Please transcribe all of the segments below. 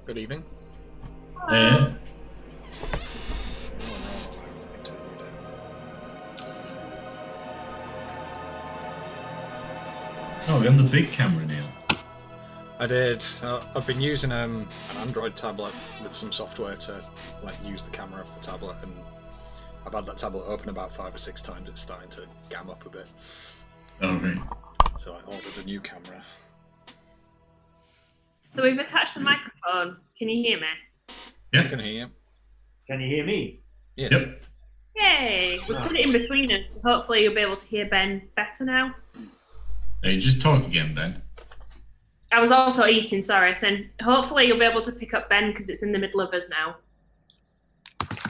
Good evening. Yeah. Oh, we're on the big camera now. I did. I've been using an Android tablet with some software to use the camera off the tablet, and I've had that tablet open about 5 or 6 times. It's starting to gam up a bit. Okay. So I ordered a new camera. So we've attached the microphone. Can you hear me? Yeah. I can hear you. Can you hear me? Yes. Yep. Yay! We put it in between us. Hopefully you'll be able to hear Ben better now. Hey, just talk again, Ben. I was also eating, sorry. So hopefully you'll be able to pick up Ben because it's in the middle of us now.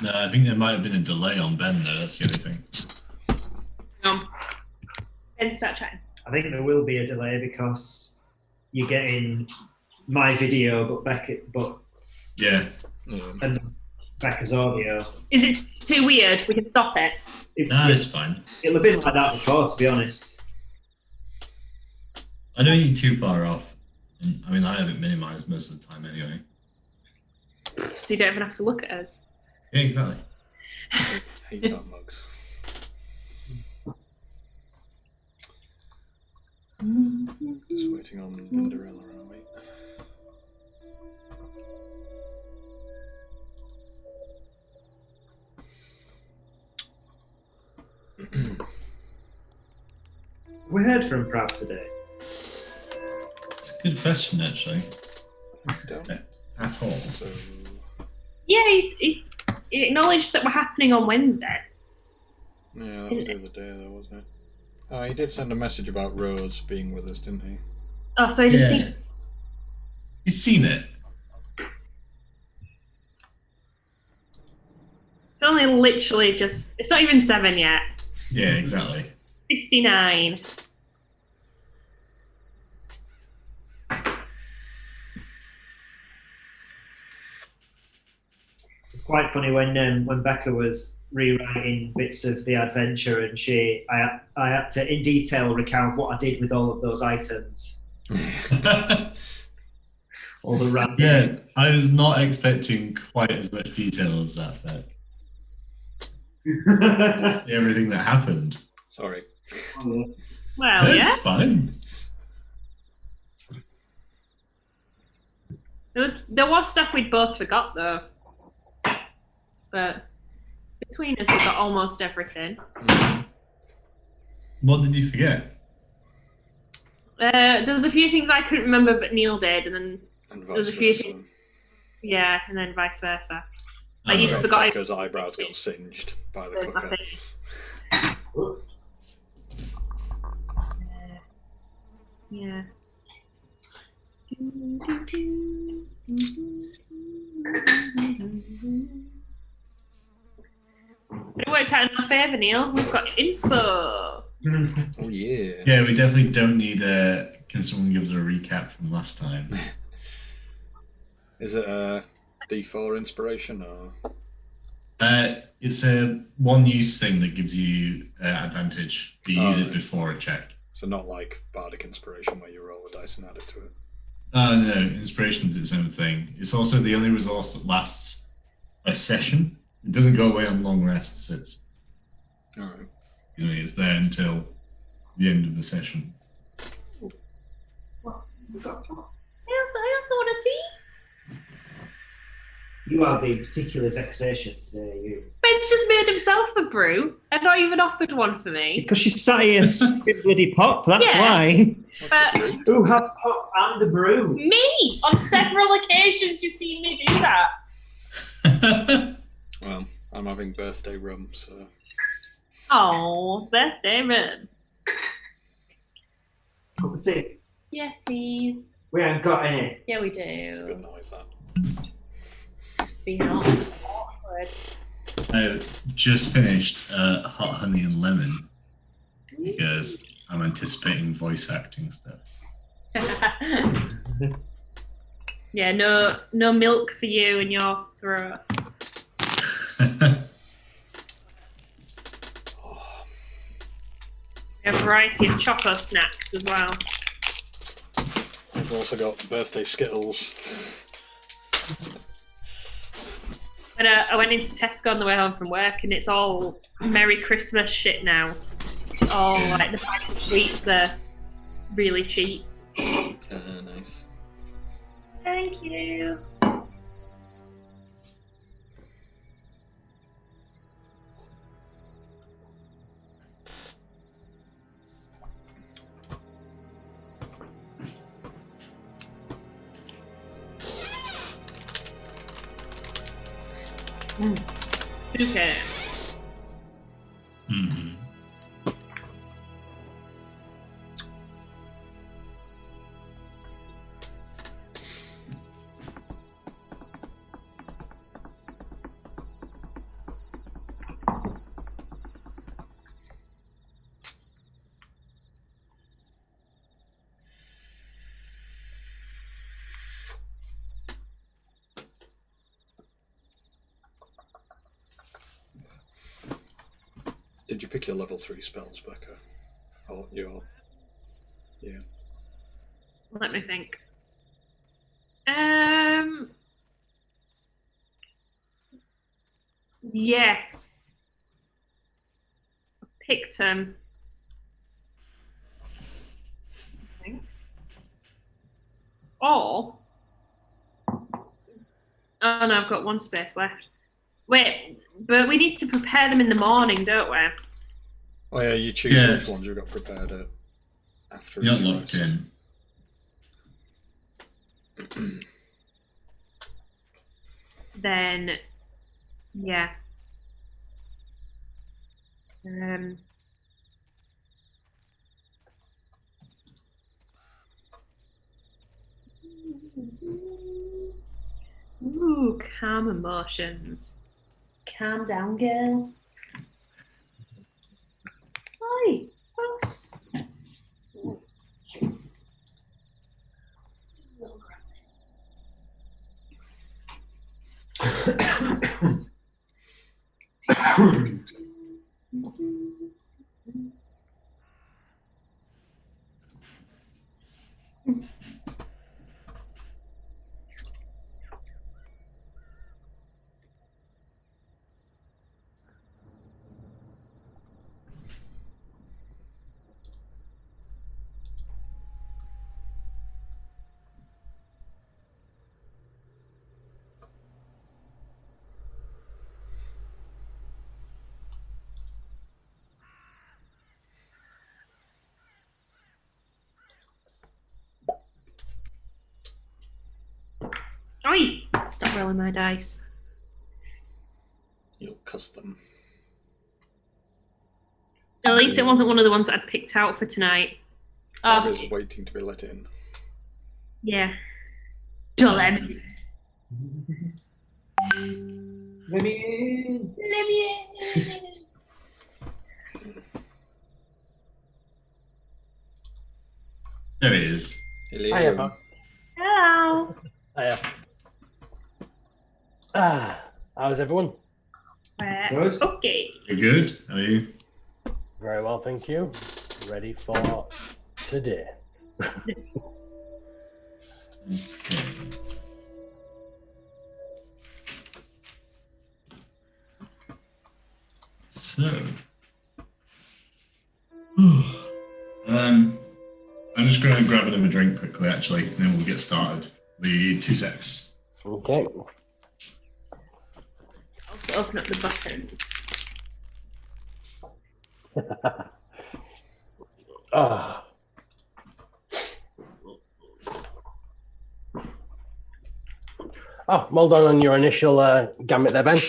No, I think there might have been a delay on Ben though, that's the only thing. Ben, start chatting. I think there will be a delay because you're getting my video, but Yeah. and Becca's audio. Is it too weird? We can stop it. No, it's fine. It'll have been like that before, to be honest. I don't think you're too far off. I mean, I have it minimized most of the time anyway. So you don't even have to look at us. Yeah, exactly. Hate our mugs. Just waiting on Vinderella, aren't we? We heard from Prav today. It's a good question, actually. Don't. At all. So, Yeah, he acknowledged that we're happening on Wednesday. yeah, that was the other day, though, wasn't it? Oh, he did send a message about Rhodes being with us, didn't he? Oh, so he just Yeah. sees. He's seen it. It's only literally just. It's not even 7 yet. Yeah, exactly. 59. It's quite funny when Becca was rewriting bits of the adventure, and I had to in detail recount what I did with all of those items, all the random. Yeah, I was not expecting quite as much detail as that, but everything that happened. Sorry. Well, That's yeah. fine. There was stuff we'd both forgot though. But between us, we got almost everything. What did you forget? There was a few things I couldn't remember, but Neil did, and then And There's vice a few versa. things- yeah, and then vice versa. Oh, Like you right. forgot. Becca's eyebrows got singed by the There's cooker. nothing. Yeah. But it worked out in our favour, Neil. We've got inspo. Oh, yeah. Yeah, we definitely don't need can someone give us a recap from last time? Is it a D4 inspiration or? It's a one-use thing that gives you advantage. You use it before a check. So not like Bardic Inspiration where you roll the dice and add it to it. No, inspiration is its own thing. It's also the only resource that lasts a session. It doesn't go away on long rests. Alright. It's there until the end of the session. What? I also want a tea. You are being particularly vexatious today, you. Ben's just made himself a brew and not even offered one for me. Because she sat here with bloody pop, that's Yeah. why. But Who has pop and a brew? me! On several occasions you've seen me do that. Well, I'm having birthday rum, so. Oh, birthday man. Cup of tea. Yes, please. We ain't got any. Yeah, we It's a good do. noise, that. Just being awkward. I've just finished Hot Honey and Lemon because I'm anticipating voice acting stuff. Yeah, no milk for you and your throat. Oh, A variety of choco snacks as well. I've also got birthday Skittles. And I went into Tesco on the way home from work, and it's all Merry Christmas shit now. It's all like the bag of sweets are really cheap. Nice. Thank you. Spooky. Mm-hmm. Did you pick your level 3 spells, Becca? Or your... Yeah. Let me think. Yes. I picked them. I think. Or. Oh no, I've got one space left. Wait, but we need to prepare them in the morning, don't we? Oh yeah, you choose Yeah. which ones you got prepared at after. You're each not locked rest. in. Then, yeah. Ooh, calm emotions. Calm down, girl. Hi, boss. Oi! Stop rolling my dice. You'll cuss them. At least it wasn't one of the ones I'd picked out for tonight. Bugger's waiting to be let in. Yeah. Jolene. Let me in. There it is. Hiya, Pop. Hello. Hiya. How's everyone? Good. Okay. You good? Are you? Very well, thank you. Ready for today. Okay. So, I'm just going to grab another drink quickly, actually, and then we'll get started. The 2 secs. Okay. Also open up the buttons. Ah. Oh, well done on your initial gambit there, Ben.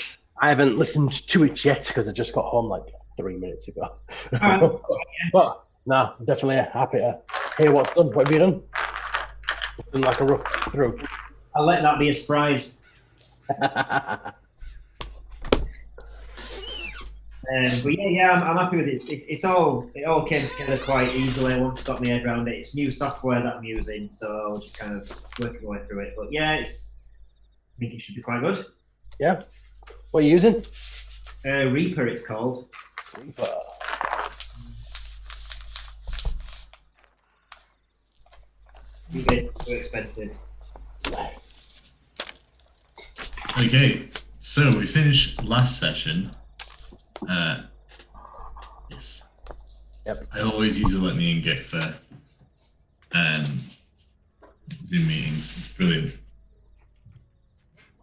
I haven't listened to it yet because I just got home like 3 minutes ago. But no, definitely happy to hear what's done. What have you done? It's been like a rough through. I'll let that be a surprise. But yeah, I'm happy with it. It all came together quite easily once I got my head around it. It's new software that I'm using, so I'll just kind of working my way through it. But yeah, I think it should be quite good. Yeah. What are you using? Reaper, it's called. Reaper. It's too expensive. Okay. So we finished last session. Yes. Yep. I always use a let me in GIF for Zoom meetings. It's brilliant.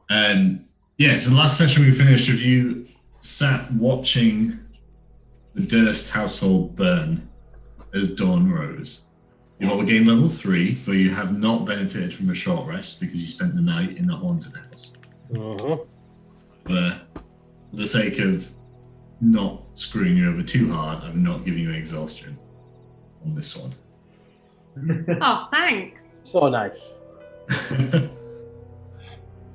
So last session we finished with you sat watching the Durst household burn as dawn rose. You all gained level 3, but you have not benefited from a short rest because you spent the night in the haunted house. Mm-hmm. But for the sake of not screwing you over too hard, I'm not giving you exhaustion on this one. Oh, thanks. So nice.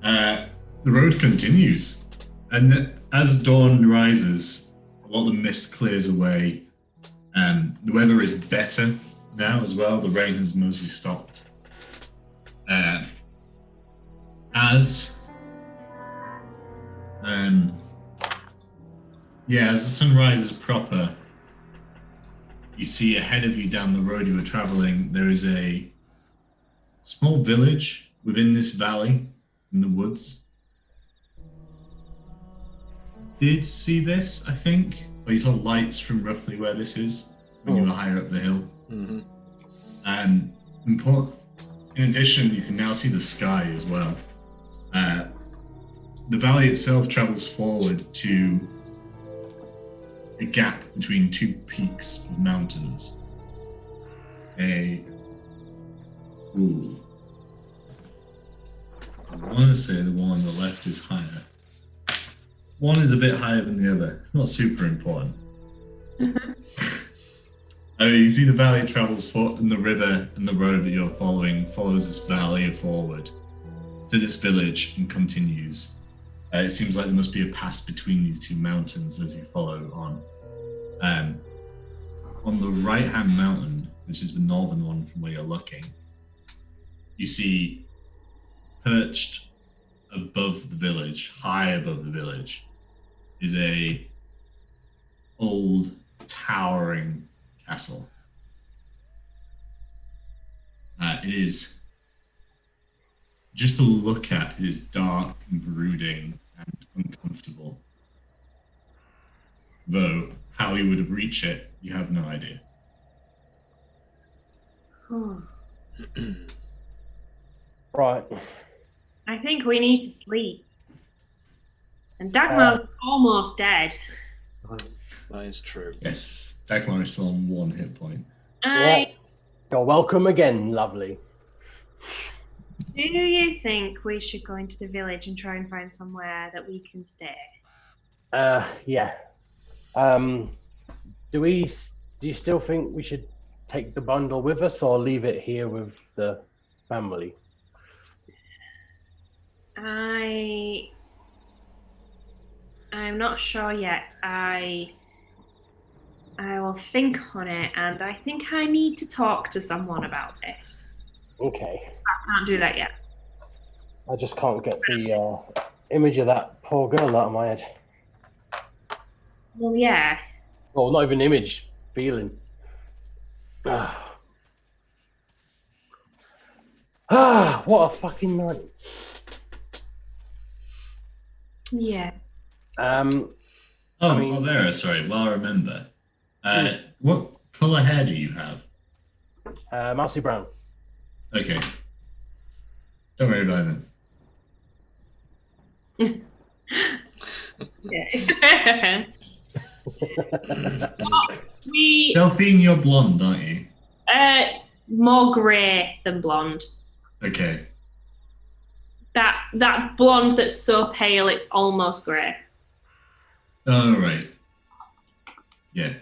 The road continues, and as dawn rises, a lot of the mist clears away. The weather is better now as well. The rain has mostly stopped. As the sun rises proper, you see ahead of you down the road you were traveling, there is a small village within this valley in the woods. Did see this, I think? Or you saw lights from roughly where this is when you were higher up the hill. Mm-hmm. In addition, you can now see the sky as well. The valley itself travels forward to a gap between two peaks of mountains. I want to say the one on the left is higher. One is a bit higher than the other. It's not super important. You see the valley travels and the river and the road that you're following follows this valley forward to this village and continues. It seems like there must be a pass between these two mountains as you follow on. On the right-hand mountain, which is the northern one from where you're looking, you see perched above the village, high above the village, is a old towering castle. It is, just to look at, it is dark and brooding and uncomfortable. Though, how you would reach it, you have no idea. Right. I think we need to sleep. And Dagmar's almost dead. That is true. Yes, Dagmar is still on 1 hit point. You're welcome again, lovely. Do you think we should go into the village and try and find somewhere that we can stay? Yeah. Do you still think we should take the bundle with us or leave it here with the family? I'm not sure yet. I will think on it, and I think I need to talk to someone about this. Okay. I can't do that yet. I just can't get the image of that poor girl out of my head. Well, yeah. Well, not even image, feeling. What a fucking night. Yeah. Vera, sorry, well I remember. What colour hair do you have? Mousy brown. Okay. Don't worry about it. Yeah. Delphine, you're blonde, aren't you? More grey than blonde. Okay. That blonde that's so pale it's almost grey. Oh, right. Yeah.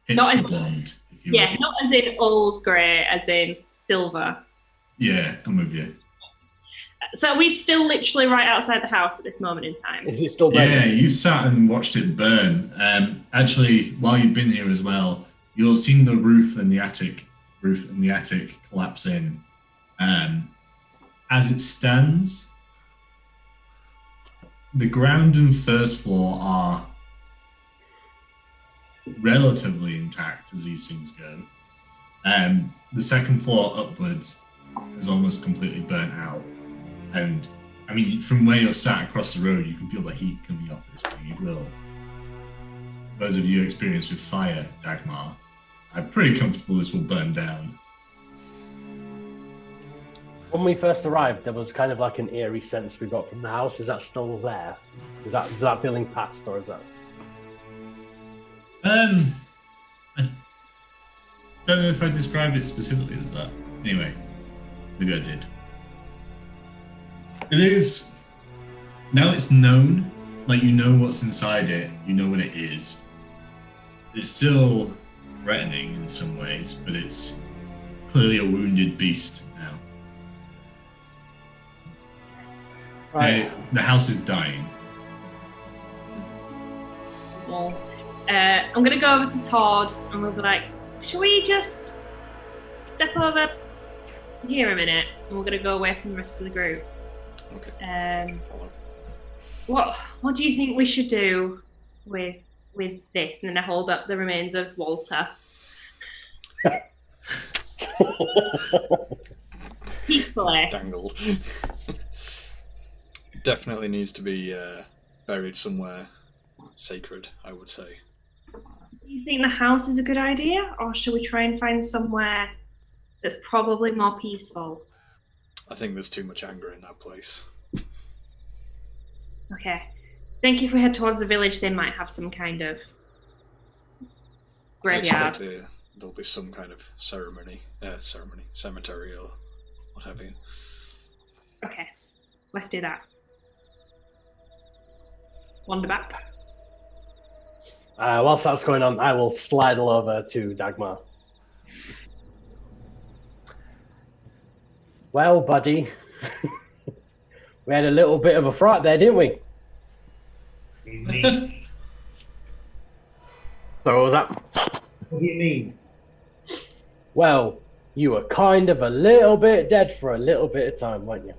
Not Hipster as- blonde. If you Yeah, will. not as in old grey, as in silver. Yeah, I'm with you. So are we still literally right outside the house at this moment in time? Is it still burning? Yeah, you sat and watched it burn. Actually, while you've been here as well, you'll have seen the roof and the attic collapse in. As it stands, the ground and first floor are relatively intact as these things go. The second floor upwards is almost completely burnt out. And I mean, from where you're sat across the road, you can feel the heat coming off this thing. It will. Those of you experienced with fire, Dagmar, I'm pretty comfortable this will burn down. When we first arrived, there was kind of like an eerie sense we got from the house. Is that still there? Is that feeling past, or is that? I don't know if I described it specifically as that. Anyway, maybe I did. It is now. It's known, like you know what's inside it. You know what it is. It's still threatening in some ways, but it's clearly a wounded beast now. Right. The house is dying. Well, I'm gonna go over to Todd and we'll be like, should we just step over here a minute? And we're gonna go away from the rest of the group. Okay. Follow. What do you think we should do with this? And then I hold up the remains of Walter. Peacefully. Dangled. Definitely needs to be buried somewhere sacred, I would say. Do you think the house is a good idea, or should we try and find somewhere that's probably more peaceful? I think there's too much anger in that place. Okay. I think if we head towards the village, they might have some kind of I graveyard. expect there'll be some kind of cemetery or what have you. Okay, let's do that. Wander back. Whilst that's going on, I will slide over to Dagmar. Well, buddy, we had a little bit of a fright there, didn't we? So what was that? What do you mean? Well, you were kind of a little bit dead for a little bit of time, weren't you?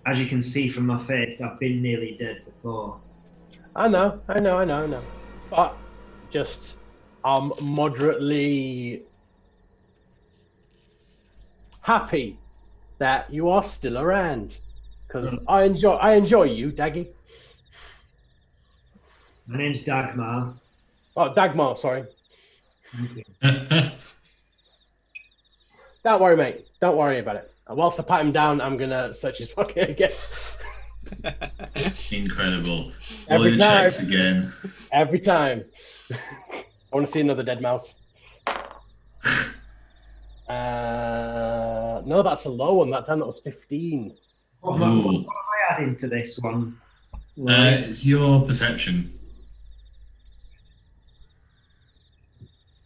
As you can see from my face, I've been nearly dead before. I know. But just, I'm moderately happy that you are still around, because I enjoy you, Daggy. My name's Dagmar. Oh, Dagmar, sorry. Thank you. Don't worry, mate. Don't worry about it. And whilst I pat him down, I'm gonna search his pocket again. Incredible. All Every your time. checks again. Every time. I want to see another dead mouse. No, that's a low one. That time that was 15. What am I adding to this one? It's your perception.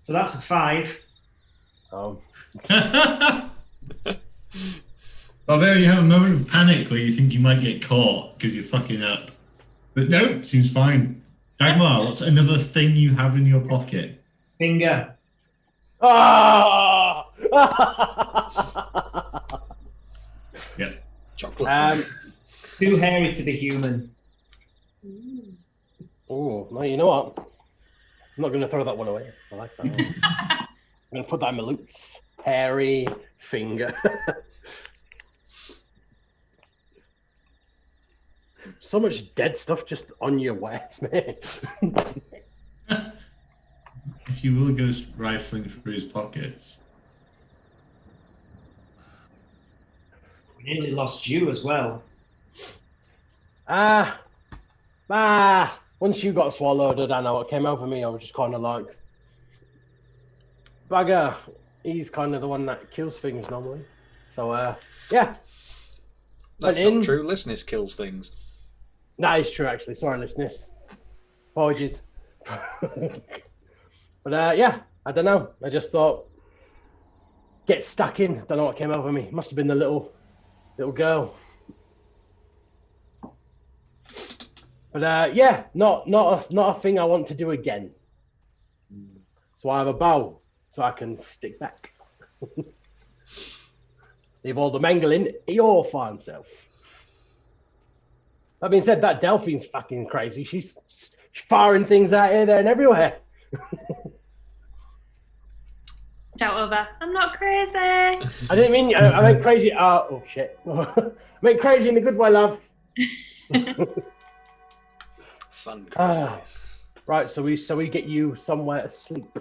So that's a 5. Barbarian, you have a moment of panic where you think you might get caught because you're fucking up. But no, seems fine. Dagmar, what's another thing you have in your pocket? Finger. Ah! Yep. Chocolate. Too hairy to be human. Oh, no, you know what? I'm not going to throw that one away. I like that one. I'm going to put that in my loots. Hairy finger. So much dead stuff just on your wares, mate. If you will go rifling through his pockets. We nearly lost you as well. Once you got swallowed, I don't know what came over me. I was just kind of like, Bagger, he's kind of the one that kills things normally. So, yeah. That's went not in. true. Listeners kills things. That is true, actually. Sorry, listeners. Apologies. But, yeah, I don't know. I just thought, get stuck in. Don't know what came over me. Must have been the little girl. But yeah, not a thing I want to do again. So I have a bow, so I can stick back. Leave all the mangling your fine self. That being said, that Delphine's fucking crazy. She's firing things out here, there, and everywhere. Shout over. I'm not crazy. I didn't mean. I meant crazy. Oh shit. I meant crazy in a good way, love. Fun. Right. So we get you somewhere to sleep.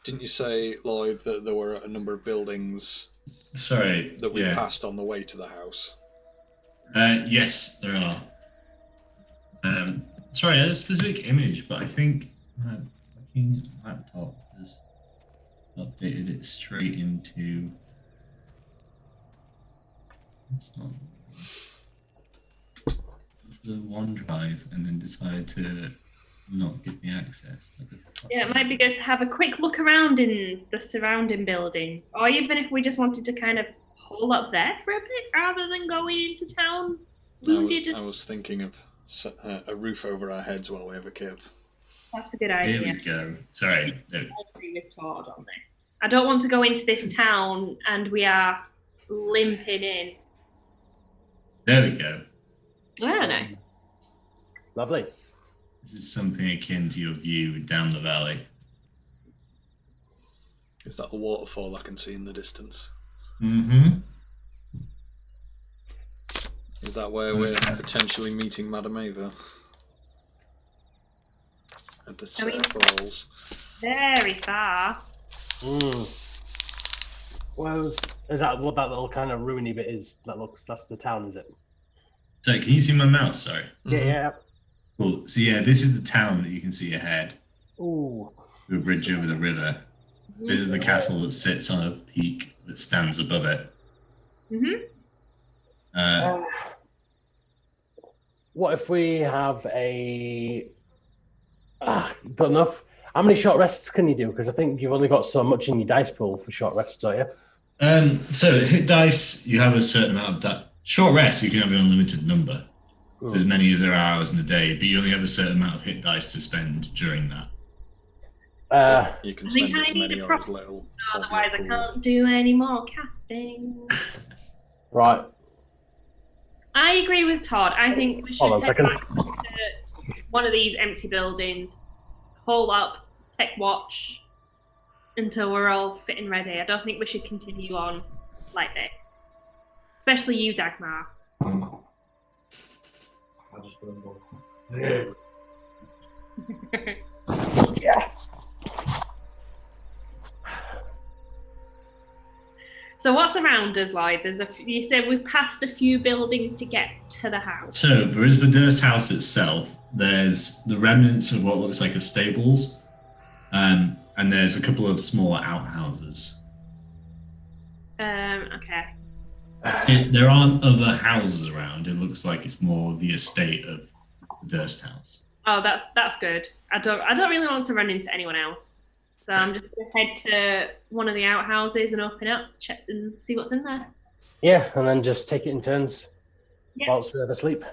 Didn't you say, Lloyd, that there were a number of buildings Sorry. that we passed on the way to the house? Yes, there are. Sorry, I had a specific image, but I think my fucking laptop has updated it straight into. It's not the OneDrive, and then decided to not give me access. Yeah, it might be good to have a quick look around in the surrounding buildings, or even if we just wanted to kind of hole up there for a bit rather than going into town. I was thinking of a roof over our heads while we have a kip. That's a good Here idea. we go. Sorry. No. I agree with Todd on this. I don't want to go into this town and we are limping in. There we go. Oh, nice. Lovely. This is something akin to your view down the valley. Is that a waterfall I can see in the distance? Mm-hmm. Is that where we're potentially meeting Madame Ava? At the falls? Very far. Well, is that what that little kind of ruiny bit is? That's the town, is it? So, can you see my mouse? Sorry. Yeah. Cool. So yeah, this is the town that you can see ahead. Ooh. The bridge over the river. This is the castle that sits on a peak that stands above it. What if we have a... good enough. How many short rests can you do? Because I think you've only got so much in your dice pool for short rests, don't you? So hit dice, you have a certain amount of short rest. You can have an unlimited number, so as many as there are hours in a day, but you only have a certain amount of hit dice to spend during that. You can spend as many or as little. Otherwise, I can't do any more casting. Right. I agree with Todd. I think we should head back to one of these empty buildings, hole up, take watch until we're all fit and ready. I don't think we should continue on like this. Especially you, Dagmar. Yeah. So what's around us, Lloyd? You said we've passed a few buildings to get to the house. So there is the Durst house itself. There's the remnants of what looks like a stables, and there's a couple of smaller outhouses. Okay. There aren't other houses around. It looks like it's more the estate of the Durst house. Oh, that's good. I don't really want to run into anyone else, so I'm just gonna head to one of the outhouses and open up, check and see what's in there. Yeah, and then just take it in turns Yeah. whilst we're asleep.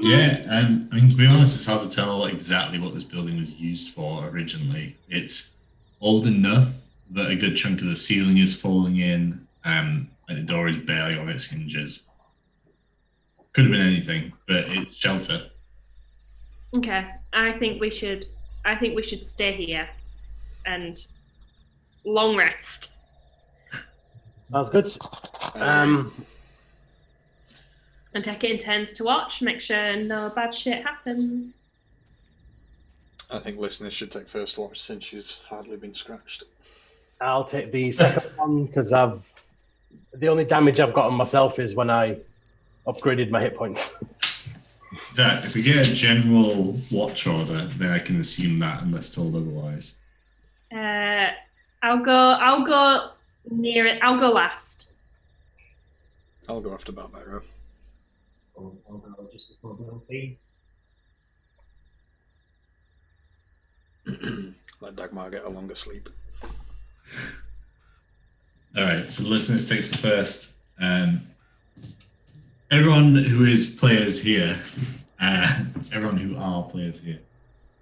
Yeah, I mean, to be honest, it's hard to tell exactly what this building was used for originally. It's old enough that a good chunk of the ceiling is falling in, and the door is barely on its hinges. Could have been anything, but it's shelter. Okay, I think we should stay here and long rest. Sounds good. And take it in turns to watch, make sure no bad shit happens. I think listeners should take first watch since she's hardly been scratched. I'll take the second one because the only damage I've got on myself is when I upgraded my hit points. That if we get a general watch order, then I can assume that unless told otherwise. I'll go near it. I'll go last. I'll go after Barbaro. I'll go just before the Let Dagmar get a longer sleep. All right, so the listeners takes the first. Everyone who is players here, everyone who are players here,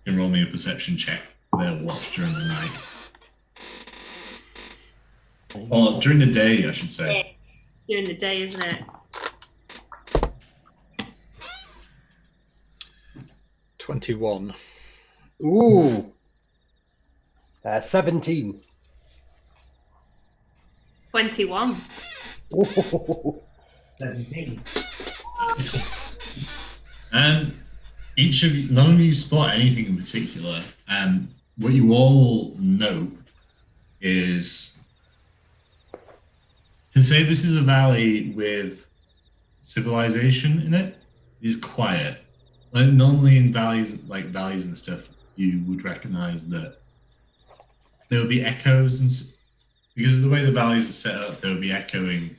can roll me a perception check for their watch during the night. Or during the day, I should say. During the day, isn't it? 21. Ooh. 17. 21. 17. Each of you, none of you spot anything in particular. What you all know is, to say this is a valley with civilization in it is quiet. Like normally in valleys, like valleys and stuff, you would recognize that there will be echoes, and because of the way the valleys are set up, there will be echoing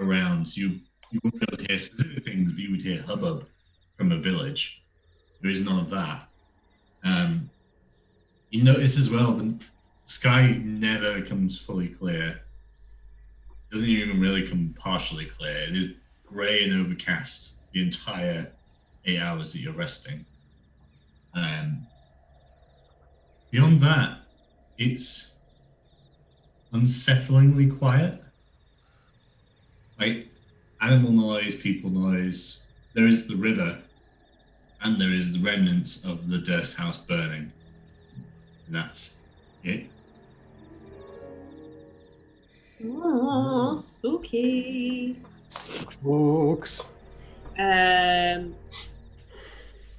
around. So you wouldn't be able to hear specific things, but you would hear hubbub from a village. There is none of that. You notice as well the sky never comes fully clear. It doesn't even really come partially clear. It is grey and overcast the entire 8 hours that you're resting. Beyond that, it's unsettlingly quiet. Like animal noise, people noise. There is the river, and there is the remnants of the Durst house burning. And that's it. Oh, spooky. Spooks.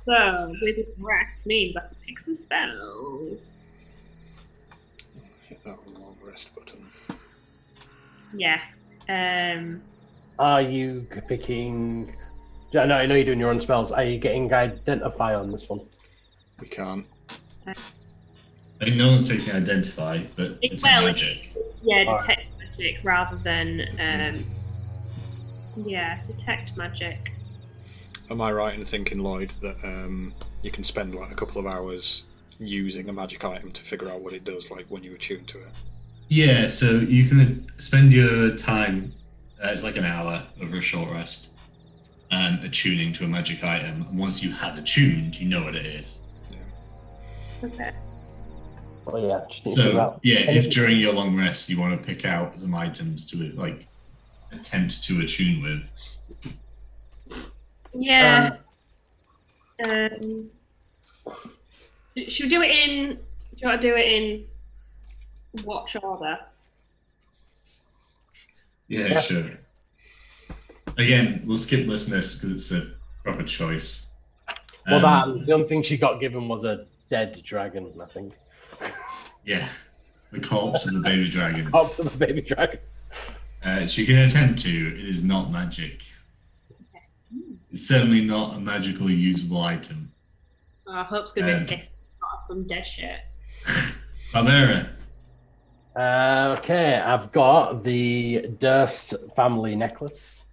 So, with rest means I can pick some spells. Hit that long rest button. Yeah. Are you picking... I know you're doing your own spells. Are you getting Identify on this one? We can't. I think no one's taking Identify, but it's magic. Yeah, detect magic rather than... detect magic. Am I right in thinking, Lloyd, that you can spend like a couple of hours using a magic item to figure out what it does, like when you attune to it? Yeah, so you can spend your time, it's like an hour over a short rest, attuning to a magic item. And once you have attuned, you know what it is. Yeah. Okay. Oh yeah. Just need to figure So out. yeah, if during your long rest you want to pick out some items to like attempt to attune with. Yeah. Should we do it in? Do you want to do it in watch order? Yeah, sure. Again, we'll skip listeners because it's a proper choice. Well, the only thing she got given was a dead dragon, I think. Yeah, the corpse of the baby dragon. Corpse of the baby dragon. She can attempt to. It is not magic. It's certainly not a magically usable item. Oh, I hope it's going to be some dead shit. Barbara. Okay, I've got the Durst family necklace.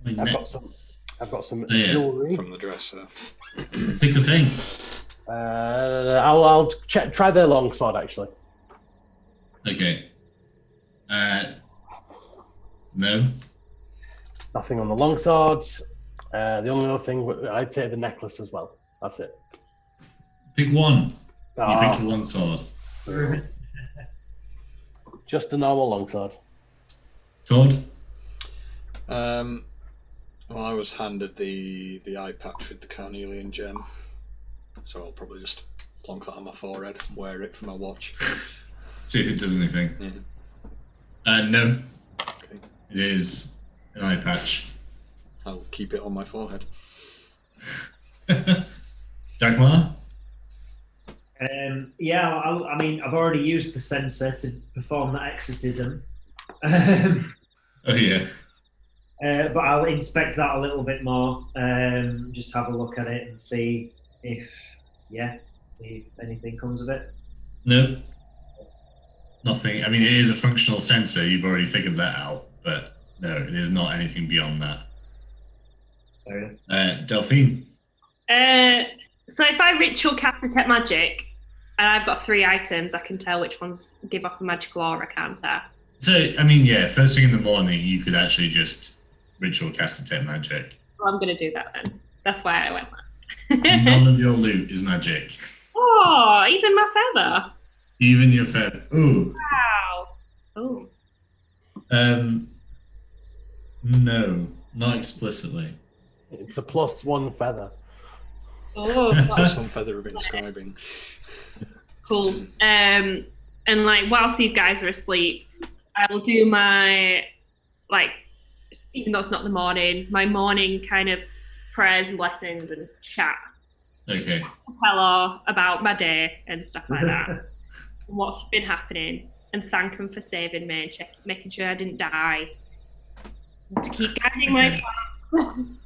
I've got some jewelry From the dresser. Pick a thing. I'll try their longsword actually. Okay. No. Nothing on the longswords. The only other thing I'd say the necklace as well. That's it. Pick one. Ah. You picked a longsword. Just a normal longsword. Todd. Well, I was handed the eye patch with the carnelian gem, so I'll probably just plonk that on my forehead, wear it for my watch. See if it does anything. Yeah. No. Okay. It is an eye patch. I'll keep it on my forehead. Dagmar? Yeah, I mean, I've already used the sensor to perform that exorcism. Oh, yeah. But I'll inspect that a little bit more. Just have a look at it and see if anything comes of it. No. Nothing. I mean, it is a functional sensor. You've already figured that out. But no, it is not anything beyond that. Delphine? So if I ritual cast detect magic, and I've got 3 items, I can tell which ones give off a magical aura, can't I? So, I mean, yeah, first thing in the morning, you could actually just ritual cast detect magic. Well, I'm going to do that then. That's why I went that. None of your loot is magic. Oh, even my feather. Even your feather. Ooh. Wow. Oh. No, not explicitly. It's a +1 feather. Oh, That's one feather of inscribing. cool. And like, whilst these guys are asleep, I will do my, like, even though it's not the morning, my morning kind of prayers and blessings and chat. Okay. Tell her about my day and stuff like that, and what's been happening, and thank them for saving me and making sure I didn't die. And to keep guiding my plan.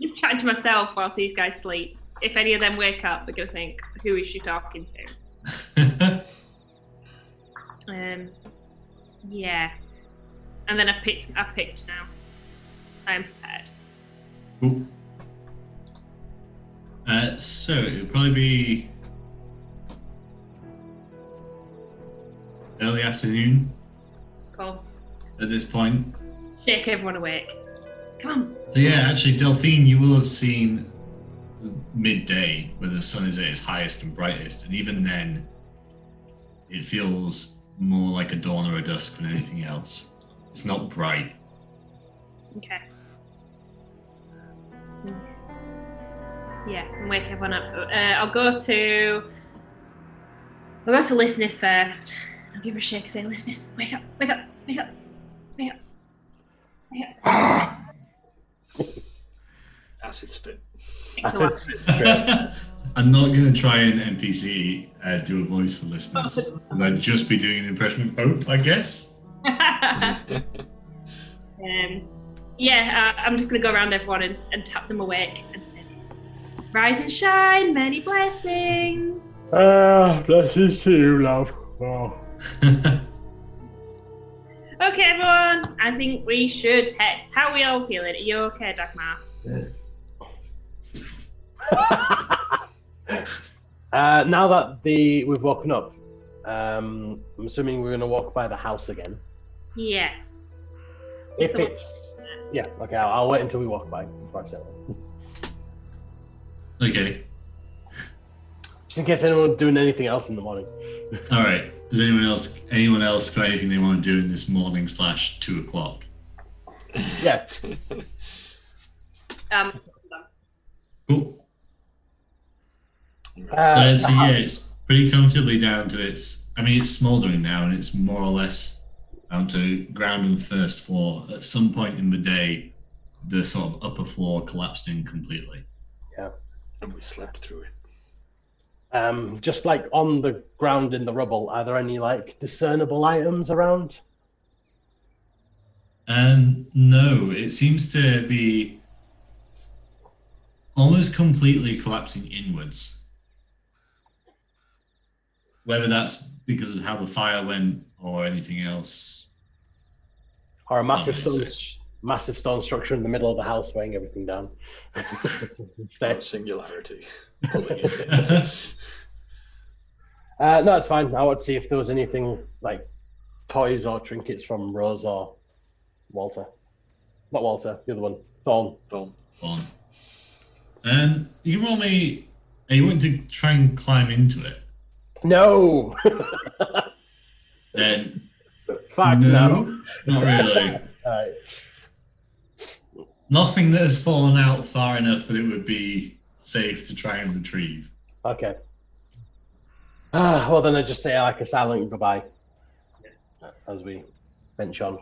Just chatting to myself whilst these guys sleep. If any of them wake up, they're gonna think, "Who is she talking to?" Yeah. And then I picked now. I'm prepared. Cool. So it would probably be early afternoon Cool. at this point. Shake everyone awake. Come on. So yeah, actually, Delphine, you will have seen midday where the sun is at its highest and brightest, and even then, it feels more like a dawn or a dusk than anything else. It's not bright. Okay. Yeah, and wake everyone up. I'll go to Listeners first. I'll give her a shake and say, Listeners, wake up, wake up, wake up, wake up, wake up. Acid spit. I'm not going to try and NPC do a voice for listeners, because I'd just be doing an impression of Hope, I guess. Yeah, I'm just going to go around everyone and tap them awake and say, rise and shine, many blessings. Blessings to you, love. Oh. Okay, everyone, I think we should head. How are we all feeling? Are you okay, Dagmar? Now that we've woken up, I'm assuming we're going to walk by the house again. Yeah. If it's... Yeah, okay, I'll wait until we walk by before I say that. Okay. Just in case anyone's doing anything else in the morning. All right. Does anyone else got anything they want to do in this morning / 2 o'clock? Yeah. Cool. Yeah, it's pretty comfortably down to it's smoldering now, and it's more or less down to ground and first floor. At some point in the day, the sort of upper floor collapsed in completely. Yeah. And we slept through it. Just like on the ground in the rubble, are there any like discernible items around? No, it seems to be almost completely collapsing inwards. Whether that's because of how the fire went or anything else. Or a massive stone structure in the middle of the house weighing everything down. Instead. Singularity. No, it's fine. I want to see if there was anything like toys or trinkets from Rose or Walter. Not Walter, the other one. Thorn. You can roll me. Are you wanting to try and climb into it? No! Then. Fuck no. Not really. Alright. Nothing that has fallen out far enough that it would be safe to try and retrieve. Okay. Well, then I just say like a silent goodbye as we bench on.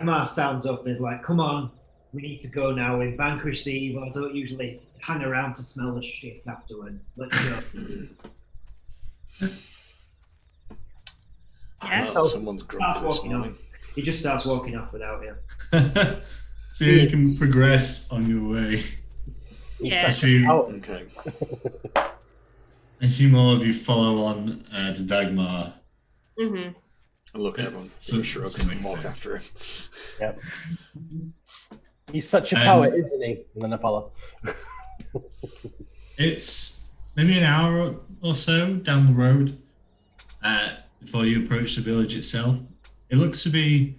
Mar sounds up and is like, come on, we need to go now. We've vanquished the evil. I don't usually hang around to smell the shit afterwards. Let's go. Yeah. So someone's grumpy this morning. He just starts walking off without you. So you can progress on your way. Yeah. Okay. I see more of you follow on to Dagmar. Mm-hmm. And look at everyone. So- Shrug some and walk extent. after him. Yep. He's such a poet, isn't he? And then I follow. It's maybe an hour or so down the road before you approach the village itself. It looks to be...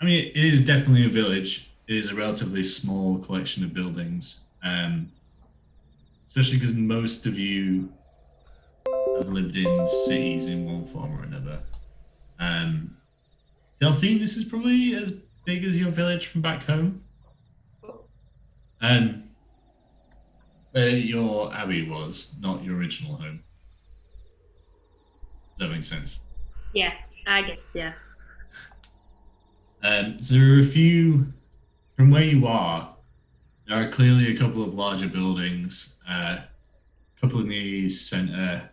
it is definitely a village. It is a relatively small collection of buildings. Especially because most of you have lived in cities in one form or another. Delphine, this is probably as big as your village from back home. Where your abbey was, not your original home. Does that make sense? Yeah, I guess, yeah. So there are a few, from where you are, there are clearly a couple of larger buildings, a couple in the center,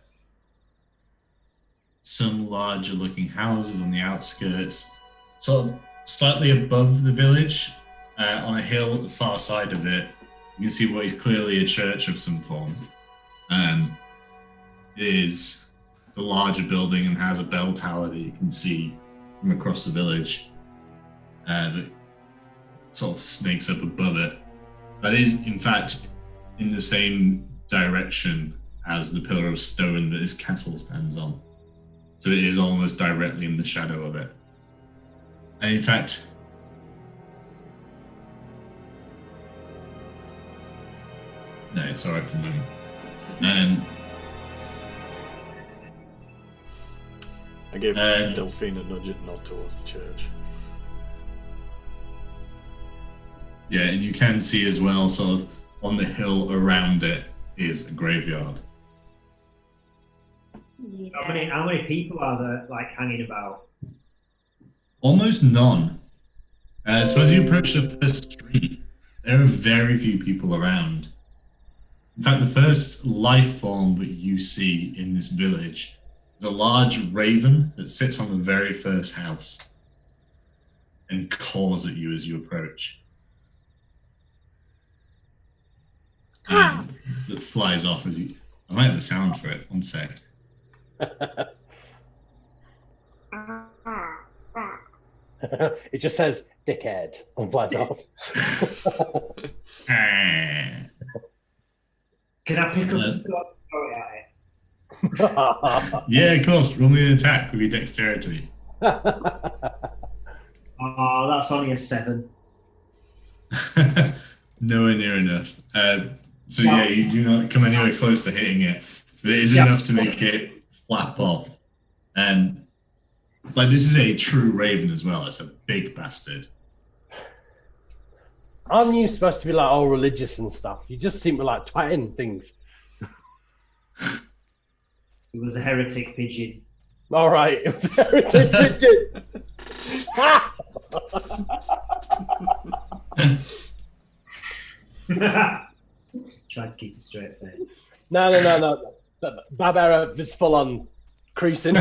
some larger looking houses on the outskirts, sort of slightly above the village, on a hill at the far side of it. You can see what is clearly a church of some form. It is the larger building and has a bell tower that you can see from across the village that sort of snakes up above it. That is, in fact, in the same direction as the pillar of stone that this castle stands on. So it is almost directly in the shadow of it. And in fact, no, it's alright for the moment. I gave Delphine a nod towards the church. Yeah, and you can see as well, sort of on the hill around it is a graveyard. Yeah. How many people are there, like, hanging about? Almost none. So as you approach the first street, there are very few people around. In fact, the first life form that you see in this village is a large raven that sits on the very first house and calls at you as you approach. And that flies off as you... I might have a sound for it. One sec. It just says dickhead and flies off. Can I pick up the sword and throw it at it? Yeah, of course. Roll me an attack with your dexterity. Oh, that's only a 7. Nowhere near enough. So yeah, you do not come anywhere close to hitting it, but it is enough to make it flap off. And like, this is a true raven as well. It's a big bastard. Aren't you supposed to be like all religious and stuff? You just seem to like twatting things. It was a heretic pigeon. All right, it was a heretic pigeon. Try to keep a straight face. No. Barbara is full on creasing.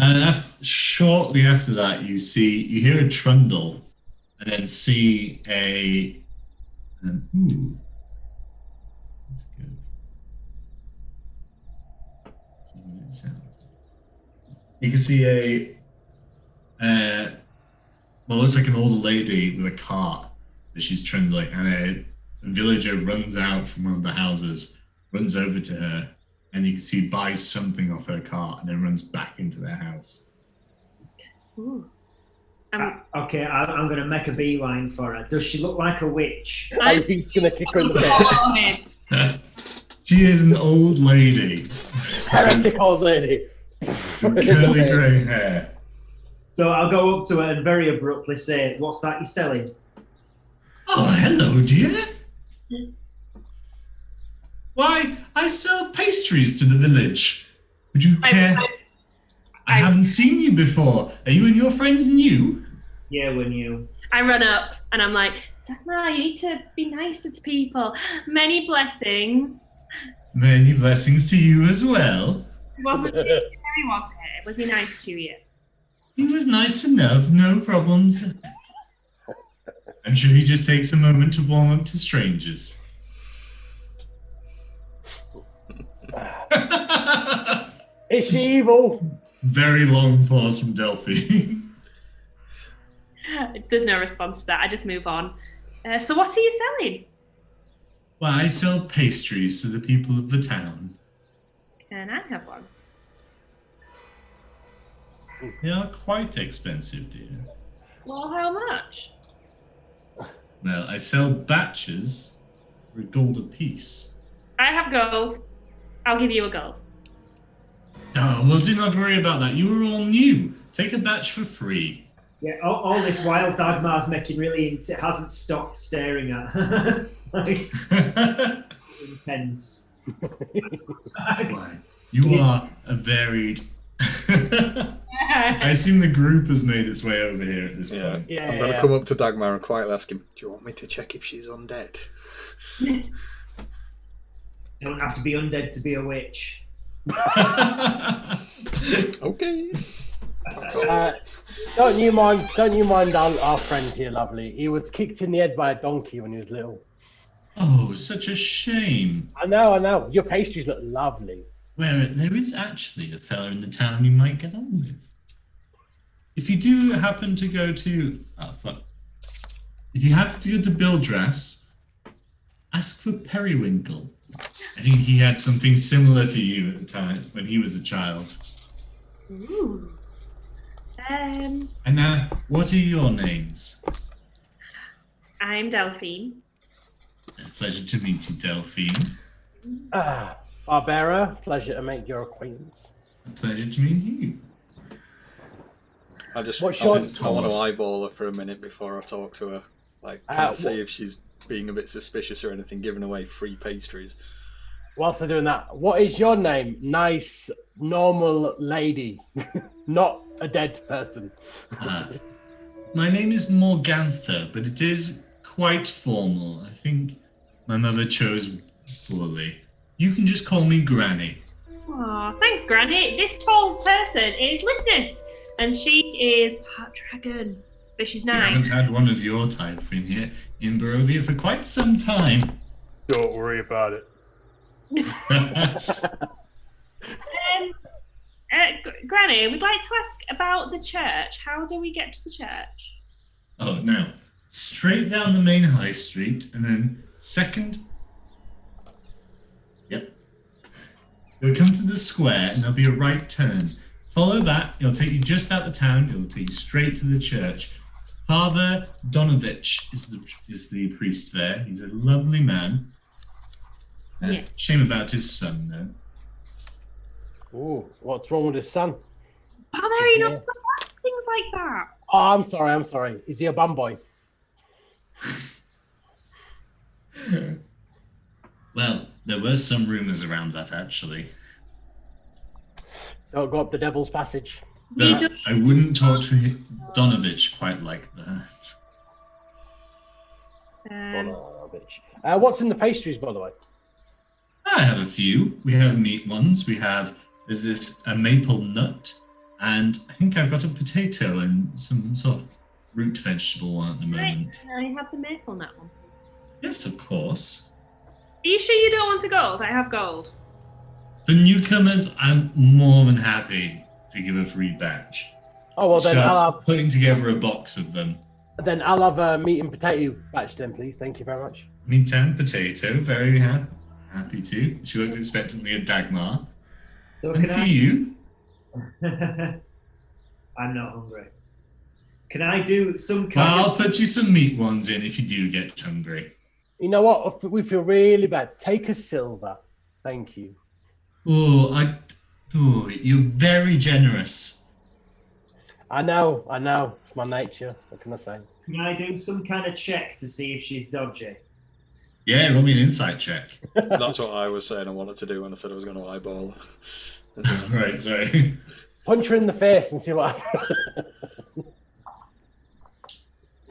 And shortly after that, you hear a trundle, and then see a. That's good. You can see well, it looks like an older lady with a cart that she's trundling, and a villager runs out from one of the houses, runs over to her, and you can see buys something off her cart and then runs back into their house. Ooh. Okay, I'm going to make a beeline for her. Does she look like a witch? I'm going to kick her in the face. She is an old lady. Heretic old lady. With curly grey hair. So I'll go up to her and very abruptly say, "What's that you're selling?" Oh, hello, dear. Why, I sell pastries to the village. Would you care? I haven't seen you before. Are you and your friends new? Yeah, we're new. I run up and I'm like, Dagmar, you need to be nicer to people. Many blessings. Many blessings to you as well. Wasn't too scary, was he? Was he nice to you? He was nice enough, no problems. I'm sure he just takes a moment to warm up to strangers. Is she evil? Very long pause from Delphi. There's no response to that. I just move on. So what are you selling? Well, I sell pastries to the people of the town. Can I have one? They are quite expensive, dear. Well, how much? Well, I sell batches for $1 apiece. I have gold. I'll give you a gold. Oh, well, do not worry about that. You are all new. Take a batch for free. Yeah, all this while Dagmar's making really it hasn't stopped staring at her. Like, intense. Why? You are a varied. I assume the group has made its way over here at this point. Yeah, I'm going to come up to Dagmar and quietly ask him, do you want me to check if she's undead? You don't have to be undead to be a witch. Okay. Don't you mind our friend here, lovely. He was kicked in the head by a donkey when he was little. Oh, such a shame. I know. Your pastries look lovely. Well, there is actually a fella in the town you might get on with. If you do happen to go to... Oh, fuck. If you happen to go to Bill Drafts, ask for Periwinkle. I think he had something similar to you at the time when he was a child. Ooh. And now, what are your names? I'm Delphine. A pleasure to meet you, Delphine. Barbara, pleasure to make your acquaintance. A pleasure to meet you. I want to eyeball her for a minute before I talk to her. Like, see if she's being a bit suspicious or anything, giving away free pastries. Whilst they're doing that, what is your name? Nice, normal lady, not a dead person. My name is Morgantha, but it is quite formal. I think my mother chose poorly. You can just call me Granny. Aw, thanks, Granny. This tall person is Listeners, and she is part dragon, but she's We 9. haven't had one of your type in here in Barovia for quite some time. Don't worry about it. Granny, we'd like to ask about the church. How do we get to the church? Oh, now, straight down the main high street, and then second... Yep. You'll come to the square, and there'll be a right turn. Follow that, it'll take you just out the town, it'll take you straight to the church. Father Donovich is the priest there. He's a lovely man. Yeah. Shame about his son, though. Ooh, what's wrong with his son? Oh, there, you're not supposed to ask things like that. Oh, I'm sorry. Is he a bum boy? Well, there were some rumours around that, actually. Don't go up the devil's passage. But I wouldn't talk to Donovich quite like that. What's in the pastries, by the way? I have a few. We have meat ones. There's this a maple nut, and I think I've got a potato and some sort of root vegetable one at the moment. Can I have the maple nut one? Yes, of course. Are you sure you don't want a gold? I have gold. For newcomers, I'm more than happy to give a free batch. Oh well, then Starts putting together a box of them. Then I'll have a meat and potato batch then, please. Thank you very much. Meat and potato, very happy to. She looks expectantly at Dagmar. So And for you? I'm not hungry. Can I do some kind Well, I'll put you some meat ones in if you do get hungry. You know what? We feel really bad. Take a silver. Thank you. Oh, you're very generous. I know. It's my nature. What can I say? Can I do some kind of check to see if she's dodgy? Yeah, roll me an insight check. That's what I was saying I wanted to do when I said I was going to eyeball. Right, sorry. Punch her in the face and see what happens.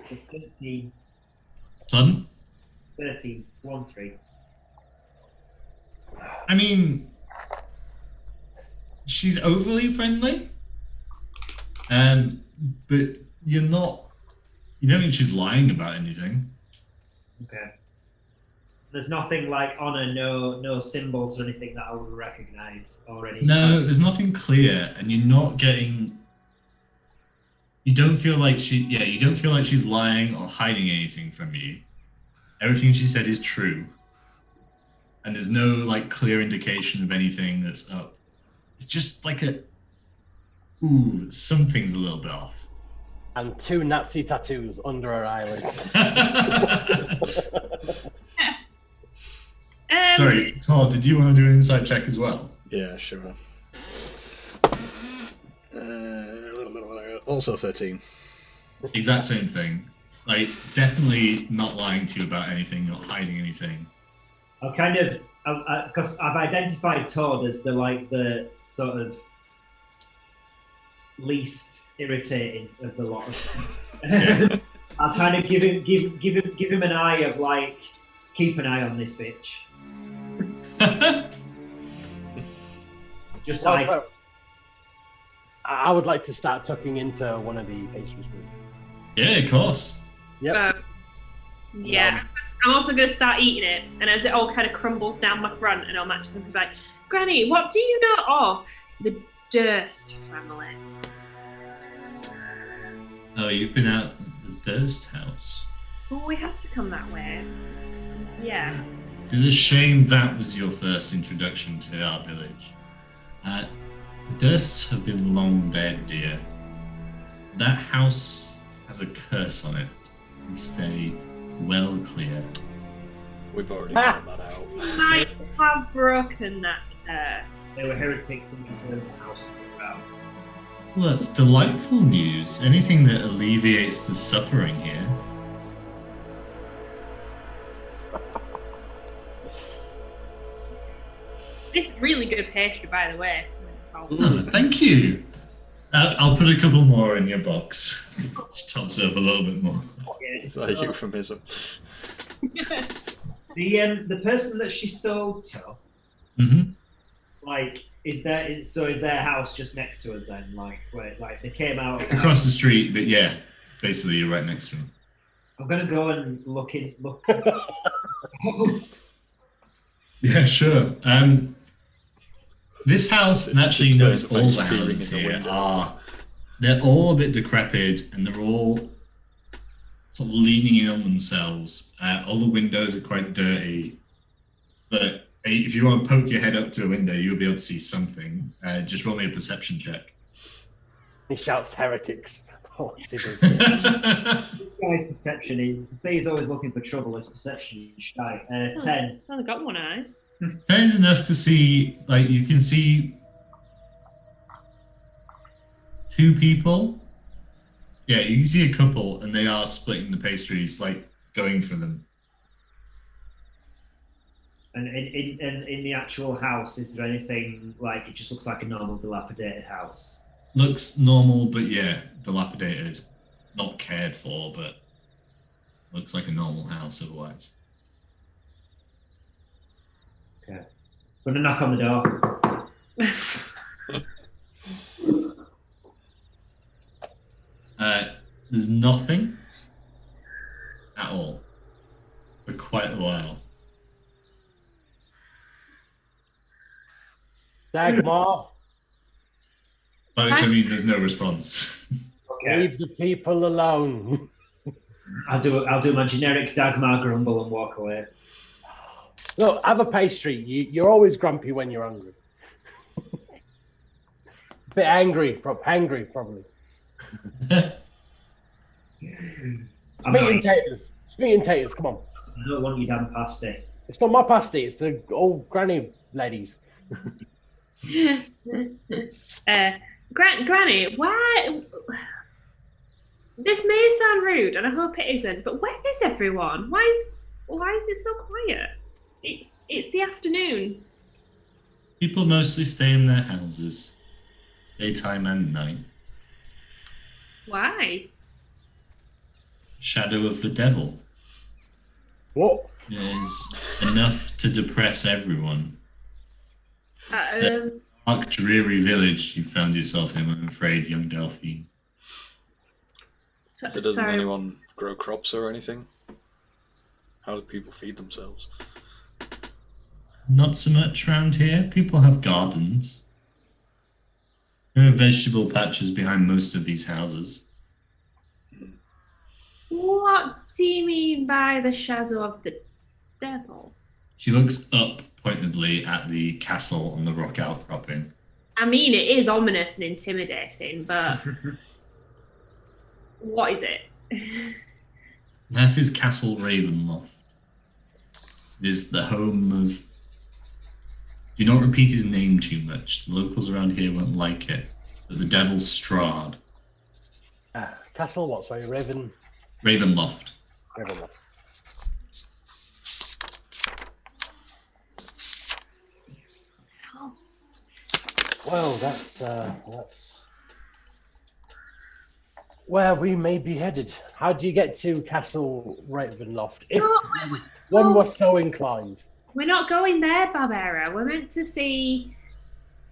It's 13. Pardon? 13. 1-3. I mean, she's overly friendly, but you don't think she's lying about anything. Okay. There's nothing like on her, no symbols or anything that I would recognize already. No, there's nothing clear, and you're not getting. You don't feel like she's lying or hiding anything from you. Everything she said is true, and there's no like clear indication of anything that's up. It's just like something's a little bit off. And 2 Nazi tattoos under her eyelids. Sorry, Todd, did you want to do an insight check as well? Yeah, sure. Also 13. Exact same thing. Like, definitely not lying to you about anything, not hiding anything. I'll kind of, because I've identified Todd as the sort of least irritating of the lot. I'll kind of give him an eye of like, keep an eye on this bitch. Just like, I would like to start tucking into one of the pastries. Yeah, of course. Yep. Yeah. I'm also going to start eating it, and as it all kind of crumbles down my front, and I'll match something like, Granny, what do you know of the Durst family? Oh, you've been out the Durst house. Well, we had to come that way. Yeah. It's a shame that was your first introduction to our village. The Dursts have been long dead, dear. That house has a curse on it. We stay well clear. We've already found that out. We might have broken that curse. they were heretics and we burned the house to the ground. Well, that's delightful news. Anything that alleviates the suffering here. This is really good pastry, by the way. Oh, thank you. I'll put a couple more in your box. Just toss up a little bit more. Is that a euphemism? The person that she sold to, Mm-hmm. like, is their house just next to us then? Like, where, like they came out Across the street, but yeah, basically you're right next to him. I'm gonna go and look. Yeah, sure. This house, and actually you notice all the houses here they're all a bit decrepit and they're all sort of leaning in on themselves. All the windows are quite dirty, but if you want to poke your head up to a window, you'll be able to see something. Just roll me a perception check. He shouts heretics. Oh, This guy's perception is to say he's always looking for trouble. His perception is shy. 10. Only got one eye. 10 is enough to see, like, you can see two people. Yeah, you can see a couple, and they are splitting the pastries, like, going for them. And in the actual house, is there anything like it just looks like a normal dilapidated house? Looks normal, but yeah, dilapidated. Not cared for, but looks like a normal house otherwise. Okay. I'm gonna knock on the door. There's nothing at all for quite a while. Dagmar, By which I mean there's no response. Okay. leave the people alone. I'll do my generic Dagmar grumble and walk away. Look, have a pastry. You're always grumpy when you're hungry. Bit angry, probably. Meat and taters. It's meat and taters. Come on. I don't want your damn pasty. It's not my pasty. It's the old granny ladies. Granny, why? This may sound rude, and I hope it isn't. But where is everyone? Why is it so quiet? It's the afternoon. People mostly stay in their houses, daytime and night. Why? Shadow of the devil. What? There's enough to depress everyone. Dark, dreary village you found yourself in, I'm afraid, young Delphine. So doesn't anyone grow crops or anything? How do people feed themselves? Not so much around here. People have gardens. There are vegetable patches behind most of these houses. What do you mean by the shadow of the devil? She looks up pointedly at the castle on the rock outcropping. I mean, it is ominous and intimidating, but what is it? That is Castle Ravenloft. It is the home of... Do not repeat his name too much. The locals around here won't like it. But the Devil's Strahd. Castle? What? Sorry, Ravenloft. Ravenloft. Well, that's where we may be headed. How do you get to Castle Ravenloft? If one was so inclined. We're not going there, Barbera. We're meant to see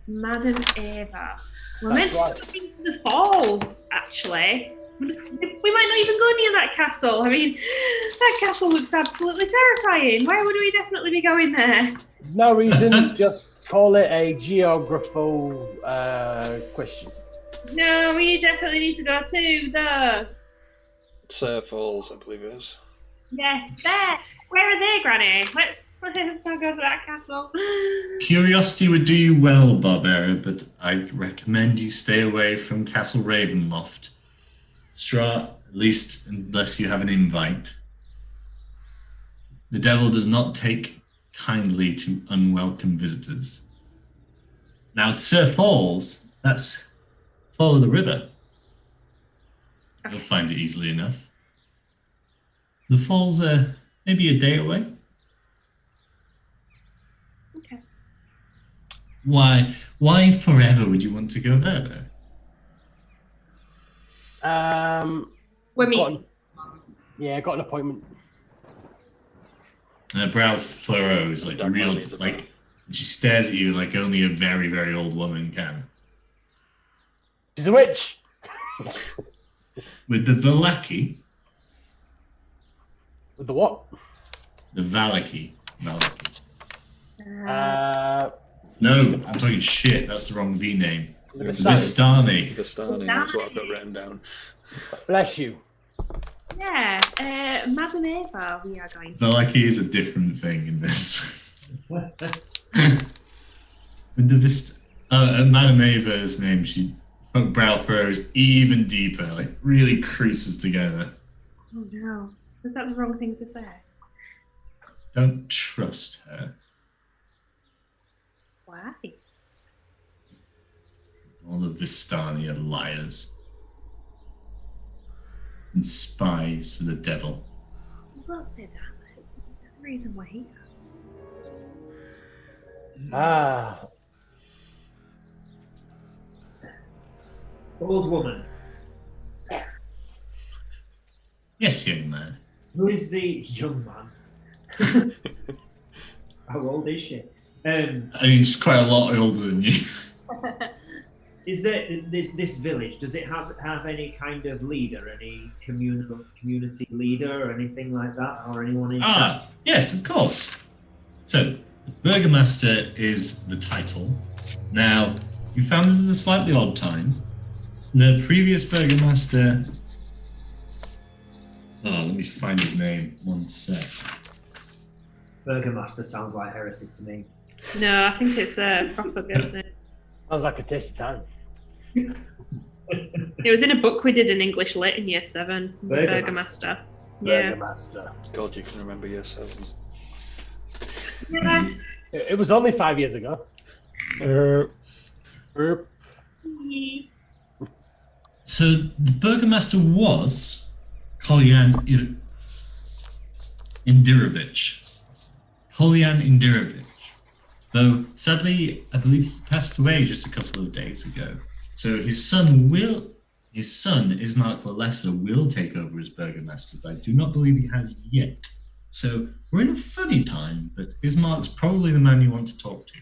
Madam Eva. We're meant to go into the falls, actually. We might not even go near that castle. I mean, that castle looks absolutely terrifying. Why would we definitely be going there? No reason, just call it a geographical question. No, we definitely need to go to the... Falls, I believe it is. Yes, there. Where are they, Granny? Let's not go to that castle. Curiosity would do you well, Barbera, but I recommend you stay away from Castle Ravenloft. Strahd, at least unless you have an invite. The devil does not take kindly to unwelcome visitors. Now, Sir Falls, that's follow the river. You'll find it easily enough. The falls are maybe a day away. Okay. Why forever would you want to go there, though? We're meeting. Got an appointment. And her brow furrows like she stares at you like only a very, very old woman can. She's a witch. With the Valaki. With the what? The Valaki. No, I'm talking shit. That's the wrong V name. the Vistani. Vistani, that's what I've got written down. Bless you. Yeah, Madam Eva, we are going to. Valaki is a different thing in this. With the Madam Eva's name, she brow furrows even deeper, like really creases together. Oh no. Was that the wrong thing to say? Don't trust her. Why? All the Vistani are liars. And spies for the devil. Don't say that. There's a reason we're here. Old woman. Yes, young man. Who is the young man? How old is she? I mean, she's quite a lot older than you. Is there this village? Does it have any kind of leader, any community leader, or anything like that, or anyone in town? Yes, of course. So, Burgomaster is the title. Now, you found this at a slightly odd time. The previous Burgomaster. Let me find his name. One sec. Burgomaster sounds like heresy to me. No, I think it's a proper good name. Sounds like a taste of time. It was in a book we did in English lit in year 7. Burgomaster. Yeah. Burgomaster. God, you can remember year 7. Yeah. It was only 5 years ago. So the Burgomaster was Kolyan Indirovich. Kolyan Indirovich. Though sadly, I believe he passed away just a couple of days ago. So his son Ismark the Lesser will take over as Burgomaster, but I do not believe he has yet. So we're in a funny time, but Ismark's probably the man you want to talk to.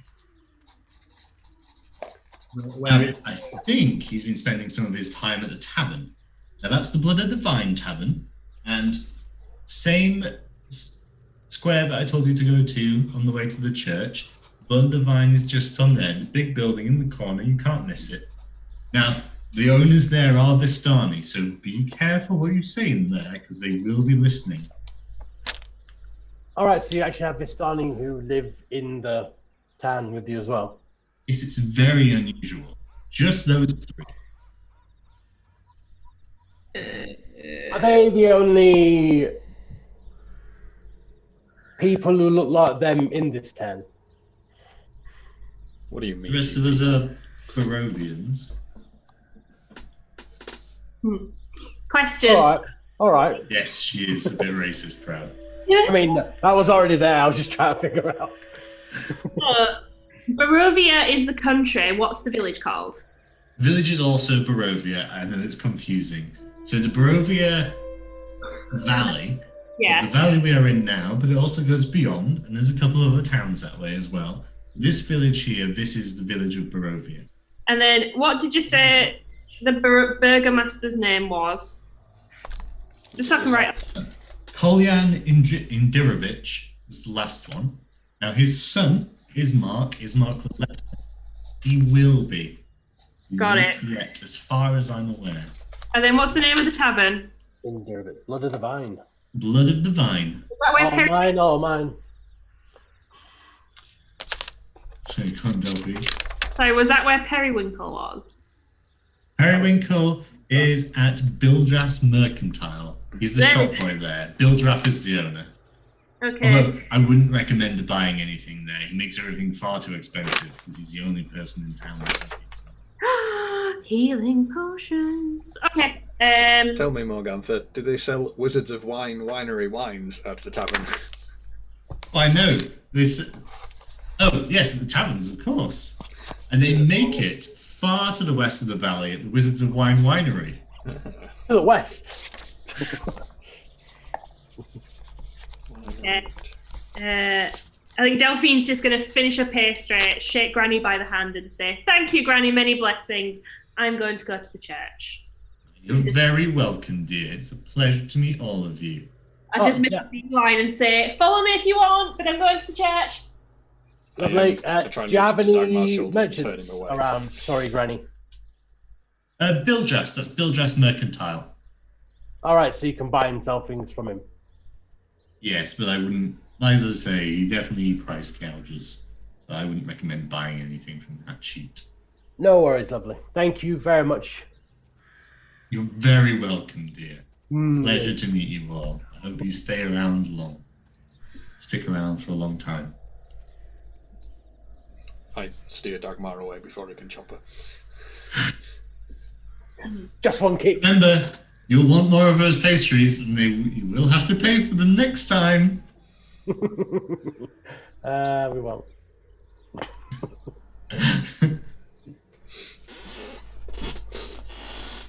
I think he's been spending some of his time at the tavern. Now that's the Blood of the Vine Tavern, and same square that I told you to go to on the way to the church. Blood of the Vine is just on there. The big building in the corner, you can't miss it. Now, the owners there are Vistani, so be careful what you say in there, because they will be listening. All right, so you actually have Vistani who live in the town with you as well? Yes, it's very unusual. Just those three. Are they the only people who look like them in this town? What do you mean? The rest of us are Barovians. Questions. All right. Yes, she is a bit racist, proud. I mean, that was already there. I was just trying to figure out. Barovia is the country. What's the village called? Village is also Barovia. I know it's confusing. So the Barovia Valley is the valley we are in now, but it also goes beyond, and there's a couple of other towns that way as well. This village here, this is the village of Barovia. And then, what did you say the burgomaster's name was? Just so I can write. Kolyan Indirovich was the last one. Now his son is Mark the Lesser. He will be. Got it. Yet, as far as I'm aware. And then, what's the name of the tavern? Indirovich. Blood of the Vine. Blood of the Vine. Is that where Mine. So you can't Delphi. Sorry, was that where Periwinkle was? Periwinkle is at Bildraff's Mercantile. He's the shop boy there. Bildraff is the owner. Okay. Although I wouldn't recommend buying anything there. He makes everything far too expensive because he's the only person in town that has these things. Healing potions. Okay. Tell me, Morgantha, do they sell Wizards of Winery wines at the tavern? Well, I know. Oh, yes, the taverns, of course. And they make it far to the west of the valley at the Wizards of Winery. To the west. I think Delphine's just going to finish her pastry, shake Granny by the hand, and say, "Thank you, Granny, many blessings. I'm going to go to the church." You're very welcome, dear. It's a pleasure to meet all of you. I just make a line and say, "Follow me if you want, but I'm going to the church." Lovely. Do you have any merchants around? Sorry, Granny. Bildraff's. That's Bildraff's Mercantile. All right, so you can buy and sell things from him. Yes, but I wouldn't. As I say, he definitely price gouges, so I wouldn't recommend buying anything from that sheet. No worries, lovely. Thank you very much. You're very welcome, dear. Pleasure to meet you all. I hope you stay around long. Stick around for a long time. I steer Dagmar away before he can chop her. Just one kick. Remember, you'll want more of those pastries, and you will have to pay for them next time. We won't.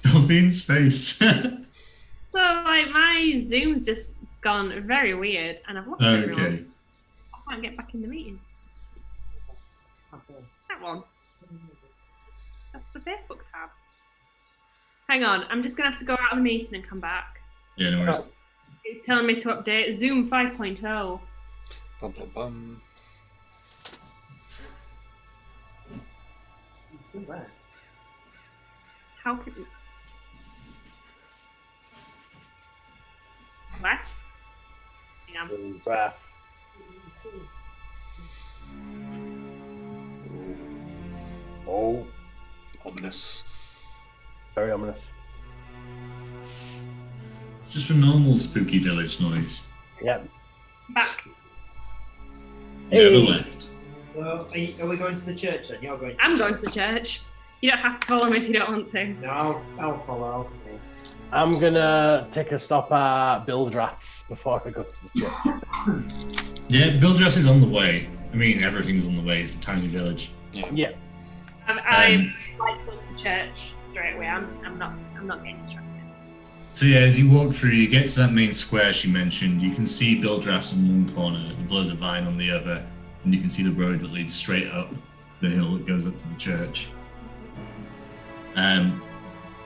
Delphine's face. So, like, my Zoom's just gone very weird, and I've lost everyone. I can't get back in the meeting. That one. That's the Facebook tab. Hang on, I'm just going to have to go out of the meeting and come back. Yeah, no worries. It's telling me to update Zoom 5.0. Bum, bum, bum. It's still there. How could we... What? Hang on. Oh. Ominous. Very ominous. Just a normal spooky village noise. Yep. Back. Never left. Well, are we going to the church then? You're going. I'm going to the church. You don't have to follow me if you don't want to. No, I'll follow. I'm gonna take a stop at Bildrath's before I go to the church. Yeah, Bildraff is on the way. I mean, everything's on the way. It's a tiny village. Yeah. I'd like to go to the church straight away. I'm not getting distracted. So yeah, as you walk through, you get to that main square she mentioned. You can see Bildraff's on one corner, the Blood of the Vine on the other, and you can see the road that leads straight up the hill that goes up to the church.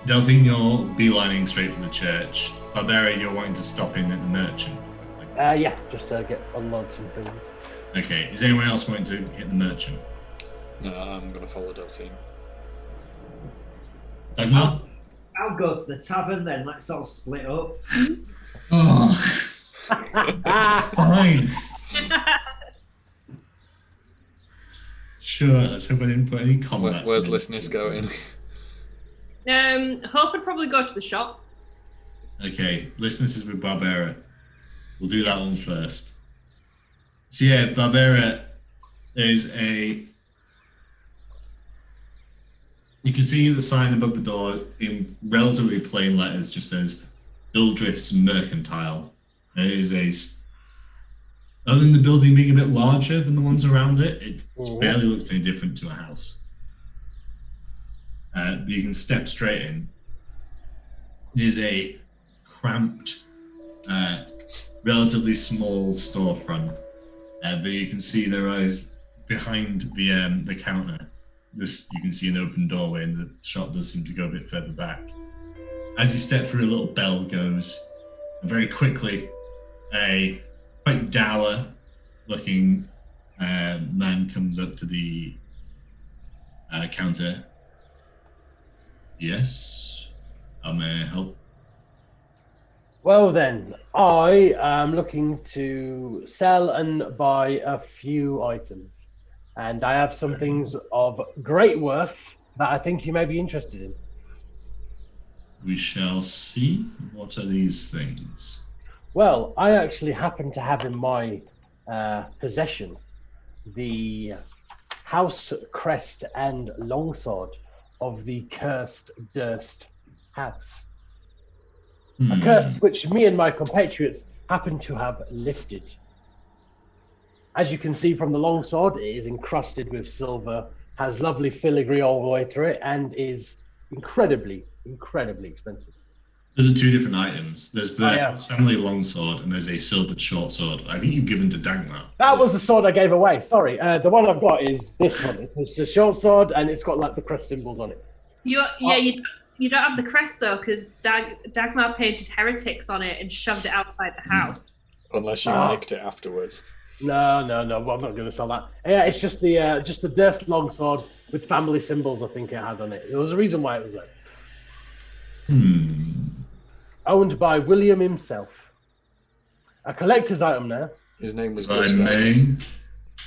Delphine, you're beelining straight for the church. Barbara, you're wanting to stop in at the merchant. Yeah, just to unload some things. Okay, is anyone else wanting to hit the merchant? No, I'm going to follow Delphine. Dagmar? I'll go to the tavern then. Let's all split up. Oh, fine. Sure, let's hope I didn't put any comments. Where's listeners going? Hope would probably go to the shop. Okay, listeners is with Barbara. We'll do that one first. So yeah, Barbara, there's a... You can see the sign above the door in relatively plain letters just says Ildrift's Mercantile. It is other than the building being a bit larger than the ones around it, it barely looks any different to a house. But you can step straight in. There's a cramped, relatively small storefront, but you can see there is behind the counter. You can see an open doorway, and the shop does seem to go a bit further back. As you step through, a little bell goes, and very quickly, a quite dour-looking man comes up to the counter. Yes, how may I help? Well then, I am looking to sell and buy a few items. And I have some things of great worth that I think you may be interested in. We shall see. What are these things? Well, I actually happen to have in my possession the house crest and longsword of the cursed Durst house. A curse which me and my compatriots happen to have lifted. As you can see from the longsword, it is encrusted with silver, has lovely filigree all the way through it, and is incredibly expensive. Those are two different items. There's the family longsword and there's a silvered short sword. I think you've given to Dagmar. That was the sword I gave away. Sorry. The one I've got is this one. It's a short sword and it's got like the crest symbols on it. You don't have the crest though, because Dagmar painted heretics on it and shoved it outside the house. Unless you nicked it afterwards. No. Well, I'm not going to sell that. Yeah, it's just the Durst longsword with family symbols. I think it had on it. There was a reason why it was there. Owned by William himself. A collector's item now. His name was If I may.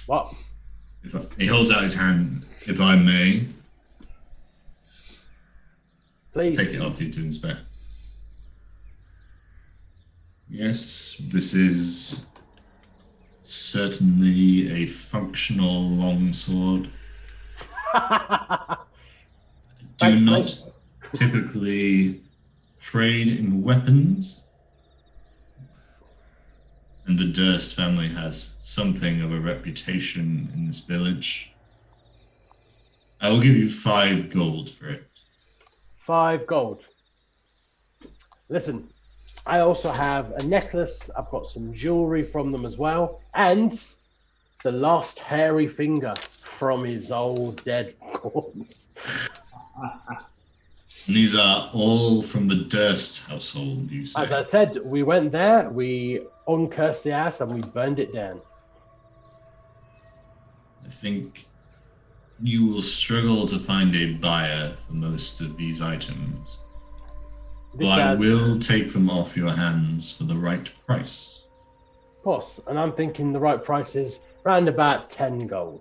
What? He holds out his hand. If I may. Please. Take it off you to inspect. Yes, this is certainly a functional longsword. Do not typically trade in weapons, and the Durst family has something of a reputation in this village. I will give you 5 gold for it. 5 gold. Listen, I also have a necklace. I've got some jewelry from them as well, and the last hairy finger from his old dead corpse. And these are all from the Durst household, you say? As I said, we went there, we uncursed the house, and we burned it down. I think you will struggle to find a buyer for most of these items. But I will take them off your hands for the right price. Of course, and I'm thinking the right price is around about 10 gold.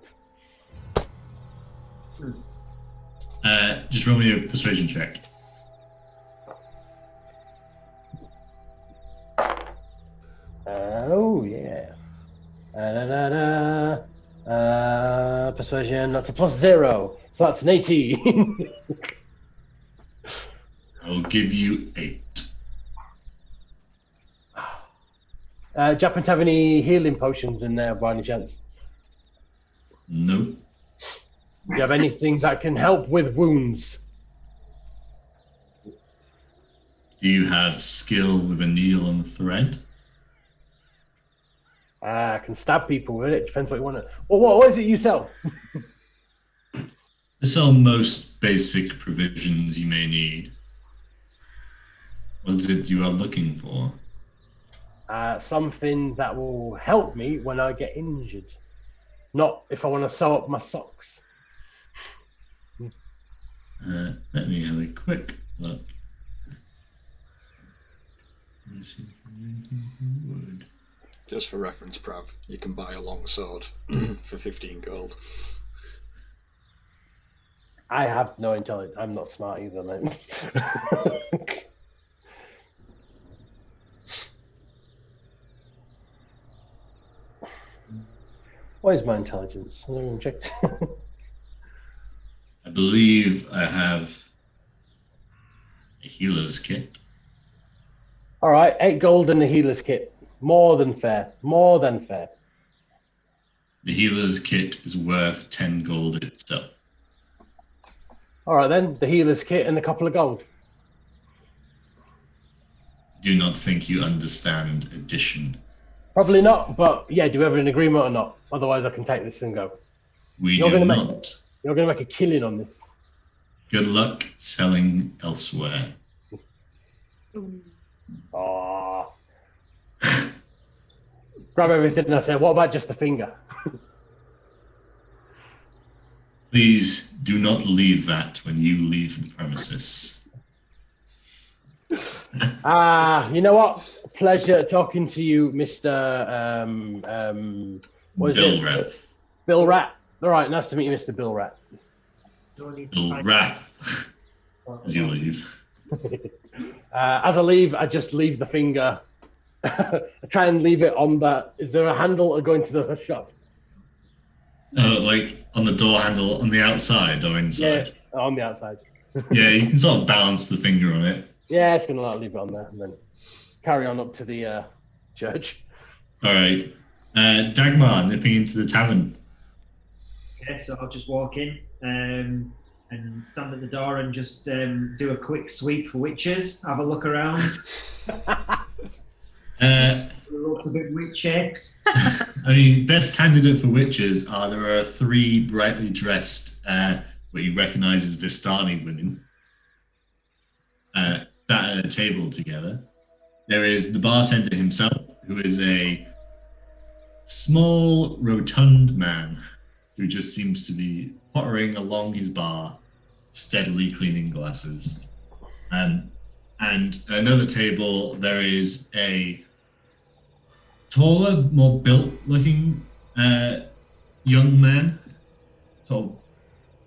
Just roll me a persuasion check. Oh, yeah. Persuasion, that's a +0. So that's an 18. I'll give you 8. Do you happen to have any healing potions in there by any chance? Nope. Do you have anything that can help with wounds? Do you have skill with a needle and thread? I can stab people with it. Depends what you want to. Well, what is it you sell? I sell most basic provisions you may need. What is it you are looking for? Something that will help me when I get injured. Not if I want to sew up my socks. Let me have a quick look. Just for reference, Prav, you can buy a long sword for 15 gold. I have no intelligence. I'm not smart either, mate. What is my intelligence? I don't even check. I believe I have a healer's kit. All right, 8 gold in the healer's kit. More than fair. More than fair. The healer's kit is worth 10 gold itself. All right then, the healer's kit and a couple of gold. Do not think you understand addition. Probably not, but yeah, do we have an agreement or not? Otherwise, I can take this and go. You're gonna not. You're going to make a killing on this. Good luck selling elsewhere. Oh. Grab everything and I say, what about just the finger? Please do not leave that when you leave the premises. You know what? Pleasure talking to you, Mr. What is Bill it? Rath. Bill Rat. All right, nice to meet you, Mr. Bill Rat. Bill Rath. As you leave. As I leave, I just leave the finger. I try and leave it on that. Is there a handle or going to the shop? Like on the door handle on the outside or inside? Yeah, on the outside. Yeah, you can sort of balance the finger on it. Yeah, it's gonna leave it on there and then carry on up to the church. All right, Dagmar nipping into the tavern. Okay, so I'll just walk in and stand at the door and just do a quick sweep for witches. Have a look around. Looks a bit witchy. I mean, best candidate for witches there are 3 brightly dressed, what you recognise as Vistani women, sat at a table together. There is the bartender himself, who is a small, rotund man who just seems to be pottering along his bar, steadily cleaning glasses. And at another table, there is a taller, more built-looking young man, sort of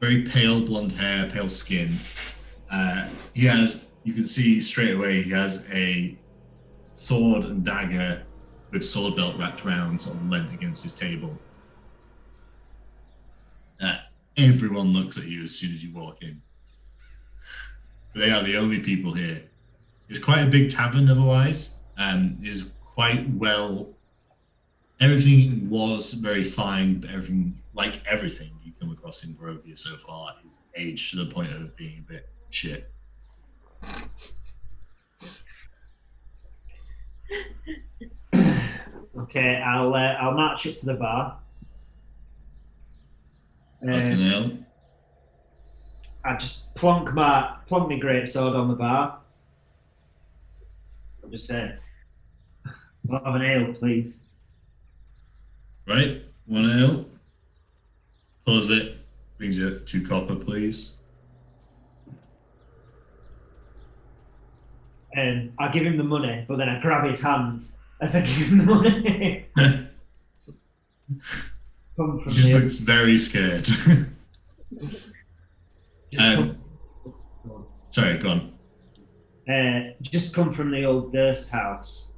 very pale blonde hair, pale skin. You can see straight away, he has a sword and dagger with sword belt wrapped around, sort of leant against his table. Everyone looks at you as soon as you walk in. They are the only people here. It's quite a big tavern otherwise. Is quite well. Everything was very fine, but everything you come across in Barovia so far is aged to the point of being a bit shit. Okay, I'll march up to the bar. Okay, I just plonk my greatsword on the bar. I'll just say, "I'll have an ale, please." Right, 1 ale. Pulls it, brings you 2 copper, please. And I give him the money, but then I grab his hand as I give him the money. He just looks very scared. Sorry, go on. Just come from the old Durst house.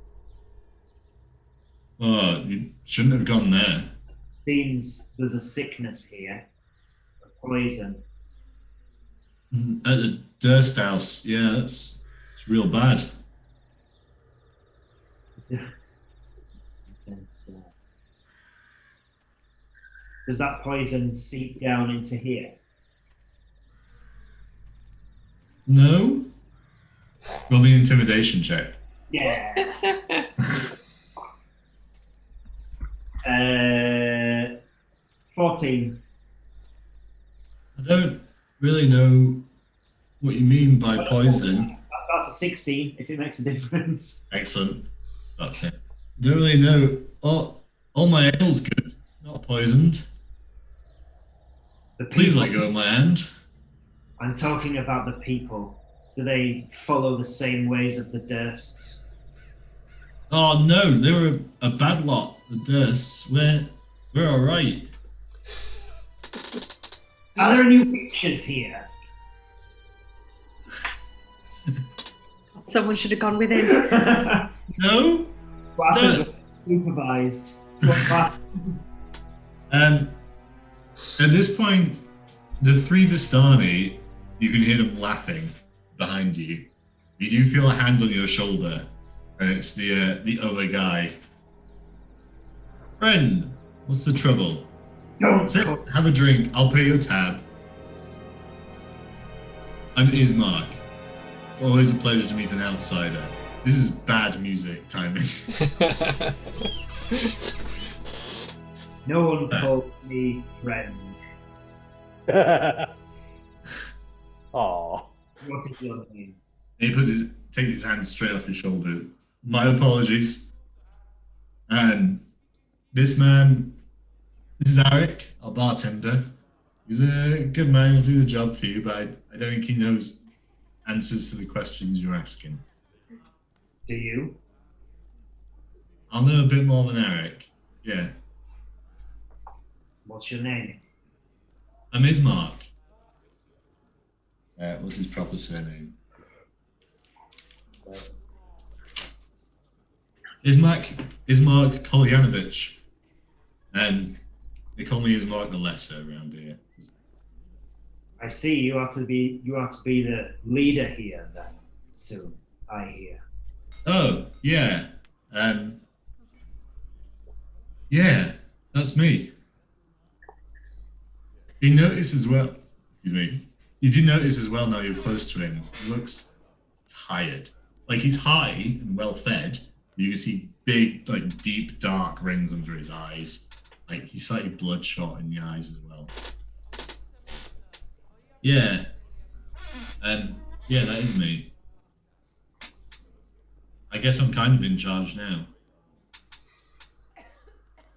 Oh, you shouldn't have gone there. Seems there's a sickness here, a poison. At the Durst house, yeah, it's real bad. Does that poison seep down into here? No? Roll me an intimidation check. Yeah. 14. I don't really know what you mean by poison. That's a 16, if it makes a difference. Excellent. That's it. I don't really know. All my ale's good. It's not poisoned. Please let go of my hand. I'm talking about the people. Do they follow the same ways of the Dursts? Oh no, they were a bad lot. The Dursts. We're all right. Are there any witches here? Someone should have gone with him. No. What happens when supervised? At this point, the 3 Vistani, you can hear them laughing behind you. You do feel a hand on your shoulder, And it's the other guy. Friend, what's the trouble? Don't Sit, call- have a drink. I'll pay your tab. I'm Ismark. It's always a pleasure to meet an outsider. This is bad music timing. No one called me friend. Oh. What is your name? And he takes his hand straight off his shoulder. My apologies. And this is Eric, our bartender. He's a good man, he'll do the job for you, but I don't think he knows answers to the questions you're asking. Do you? I'll know a bit more than Eric. Yeah. What's your name? I'm Ismark. What's his proper surname? Ismark Kolyanovich. And they call me Ismark the Lesser around here. I see you are to be the leader here then soon, I hear. Oh, yeah. Yeah, that's me. You notice as well, excuse me, you do notice as well now you're close to him, he looks tired. Like he's high and well fed, but you can see big, like deep, dark rings under his eyes. Like he's slightly bloodshot in the eyes as well. Yeah. Yeah, that is me. I guess I'm kind of in charge now.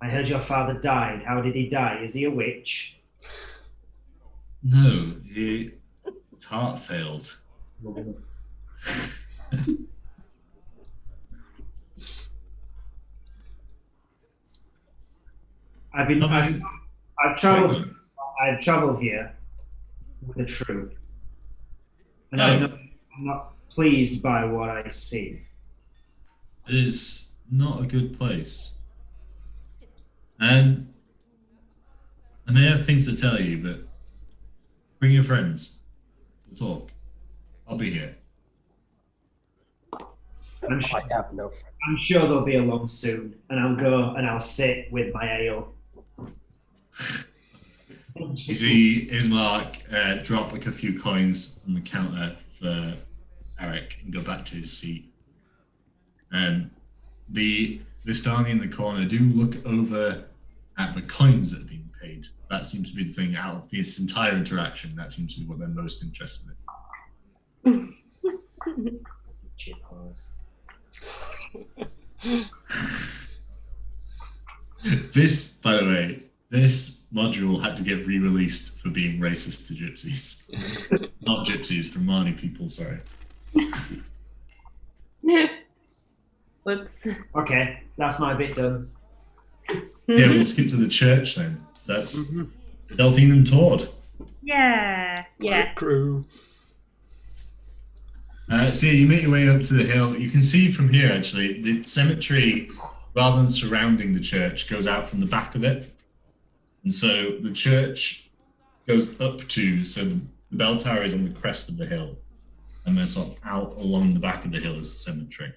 I heard your father died. How did he die? Is he a witch? No, his heart failed. I've traveled here with the truth, and I'm not pleased by what I see. It is not a good place. And I may have things to tell you, but bring your friends. We'll talk. I'll be here. I'm sure they'll be along soon, and I'll go and I'll sit with my ale. You see Ismark drop like a few coins on the counter for Eric and go back to his seat. The Vistani in the corner do look over at the coins that are being paid. That seems to be the thing out of this entire interaction. That seems to be what they're most interested in. This, by the way, this module had to get re-released for being racist to gypsies. Not gypsies, Romani people, sorry. Okay, that's my bit done. Yeah, we'll skip to the church then. So that's Delphine and Tord. Yeah. Crew. So you make your way up to the hill. You can see from here, actually, the cemetery, rather than surrounding the church, goes out from the back of it. And so the church goes up to, so the bell tower is on the crest of the hill. And then sort of out along the back of the hill is the cemetery.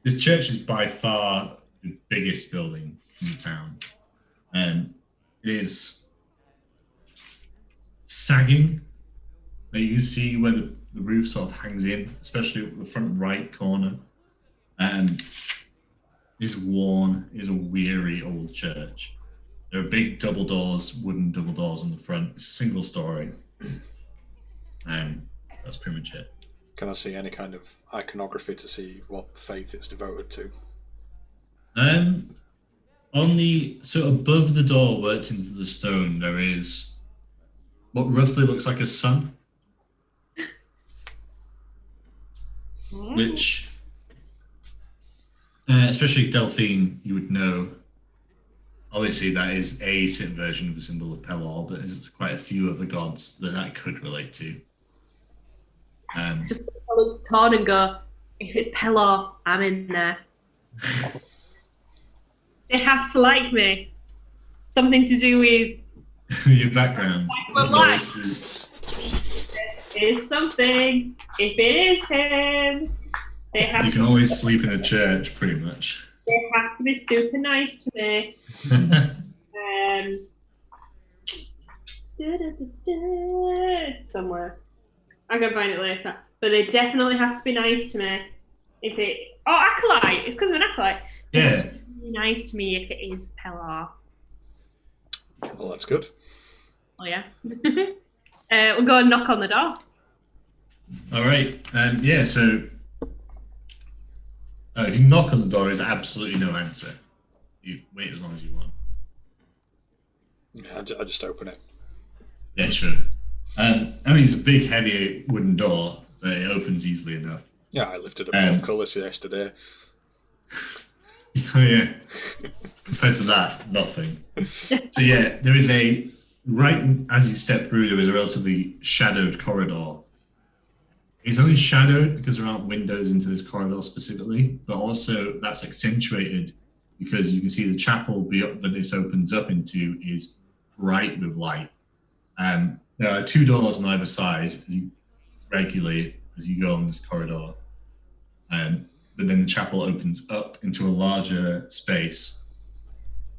This church is by far the biggest building in the town. It is sagging. You can see where the roof sort of hangs in, especially at the front right corner. Is worn, is a weary old church. There are big double doors, wooden double doors on the front. It's a single story. That's pretty much it. Can I see any kind of iconography to see what faith it's devoted to? So above the door, worked into the stone, there is what roughly looks like a sun, which, especially Delphine, you would know. Obviously, that is a version of the symbol of Pelor, but there's quite a few other gods that could relate to. Just look to Todd and go, if it's Pelor, I'm in there. They have to like me. Something to do with your background. Is something. If it is him, You can always sleep in a church, pretty much. They have to be super nice to me. It's somewhere. I can find it later. But they definitely have to be nice to me. Acolyte. It's because of an acolyte. They have to be nice to me if it is Pelar. Well, that's good. Oh yeah. We'll go and knock on the door. All right. So if you knock on the door, there's absolutely no answer. You wait as long as you want. Yeah, I just open it. Yeah, sure. It's a big, heavy wooden door, but it opens easily enough. Yeah, I lifted a portcullis yesterday. Oh yeah. Compared to that, nothing. So yeah, there is right as you step through, there is a relatively shadowed corridor. It's only shadowed because there aren't windows into this corridor specifically, but also that's accentuated because you can see the chapel that this opens up into is bright with light. There are 2 doors on either side regularly as you go on this corridor. But then the chapel opens up into a larger space.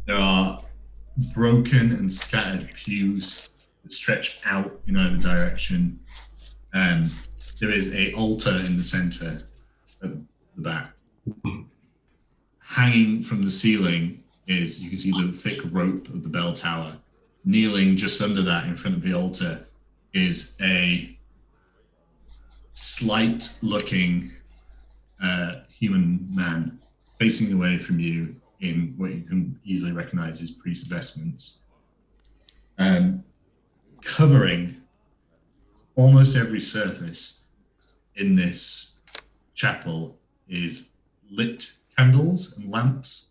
There are broken and scattered pews that stretch out in either direction. There is an altar in the center at the back. Hanging from the ceiling you can see the thick rope of the bell tower. Kneeling just under that in front of the altar is a slight-looking human man facing away from you in what you can easily recognize as priest vestments. Covering almost every surface in this chapel is lit candles and lamps.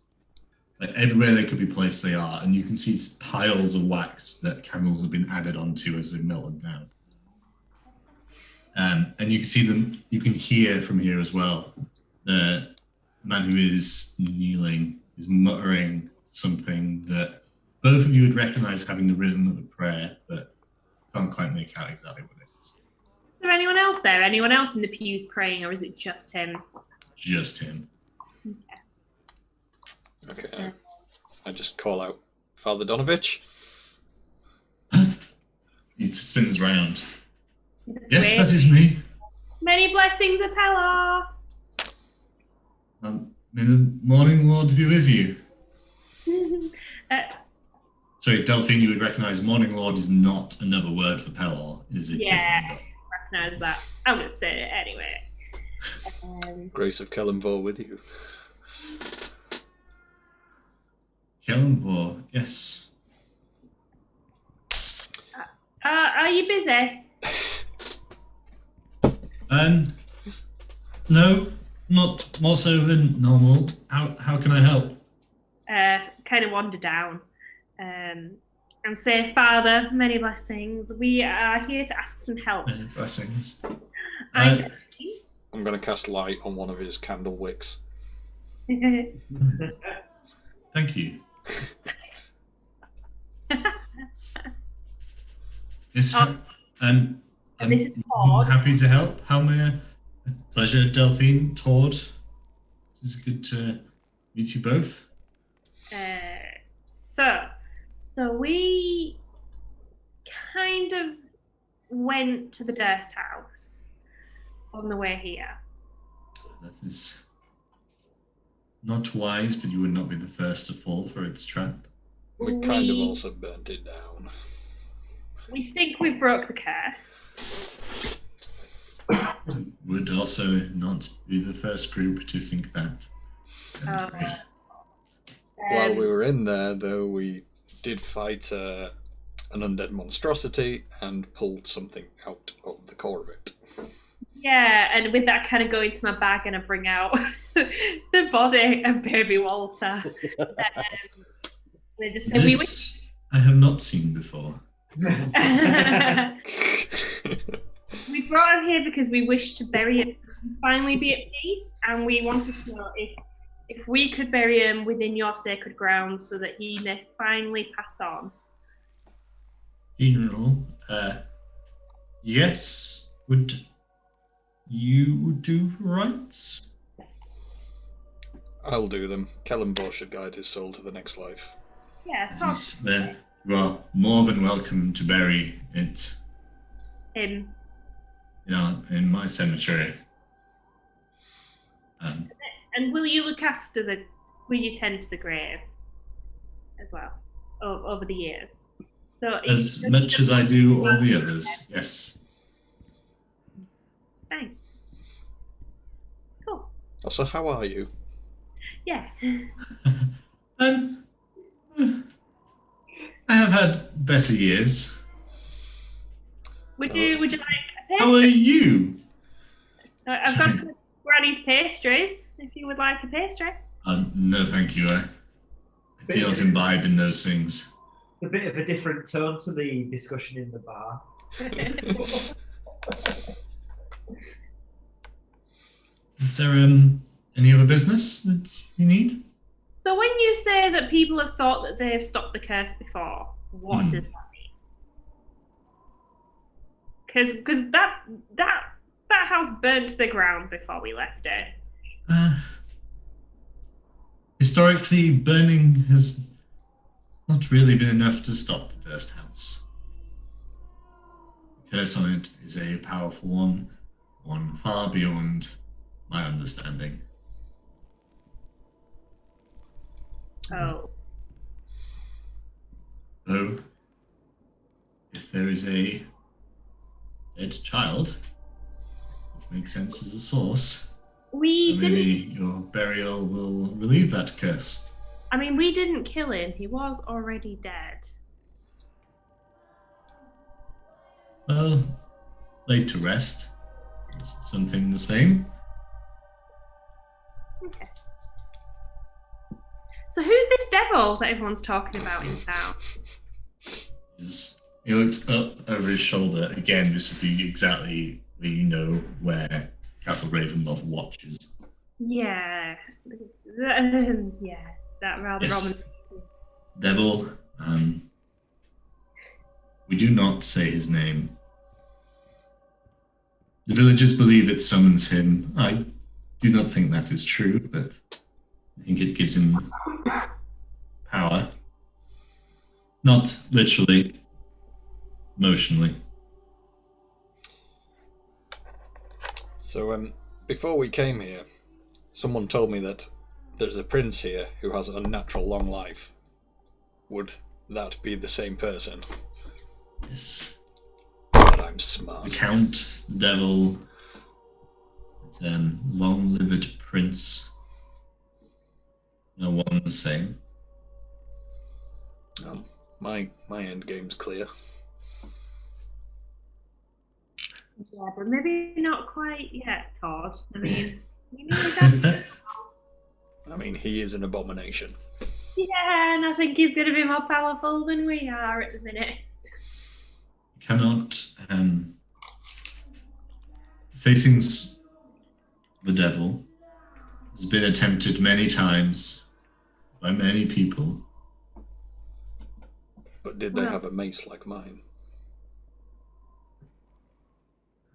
Like everywhere they could be placed, they are, and you can see piles of wax that candles have been added onto as they've melted down. And you can see them. You can hear from here as well. The man who is kneeling is muttering something that both of you would recognize having the rhythm of a prayer, but can't quite make out exactly what it is. Is there anyone else there? Anyone else in the pews praying, or is it just him? Just him. Okay. I just call out Father Donovich. He spins round. Yes, that is me. Many blessings, Apella. May the morning Lord be with you. Sorry, Delphine, you would recognize Morning Lord is not another word for Pelor, is it? Yeah, recognize that. I'm going to say it anyway. Grace of Kellenvor with you. Kellenvor, yes. Are you busy? No, not more so than normal. How can I help? Kind of wander down and say, Father, many blessings. We are here to ask some help. Many blessings. I'm going to cast light on one of his candle wicks. Thank you. Yes, I'm happy to help. How may I? Pleasure, Delphine, Tord. It's good to meet you both. So we kind of went to the Durst house on the way here. That is not wise, but you would not be the first to fall for its trap. We kind of also burnt it down. We think we broke the curse. Would also not be the first group to think that. While we were in there, though, we did fight an undead monstrosity and pulled something out of the core of it. Yeah, and with that, kind of go into my bag and I bring out the body of baby Walter. They just say, this I have not seen before. We brought him here because we wish to bury him so he can finally be at peace, and we wanted to know if we could bury him within your sacred grounds so that he may finally pass on. Funeral? Yes. Would you do right? I'll do them. Kellenbo should guide his soul to the next life. Yeah, Todd. You are more than welcome to bury it. Him. In my cemetery. And will you look after will you tend to the grave as well over the years? So as much as I do all the others, yes. Fine. Cool. Also, how are you? Yeah. I have had better years. Would you like a pastry? How are you? I've got some Granny's pastries. If you would like a pastry. No, thank you. I do not imbibe in those things. A bit of a different tone to the discussion in the bar. Is there any other business that you need? So when you say that people have thought that they've stopped the curse before, what does that mean? Because that house burned to the ground before we left it. Historically, burning has not really been enough to stop the first house. The curse on it is a powerful one far beyond my understanding. Oh. Though, if there is a dead child, it makes sense as a source. Maybe your burial will relieve that curse. I mean, we didn't kill him. He was already dead. Well, laid to rest. Is something the same? Okay. So who's this devil that everyone's talking about in town? He looks up over his shoulder. Again, this would be exactly where Castle Ravenloft watches. Yeah. That rather yes. ominous. Devil. We do not say his name. The villagers believe it summons him. I do not think that is true, but I think it gives him power. Not literally, emotionally. So, before we came here, someone told me that there's a prince here who has an unnatural long life. Would that be the same person? Yes. God, I'm smart. The Count, the Devil, long-lived prince. No one the same. My end game's clear. Yeah, but maybe not quite yet, Todd. I mean, you need that. I mean, he is an abomination. Yeah, and I think he's going to be more powerful than we are at the minute. Cannot facing the devil has been attempted many times by many people. But did they have a mace like mine?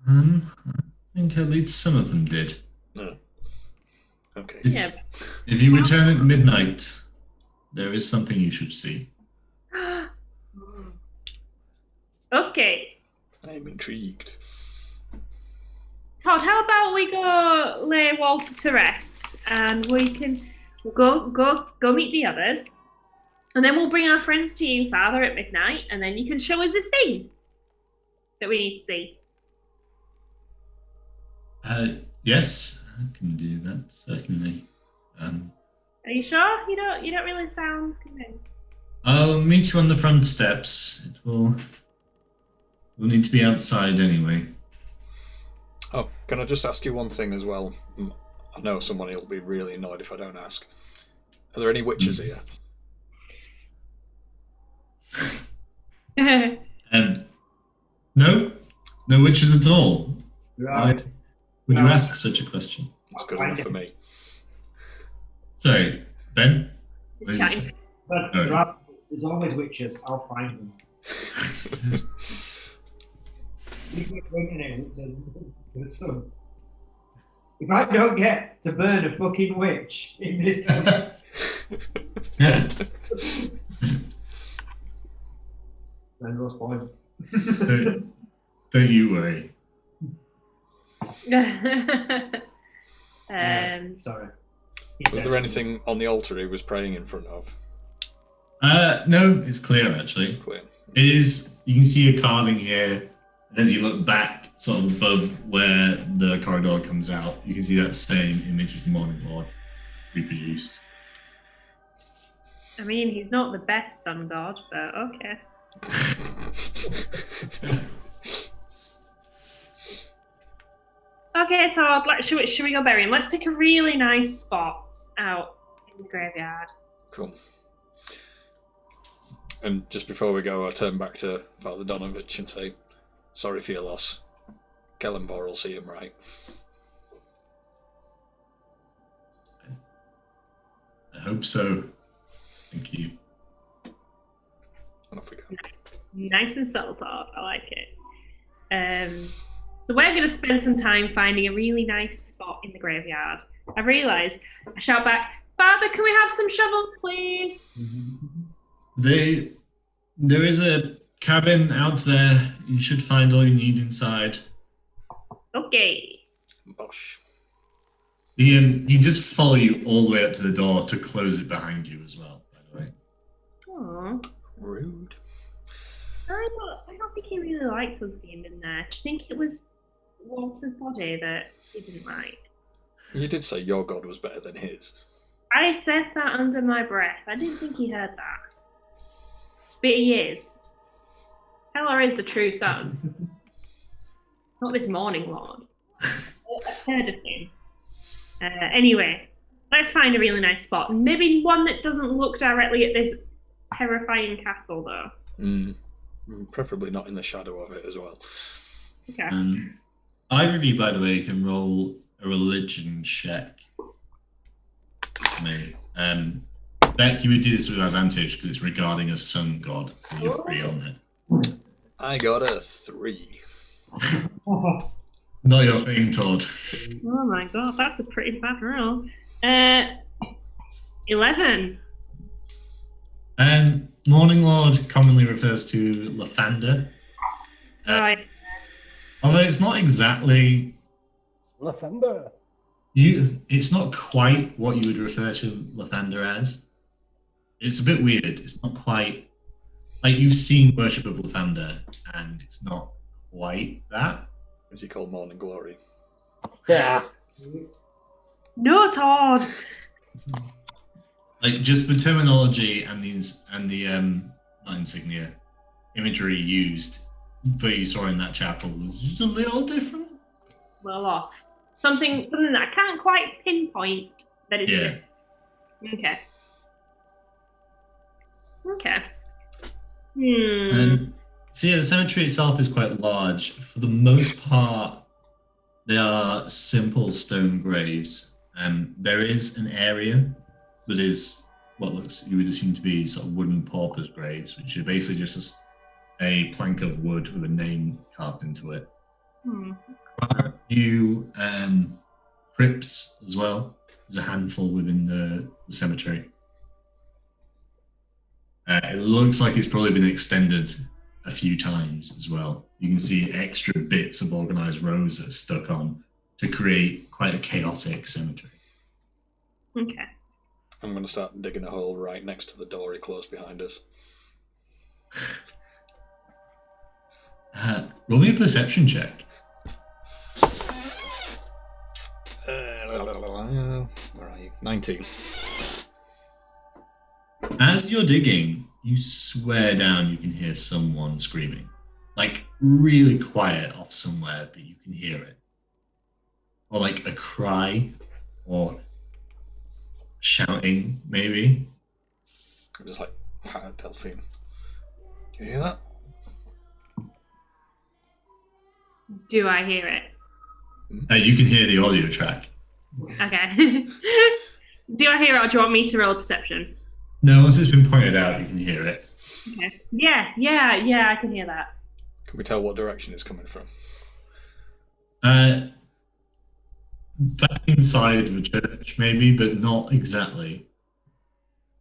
I think at least some of them did. No. Okay. If you return at midnight, there is something you should see. Okay. I am intrigued. Todd, how about we go lay Walter to rest, and we'll go meet the others, and then we'll bring our friends to you, Father, at midnight, and then you can show us this thing that we need to see. Yes, I can do that, certainly. Are you sure? You don't really sound convinced. I'll meet you on the front steps. We'll need to be outside anyway. Oh, can I just ask you one thing as well? I know someone will be really annoyed if I don't ask. Are there any witches here? No witches at all. Right. Would you ask such a question? It's good enough for me. Sorry, Ben? But there's always witches. I'll find them. There's some. If I don't get to burn a fucking witch in this game, then what's the point? Don't you worry. Sorry. Was there anything on the altar he was praying in front of? No, it's clear actually. It's clear. It is. You can see a carving here, and as you look back, sort of above where the corridor comes out, you can see that same image of the Morning Lord reproduced. I mean, he's not the best sun god, but okay. Okay, Todd, should we go bury him? Let's pick a really nice spot out in the graveyard. Cool. And just before we go, I turn back to Father Donovich and say, sorry for your loss. Kellenbor will see him right. I hope so. Thank you. And off we go. Nice and subtle, Todd. I like it. So we're going to spend some time finding a really nice spot in the graveyard. I realise, I shout back, Father, can we have some shovels, please? There is a cabin out there. You should find all you need inside. Okay. Bosh. He just follow you all the way up to the door to close it behind you as well, by the way. Aww. Rude. I don't think he really liked us being in there. Do you think it was Walter's body that he didn't like? You did say your god was better than his. I said that under my breath. I didn't think he heard that. But he is. Heller is the true son. Not this Morning Lord. I've heard of him. Anyway, let's find a really nice spot. Maybe one that doesn't look directly at this terrifying castle, though. Preferably not in the shadow of it as well. Okay. Either of you, by the way, can roll a religion check. For me. Beck, you would do this with advantage because it's regarding a sun god, so you agree on it. I got a 3. Not your thing, Todd. Oh my god, that's a pretty bad roll. 11. Morning Lord commonly refers to Lathander. Right. Although it's not exactly Lathander. It's not quite what you would refer to Lathander as. It's a bit weird. It's not quite like you've seen worship of Lathander, and it's not quite that. Is he called Morning Glory? Yeah. No, Todd. Like just the terminology and the not insignia imagery used that you saw in that chapel was just a little different. Well off. Something that I can't quite pinpoint that it's Yeah. Okay. Okay. So yeah, the cemetery itself is quite large. For the most part, they are simple stone graves. There is an area that is what looks, you would assume to be sort of wooden paupers' graves, which are basically just a plank of wood with a name carved into it. A few crypts as well. There's a handful within the cemetery. It looks like it's probably been extended a few times as well. You can see extra bits of organized rows that are stuck on to create quite a chaotic cemetery. Okay. I'm going to start digging a hole right next to the door he closed behind us. Roll me a perception check. Where are you? 19. As you're digging, you swear down you can hear someone screaming. Like really quiet off somewhere, but you can hear it. Or like a cry, or shouting, maybe. I'm just like, hi, Delphine. Do you hear that? Do I hear it? You can hear the audio track. Okay. Do I hear it, or do you want me to roll a perception? No, once it's been pointed out, you can hear it. Okay. Yeah, I can hear that. Can we tell what direction it's coming from? back inside the church, maybe, but not exactly.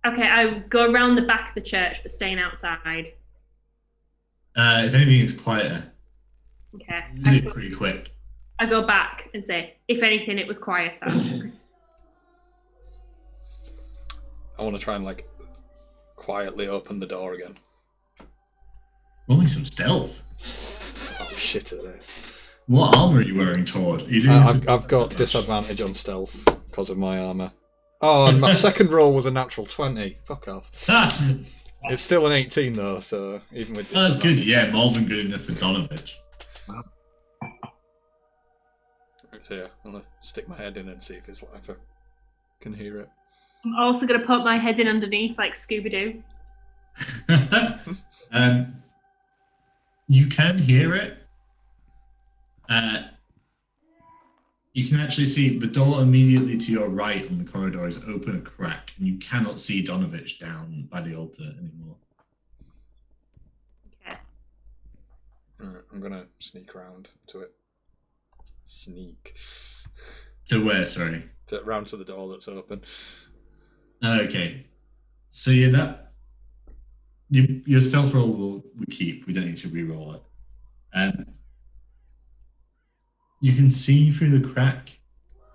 Okay, I go around the back of the church, but staying outside. If anything, it's quieter. Okay. Use it pretty quick. I go back and say, if anything, it was quieter. I want to try and like quietly open the door again. Roll me some stealth. Oh shit at this. What armor are you wearing, Tord? I've got disadvantage on stealth because of my armor. Oh, and my second roll was a natural 20. Fuck off. It's still an 18 though, so even with that's good. Yeah, more than good enough for Donovich. So yeah, I'm gonna stick my head in and see if it's if I can hear it. I'm also going to put my head in underneath like Scooby-Doo. You can hear it. You can actually see the door immediately to your right on the corridor is open a crack, and you cannot see Donovich down by the altar anymore. Okay. Alright, I'm gonna sneak around to it. Sneak. To where, sorry? Round to the door that's open. Okay. So yeah, your stealth roll we keep. We don't need to re-roll it. You can see through the crack.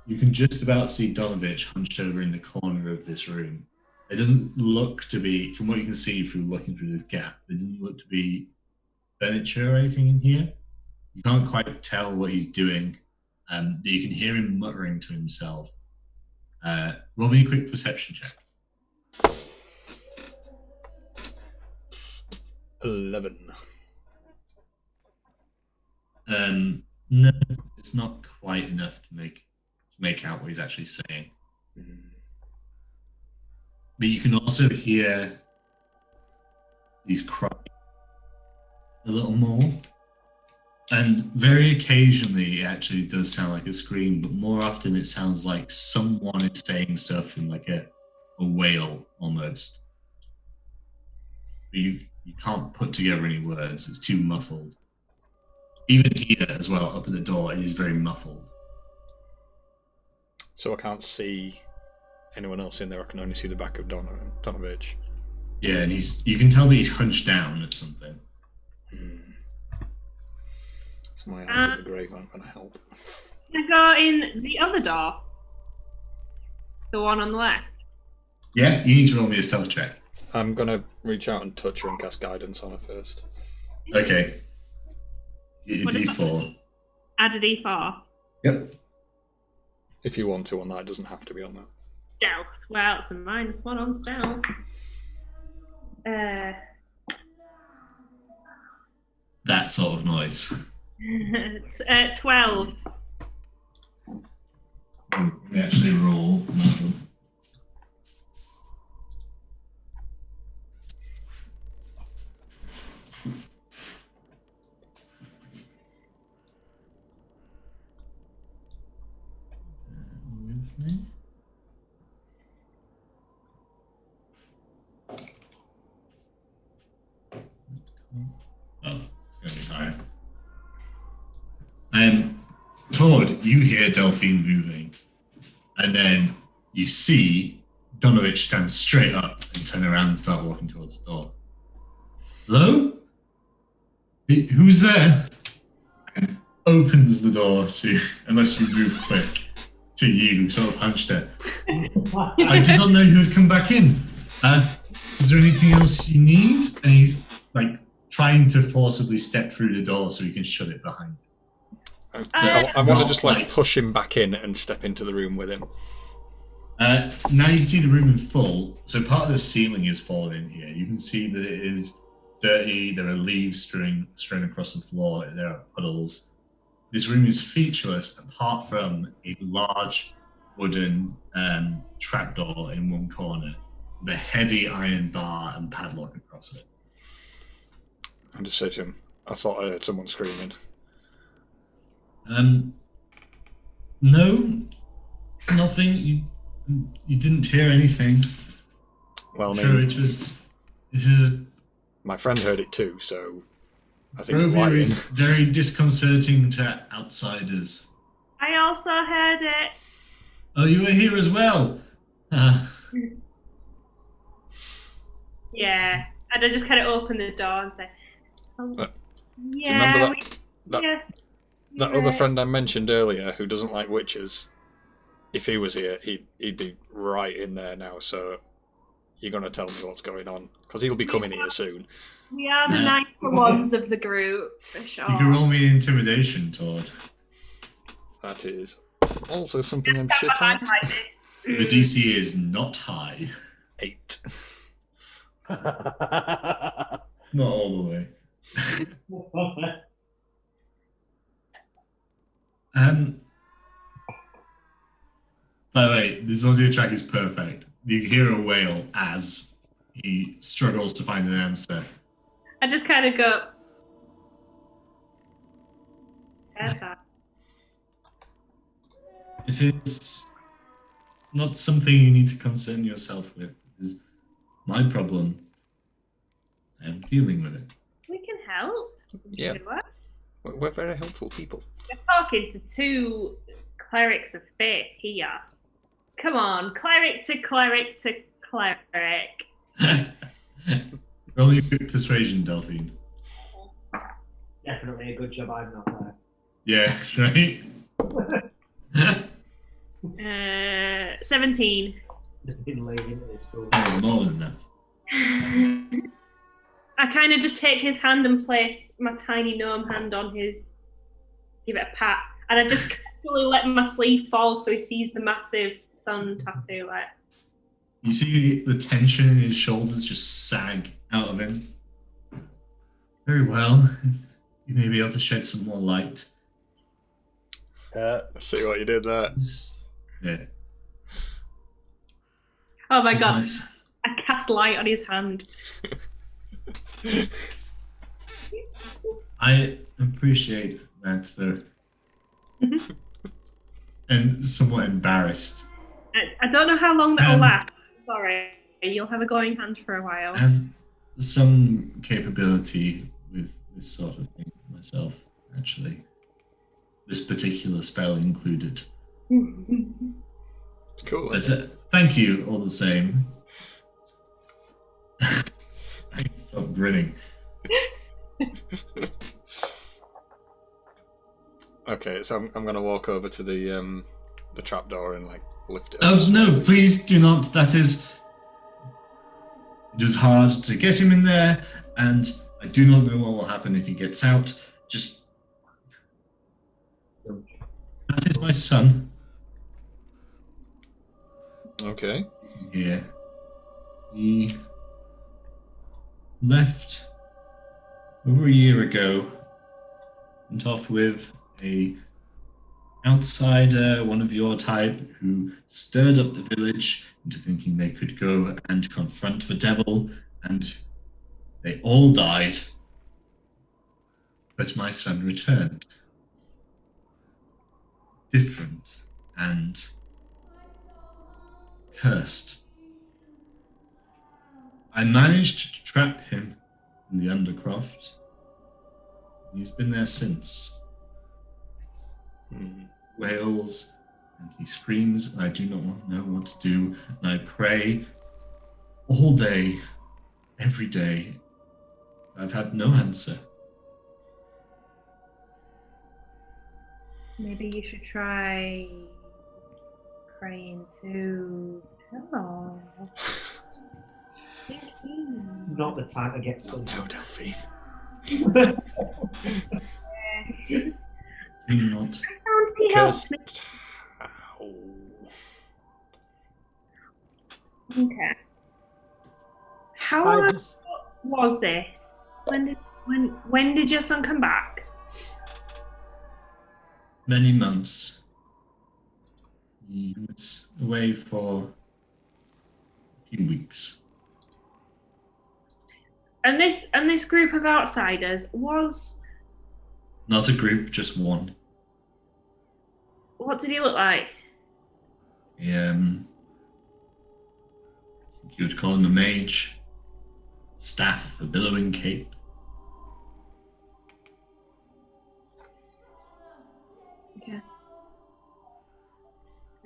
You can just about see Donovich hunched over in the corner of this room. It doesn't look to be, from what you can see through looking through this gap, it doesn't look to be furniture or anything in here. You can't quite tell what he's doing. You can hear him muttering to himself. Roll me a quick perception check. 11. No, it's not quite enough to make out what he's actually saying. But you can also hear he's crying a little more. And very occasionally it actually does sound like a scream, but more often it sounds like someone is saying stuff in like a wail almost. But you can't put together any words, it's too muffled. Even here as well, up at the door, it is very muffled. So I can't see anyone else in there, I can only see the back of Donovich. Yeah, and you can tell that he's hunched down at something. So my eyes at the grave aren't going to help. Can I go in the other door? The one on the left? Yeah, you need to roll me a stealth check. I'm going to reach out and touch her and cast guidance on her first. Okay. Get a D4. Add a D4. Yep. If you want to on that, it doesn't have to be on that. Stealth. Well, it's a -1 on stealth. That sort of noise. 12. We actually roll. Oh, it's going to be higher. Tord, you hear Delphine moving, and then you see Donovich stand straight up and turn around and start walking towards the door. Hello? Who's there? And opens the door to, unless you move quick, to you, sort of punched it. I did not know you had come back in. Is there anything else you need? And he's like trying to forcibly step through the door so he can shut it behind him. I want to just like push him back in and step into the room with him. Now you see the room in full. So part of the ceiling is fallen in here. You can see that it is dirty. There are leaves strewn across the floor. There are puddles. This room is featureless apart from a large wooden trapdoor in one corner with a heavy iron bar and padlock across it. I just said to him, I thought I heard someone screaming. No, nothing. You didn't hear anything. Well, Sure, this is. My friend heard it too, so I think Rovia is very disconcerting to outsiders. I also heard it. Oh, you were here as well. Yeah, and I just kind of opened the door and said, "Oh, Do yeah, you remember that yes, that other friend I mentioned earlier who doesn't like witches? If he was here, he'd be right in there now. So you're gonna tell me what's going on because he'll be coming here soon. We are the nicer ones of the group for sure." You can roll me intimidation, Todd. That is also something I'm shit at. Like this. The DC is not high. 8. Not all the way. By the way, this audio track is perfect. You hear a wail as he struggles to find an answer. I just kind of go. It is not something you need to concern yourself with. It is my problem. I am dealing with it. We can help. Yeah. We're very helpful people. We're talking to 2 clerics of faith here. Come on, cleric to cleric to cleric. Roll your persuasion, Delphine. Definitely a good job I'm not there. Yeah, right? 17. Been laid into this school. That was more than enough. I kind of just take his hand and place my tiny gnome hand on his, give it a pat, and I just slowly let my sleeve fall so he sees the massive sun tattoo. Like, You see the tension in his shoulders just sag out of him. Very well. You may be able to shed some more light. I see what you did there. Yeah. oh my It's god, nice. I cast light on his hand. I appreciate that for and somewhat embarrassed. I don't know how long that'll last. Sorry, you'll have a glowing hand for a while. I have some capability with this sort of thing myself, actually. This particular spell included. Cool. But thank you all the same. I stop grinning. Okay, so I'm gonna walk over to the trapdoor and like lift it Oh up. no, please do not. That is. It is hard to get him in there, and I do not know what will happen if he gets out. Just. That is my son. Okay. Here. He left over a year ago. Went off with a outsider, one of your type, who stirred up the village into thinking they could go and confront the devil, and they all died. But my son returned. Different and cursed. I managed to trap him in the Undercroft. He's been there since. Wails and he screams, and I do not know what to do. And I pray all day, every day. I've had no answer. Maybe you should try praying to. Hello. Not the time to get some. No, Delphine. Do not. He helps me. Ow. Okay. How I long just, was this? When did your son come back? Many months. He was away for a few weeks. And this group of outsiders was. Not a group, just one. What did he look like? You would call him a mage. Staff, a billowing cape. Okay.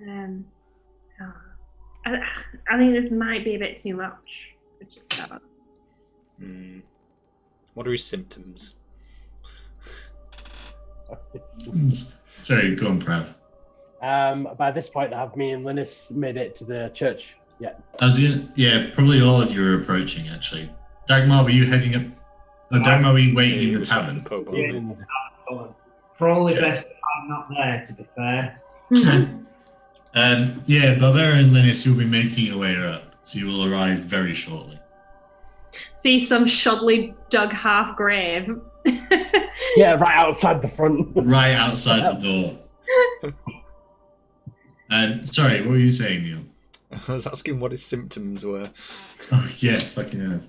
Oh, I think this might be a bit too much. What are his symptoms? Sorry, go on, Prav. By this point, have me and Linus made it to the church? Yeah. Yeah, probably all of you are approaching, actually. Dagmar, were you heading up? Oh, Dagmar, were you waiting in the tavern? Probably best I'm not there, to be fair. Yeah, Barbera and Linus, you'll be making your way up, so you will arrive very shortly. See some shoddily dug half grave. Yeah, right outside the front. Right outside the door. Sorry, what were you saying, Neil? I was asking what his symptoms were. Oh, yeah, fucking hell.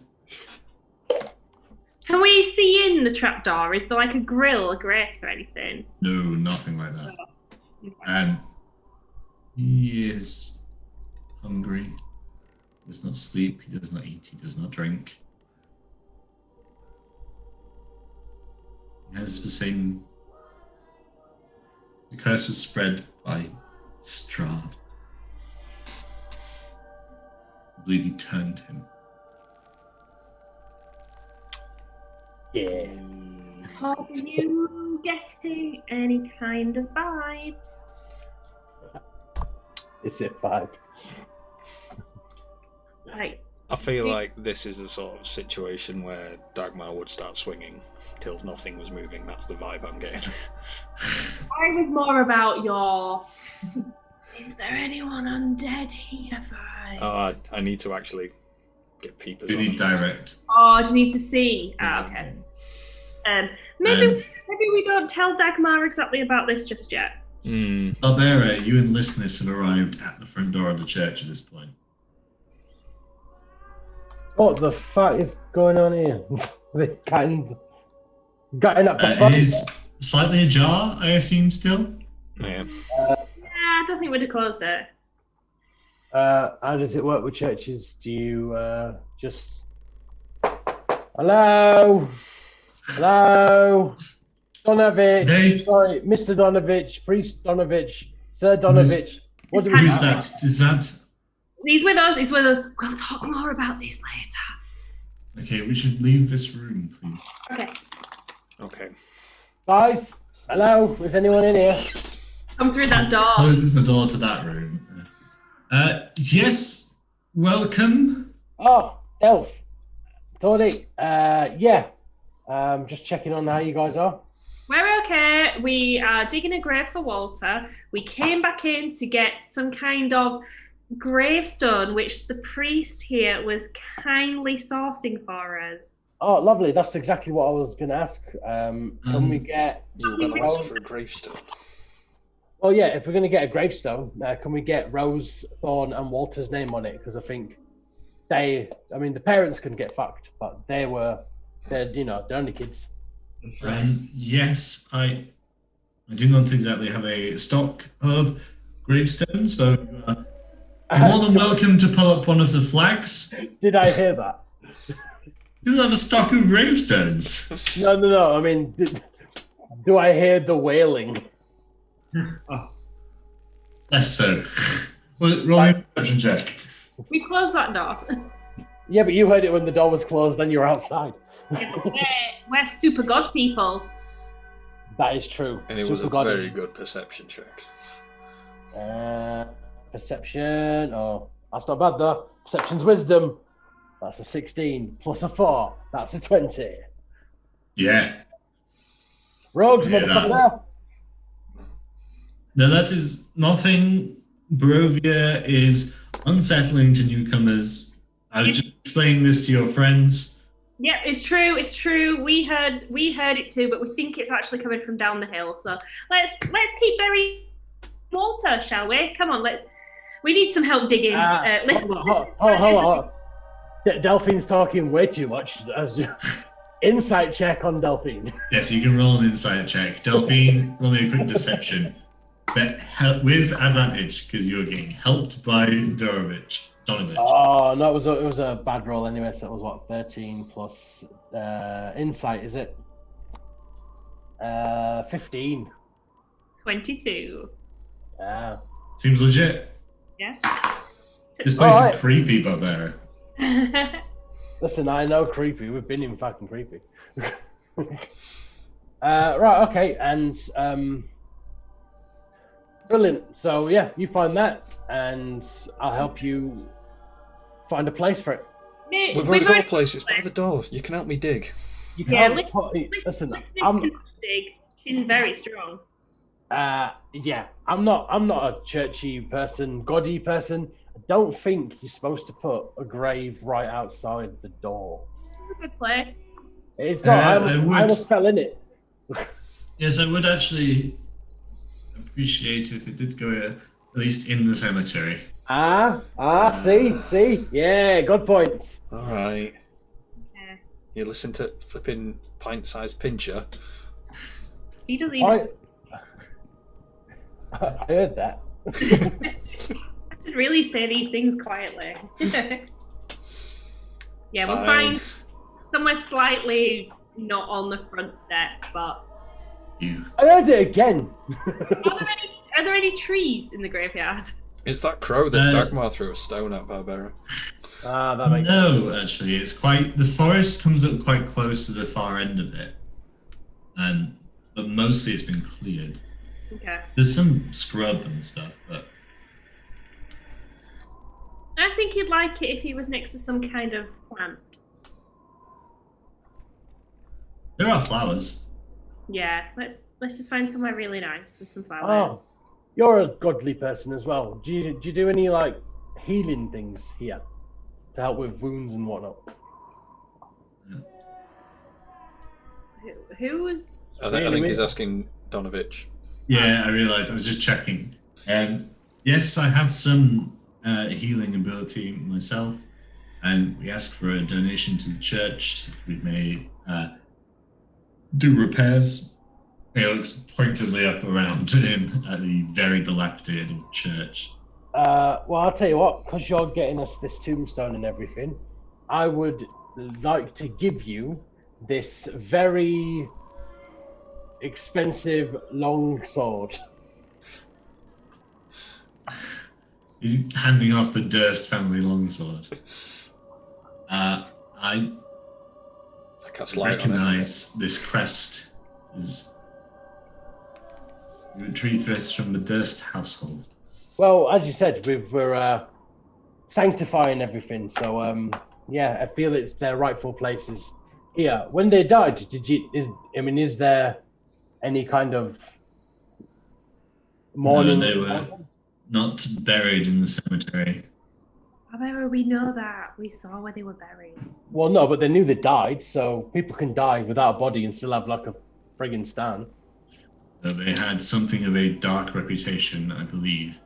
Can we see in the trapdoor? Is there like a grill, a grate, or anything? No, nothing like that. He is hungry. He does not sleep. He does not eat. He does not drink. He has the same. The curse was spread by Strahd. I believe he turned him. Yeah. Are you getting any kind of vibes? It's a 5. Like, I feel like this is the sort of situation where Dagmar would start swinging till nothing was moving. That's the vibe I'm getting. I was more about your. Is there anyone undead here, vibe? Oh, I need to actually get peepers. You on need them. direct. Oh, do you need to see? Okay. Maybe we don't tell Dagmar exactly about this just yet. Barbera, you and Listeners have arrived at the front door of the church at this point. What the fuck is going on here? They got up the front. It is slightly ajar, I assume, still. Yeah. I don't think we'd have closed it. How does it work with churches? Do you just... Hello? Donovich. Sorry, Mr. Donovich, Priest Donovich, Sir Donovich. What do we Who's that? Is that... He's with us. We'll talk more about this later. Okay, we should leave this room, please. Okay. Guys, hello? Is anyone in here? Come through that door. Closes the door to that room. Yes, welcome. Oh, Elf. Tony, yeah. Just checking on how you guys are. We're okay. We are digging a grave for Walter. We came back in to get some kind of gravestone, which the priest here was kindly sourcing for us. Oh, lovely. That's exactly what I was going to ask. Can we get... You were going to ask for a gravestone. Oh, yeah, if we're going to get a gravestone, can we get Rose, Thorn, and Walter's name on it? Because I think the parents can get fucked, but they're only kids. Yes, I do not exactly have a stock of gravestones, but you are more than welcome to pull up one of the flags. Did I hear that? You doesn't have a stock of gravestones. No. I mean, do I hear the wailing? Oh. Less so. Roll me a perception check. We closed that door. Yeah, but you heard it when the door was closed, then you were outside. We're super god people. That is true. And it was a very good perception check. Perception. Oh, that's not bad though. Perception's wisdom. That's a 16 plus a 4. That's a 20. Yeah. Rogues, Yeah, motherfucker. No, that is nothing. Barovia is unsettling to newcomers. I was just explaining this to your friends. Yeah, it's true. It's true. We heard it too, but we think it's actually coming from down the hill. So let's keep burying Walter, shall we? Come on, we need some help digging. Hold on. Delphine's talking way too much. Insight check on Delphine. Yes, you can roll an insight check. Delphine, roll me a quick deception. But with advantage, because you're getting helped by Donovich. Oh, no, it was a bad roll anyway, so it was what, 13 plus insight, is it? 15. 22. Seems legit. Yeah. This place Alright. is creepy, Barbara. Listen, I know creepy. We've been in fucking creepy. Right, okay, and brilliant. So yeah, you find that, and I'll help you find a place for it. We've already got a place. It's by the door. You can help me dig. You Yeah, can't listen. I'm big. She's very strong. Yeah, I'm not a churchy person, goddy person. I don't think you're supposed to put a grave right outside the door. This is a good place. It's not. I I would- will spell in it. Yes, I would actually appreciate if it did go at least in the cemetery. See, yeah, good points. All right. Yeah. You listen to flipping pint-sized pincher. He doesn't even. I heard that. I should really say these things quietly. Yeah, we'll find somewhere slightly not on the front step, but. You. I heard it again. Are there any trees in the graveyard? It's that crow that Dagmar threw a stone at Barbera. That makes No, actually, it's quite. The forest comes up quite close to the far end of it, but mostly it's been cleared. Okay. There's some scrub and stuff, but I think he'd like it if he was next to some kind of plant. there are flowers. Yeah, let's just find somewhere really nice with some flowers. Oh, you're a godly person as well. Do you do any like healing things here to help with wounds and whatnot? Who was? I think he's asking Donovich. Yeah, I realised. I was just checking. Yes, I have some healing ability myself, and we ask for a donation to the church so we may do repairs. He looks pointedly up around him at the very dilapidated church. Well, I'll tell you what, because you're getting us this tombstone and everything, I would like to give you this very expensive long sword. He's handing off the Durst family longsword. I cast light on it. recognize this crest is you retrieved this from the Durst household. Well, as you said, we're sanctifying everything, so yeah, I feel it's their rightful places here. When they died, is there any kind of mourning? No, they were not buried in the cemetery. However, we know that. We saw where they were buried. Well, no, but they knew they died, so people can die without a body and still have like a friggin' stand. They had something of a dark reputation, I believe.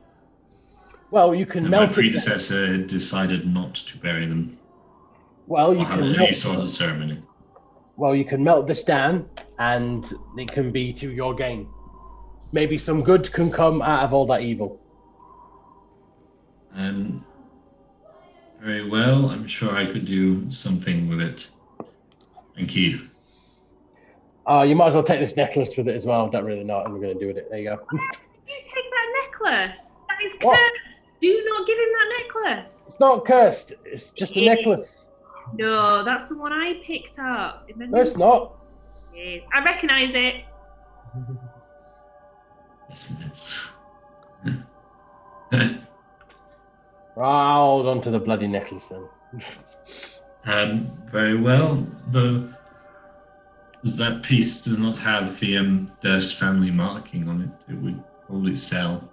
Well, you can And melt my predecessor had decided not to bury them Well, or you have can any melt, sort of ceremony. well, you can melt this down, and it can be to your gain. Maybe some good can come out of all that evil. Very well. I'm sure I could do something with it. Thank you. You might as well take this necklace with it as well. Don't really know what I'm going to do with it. There you go. You take that necklace. That is What? cursed. Do not give him that necklace. It's not cursed. It's just a necklace. No, that's the one I picked up. No, it's not. Yes. I recognise it. Yes. Right, I'll hold on to the bloody necklace then. Very well. Though as that piece does not have the Durst family marking on it, it would probably sell.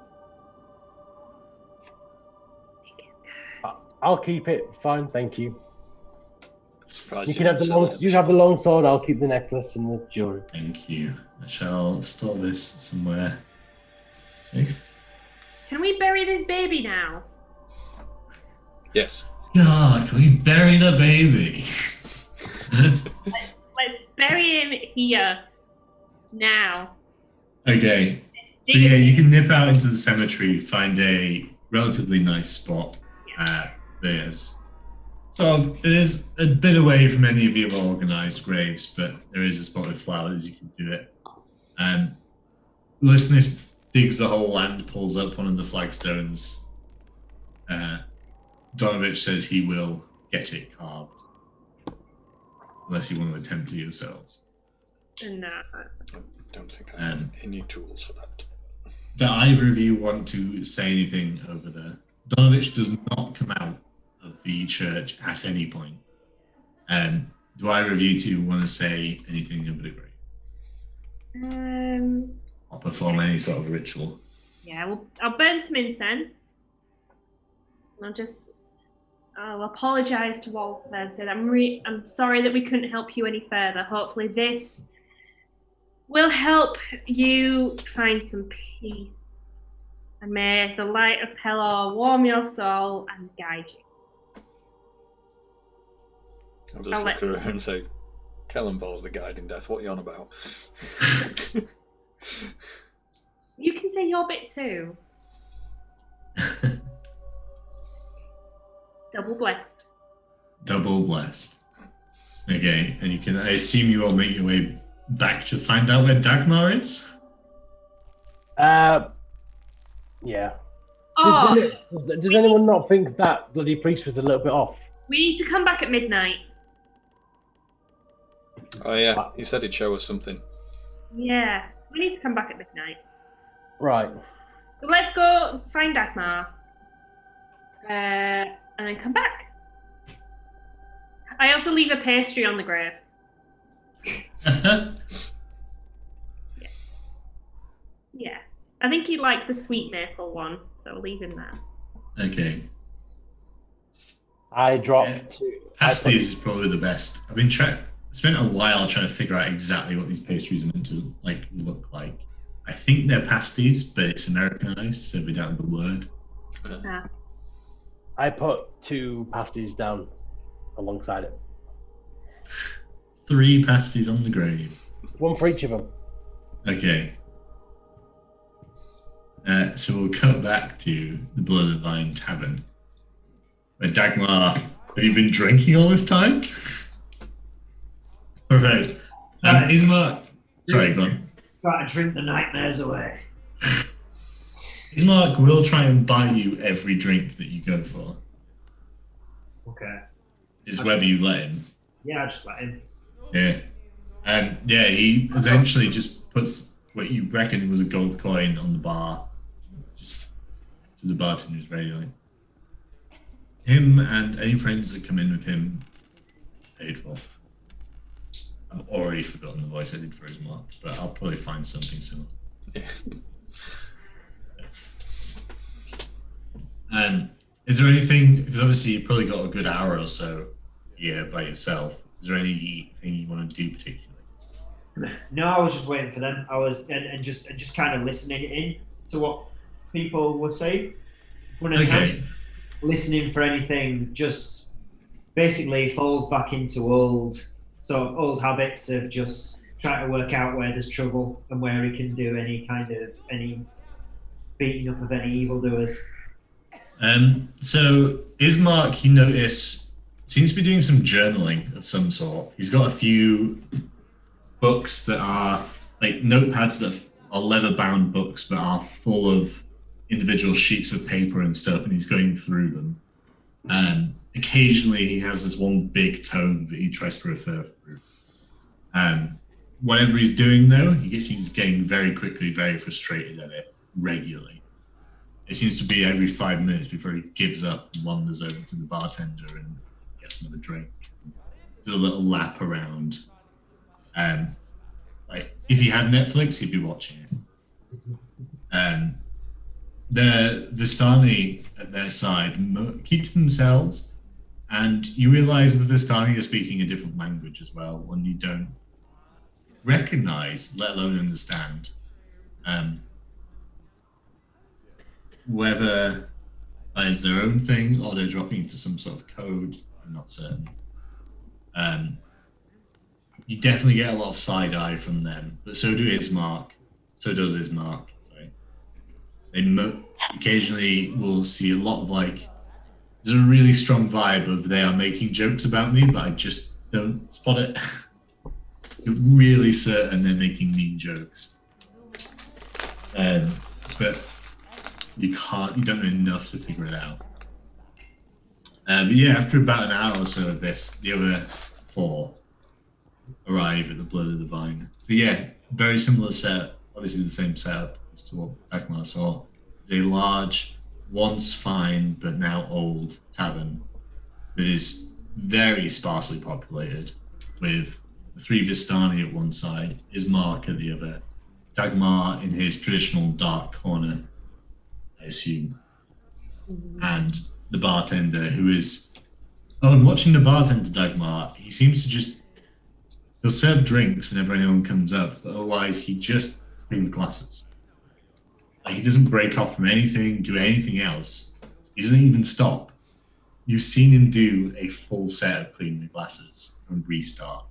I'll keep it. Fine, thank you. Surprised You can have the didn't sell long. it. You have the long sword. I'll keep the necklace and the jewelry. Thank you. I shall store this somewhere safe. Can we bury this baby now? Yes. God, can we bury the baby? Let's bury him here. Now. Okay. So yeah, you can nip out into the cemetery, find a relatively nice spot. There's it is a bit away from any of your organised graves, but there is a spot with flowers. You can do it. Listen, digs the hole and pulls up one of the flagstones. Donovich says he will get it carved. Unless you want to attempt it yourselves. No. I don't think I have any tools for that. Do either of you want to say anything over there? Donovich does not come out of the church at any point. Do either of you two want to say anything over the grave? Or perform any sort of ritual? Yeah, well, I'll burn some incense. I'll apologise to Walter and say I'm sorry that we couldn't help you any further. Hopefully this will help you find some peace. And may the light of Pelor warm your soul and guide you. I'll just look at her and say, Kellenball's the guide in death. What are you on about? You can say your bit too. Double blessed. Double blessed. Okay, and you can. I assume you all make your way back to find out where Dagmar is. Yeah. Oh, Does anyone not think that bloody priest was a little bit off? we need to come back at midnight. Oh yeah, he said he'd show us something. Yeah, we need to come back at midnight. Right. So let's go find Dagmar. And then come back. I also leave a pastry on the grave. Yeah. I think he liked the sweet maple one, so I'll leave him there. Okay. I dropped two. Pasties is probably the best. Spent a while trying to figure out exactly what these pastries are meant to look like. I think they're pasties, but it's Americanized, so we don't have the word. I put 2 pasties down alongside it. 3 pasties on the grave. 1 for each of them. Okay. So we'll cut back to the Blood of the Vine Tavern. Where Dagmar, have you been drinking all this time? Alright. Ismark. Sorry, go on. Try to drink the nightmares away. Ismark will try and buy you every drink that you go for. Okay. Is whether you let him. Yeah, I'll just let him. Yeah. He essentially just puts what you reckon was a gold coin on the bar. Just to the bartender who's ready, like. Him and any friends that come in with him is paid for. I've already forgotten the voice I did for Ismark, but I'll probably find something similar. Yeah. Is there anything, because obviously you've probably got a good hour or so here by yourself. Is there anything you want to do particularly? No, I was just waiting for them. I was and just kind of listening in to what people were saying. Okay. Listening for anything just basically falls back into old habits of just trying to work out where there's trouble and where he can do any beating up of any evildoers. So Ismark, you notice, seems to be doing some journaling of some sort. He's got a few books that are like notepads that are leather-bound books, but are full of individual sheets of paper and stuff, and he's going through them. Occasionally, he has this one big tome that he tries to refer through. Whatever he's doing, though, he seems getting very quickly very frustrated at it regularly. It seems to be every 5 minutes before he gives up and wanders over to the bartender and gets another drink. Does a little lap around. If he had Netflix, he'd be watching it. The Vistani at their side keep to themselves, and you realize the Vistani are speaking a different language as well, one you don't recognize, let alone understand. Whether that is their own thing or they're dropping into some sort of code, I'm not certain. You definitely get a lot of side eye from them, but so does Ismark. Sorry. They occasionally will see a lot of there's a really strong vibe of they are making jokes about me, but I just don't spot it. You're really certain they're making mean jokes. but you don't know enough to figure it out. But yeah, after about an hour or so of this, the other 4 arrive at the Blood of the Vine. So yeah, very similar setup, obviously the same setup as to what Dagmar saw. It's a large, once fine but now old tavern that is very sparsely populated, with the 3 Vistani at one side, Ismark at the other, Dagmar in his traditional dark corner, I assume, and the bartender who is... Oh, and watching the bartender, Dagmar, he seems to just... He'll serve drinks whenever anyone comes up, but otherwise he just cleans glasses. Like, he doesn't break off from anything, do anything else. He doesn't even stop. You've seen him do a full set of cleaning the glasses and restart.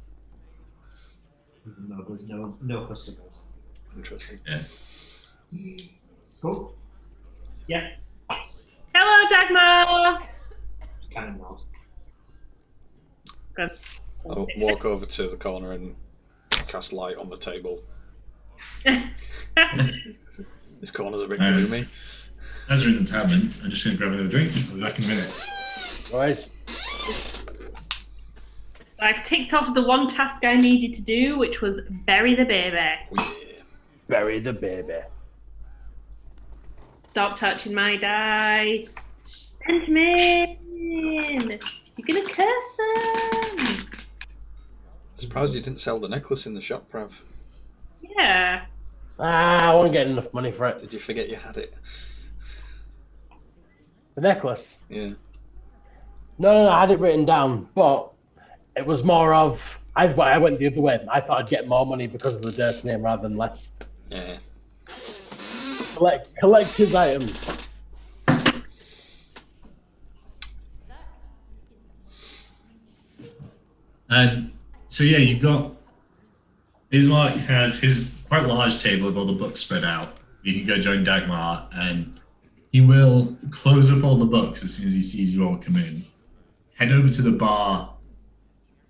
No, there's no customers. Interesting. Yeah. Cool. Yeah. Hello, Dagmar. Kind of not. Good. I'll walk over to the corner and cast light on the table. This corner's a bit gloomy. As we're in the tavern, I'm just going to grab another drink. I'll be back in a minute. Right. I've ticked off the one task I needed to do, which was bury the baby. Yeah. Bury the baby. Stop touching my dice. Send me in. You're gonna curse them. Surprised you didn't sell the necklace in the shop, Prav. Yeah. I won't get enough money for it. Did you forget you had it? The necklace? Yeah. No, I had it written down, but it was more of... I went the other way. I thought I'd get more money because of the Durst name rather than less. Yeah. Collect his items. So yeah, you've got... Ismark has his quite large table with all the books spread out. You can go join Dagmar, and he will close up all the books as soon as he sees you all come in. Head over to the bar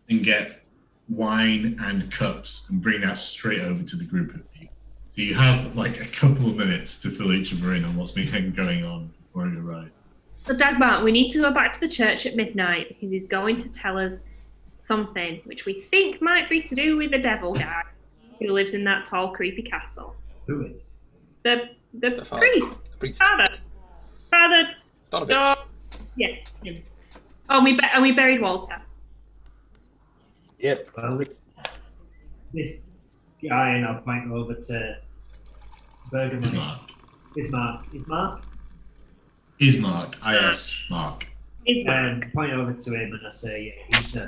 and get wine and cups and bring that straight over to the group of you. So you have like a couple of minutes to fill each other in on what's been going on before he arrives. So Dagmar, we need to go back to the church at midnight because he's going to tell us something which we think might be to do with the devil guy who lives in that tall, creepy castle. Who is? The father. priest. The priest. Father. Donovich. Yeah. Him. Oh, we buried Walter. Yep. Well, this guy, and I'll point over to Bergman. Ismark. Ismark? I.S. Mark. Point over to him and I say, yeah,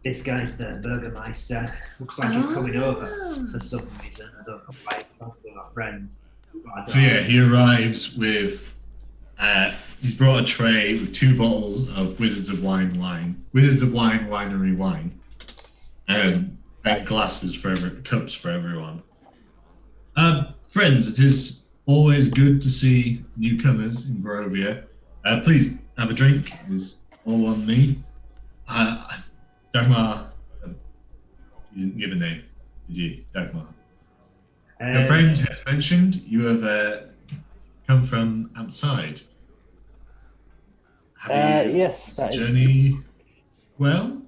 this guy's the Burgermeister. Looks like he's coming over for some reason. I don't know why. Probably my friend. So yeah, he arrives with... he's brought a tray with 2 bottles of Wizards of Winery wine, and glasses cups for everyone. Friends, it is always good to see newcomers in Barovia. Please have a drink. It is all on me. Dagmar, you didn't give a name, did you, Dagmar? Your friend has mentioned you have come from outside. Have you yes. the journey well?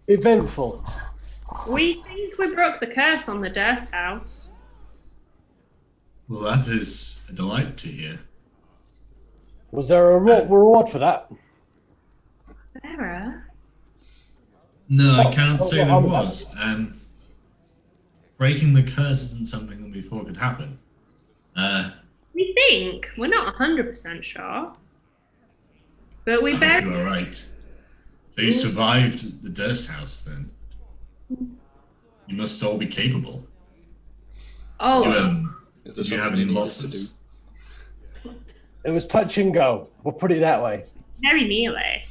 Eventful. We think we broke the curse on the Durst house. Well, that is a delight to hear. Was there a reward for that? Sarah? No, I cannot say there was. Breaking the curse isn't something that we thought could happen. We think. We're not 100% sure. But we I buried... hope you are right. So you survived the Durst house, then? You must all be capable. Oh, Is there Did you have something any you need us to losses? do? It was touch and go. We'll put it that way. very nearly.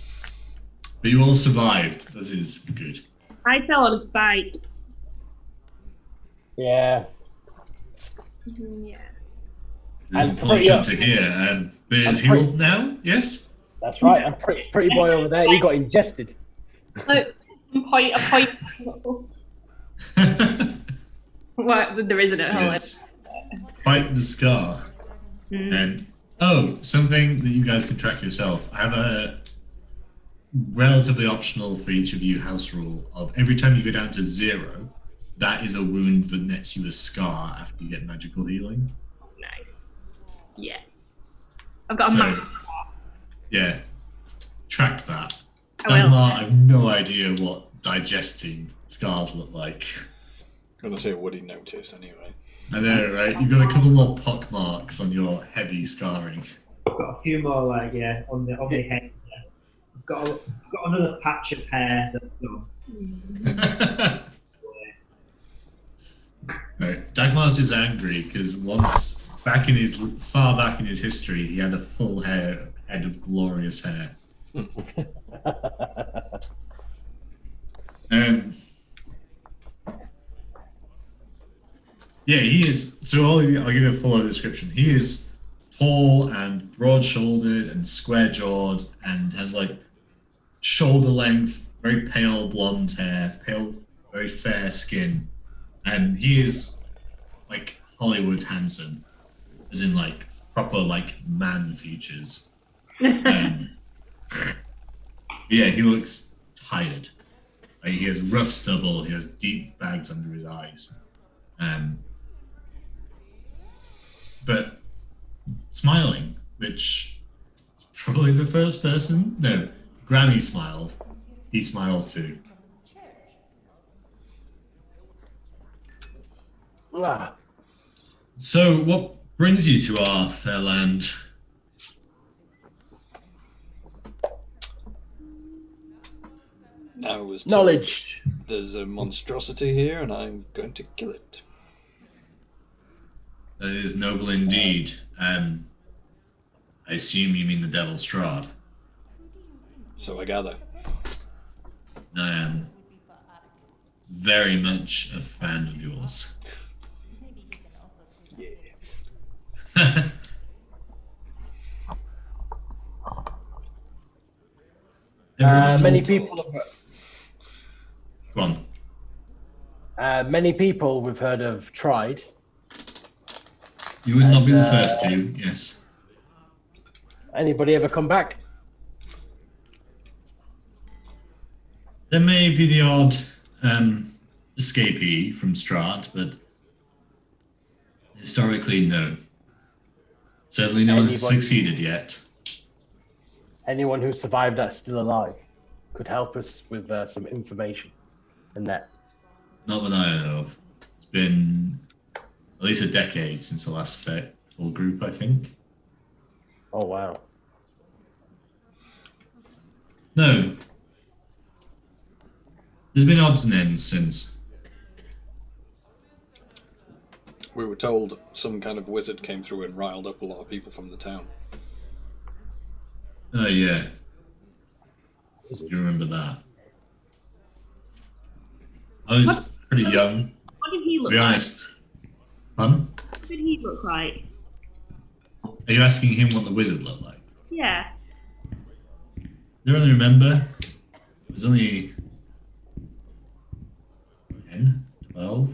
But you all survived. That is good. I fell on a spike. Yeah. Yeah. I'm Unfortunate pretty- to hear. Bear's I'm pretty- healed now, yes? That's right. And pretty boy over there, he got ingested. Look, a point. What? There isn't a whole. Yes. Quite the scar. Mm. And something that you guys can track yourself. I have a relatively optional for each of you house rule of every time you go down to 0, that is a wound that nets you a scar after you get magical healing. Nice. Yeah. I've got a map. Yeah. Track that. I will. Dagmar, I have no idea what digesting scars look like. I'm gonna say would he notice anyway. I know, right? You've got a couple more pock marks on your heavy scarring. I've got a few more, like, on the head. Yeah. I've got another patch of hair that's gone. Right. Dagmar's just angry because far back in his history, he had a full head of glorious hair. Yeah, he is. So I'll give you a full description. He is tall and broad-shouldered and square-jawed and has like shoulder-length, very pale blonde hair, pale, very fair skin, and he is like Hollywood handsome, as in like proper like man features. Yeah, he looks tired. Like, he has rough stubble. He has deep bags under his eyes. But smiling, which is probably the first person. No, Granny smiled. He smiles too. Ah, So, what brings you to our fair land? I was told knowledge. there's a monstrosity here, and I'm going to kill it. That is noble indeed. I assume you mean the devil Strahd. So I gather. I am very much a fan of yours. Yeah. Many people. Go on. Many people we've heard of tried. You would not be the first to, yes. Anybody ever come back? There may be the odd escapee from Strahd, but historically, no. Certainly no one has succeeded yet. Anyone who survived that's still alive could help us with some information and that. Not that I know of. It's been at least a decade since the last full group, I think. Oh, wow. No. There's been odds and ends since. We were told some kind of wizard came through and riled up a lot of people from the town. Oh, yeah. You remember that? I was pretty young, What did he to look be like? honest. Pardon? What did he look like? Are you asking him what the wizard looked like? Yeah. I don't really remember. It was only 10, 12.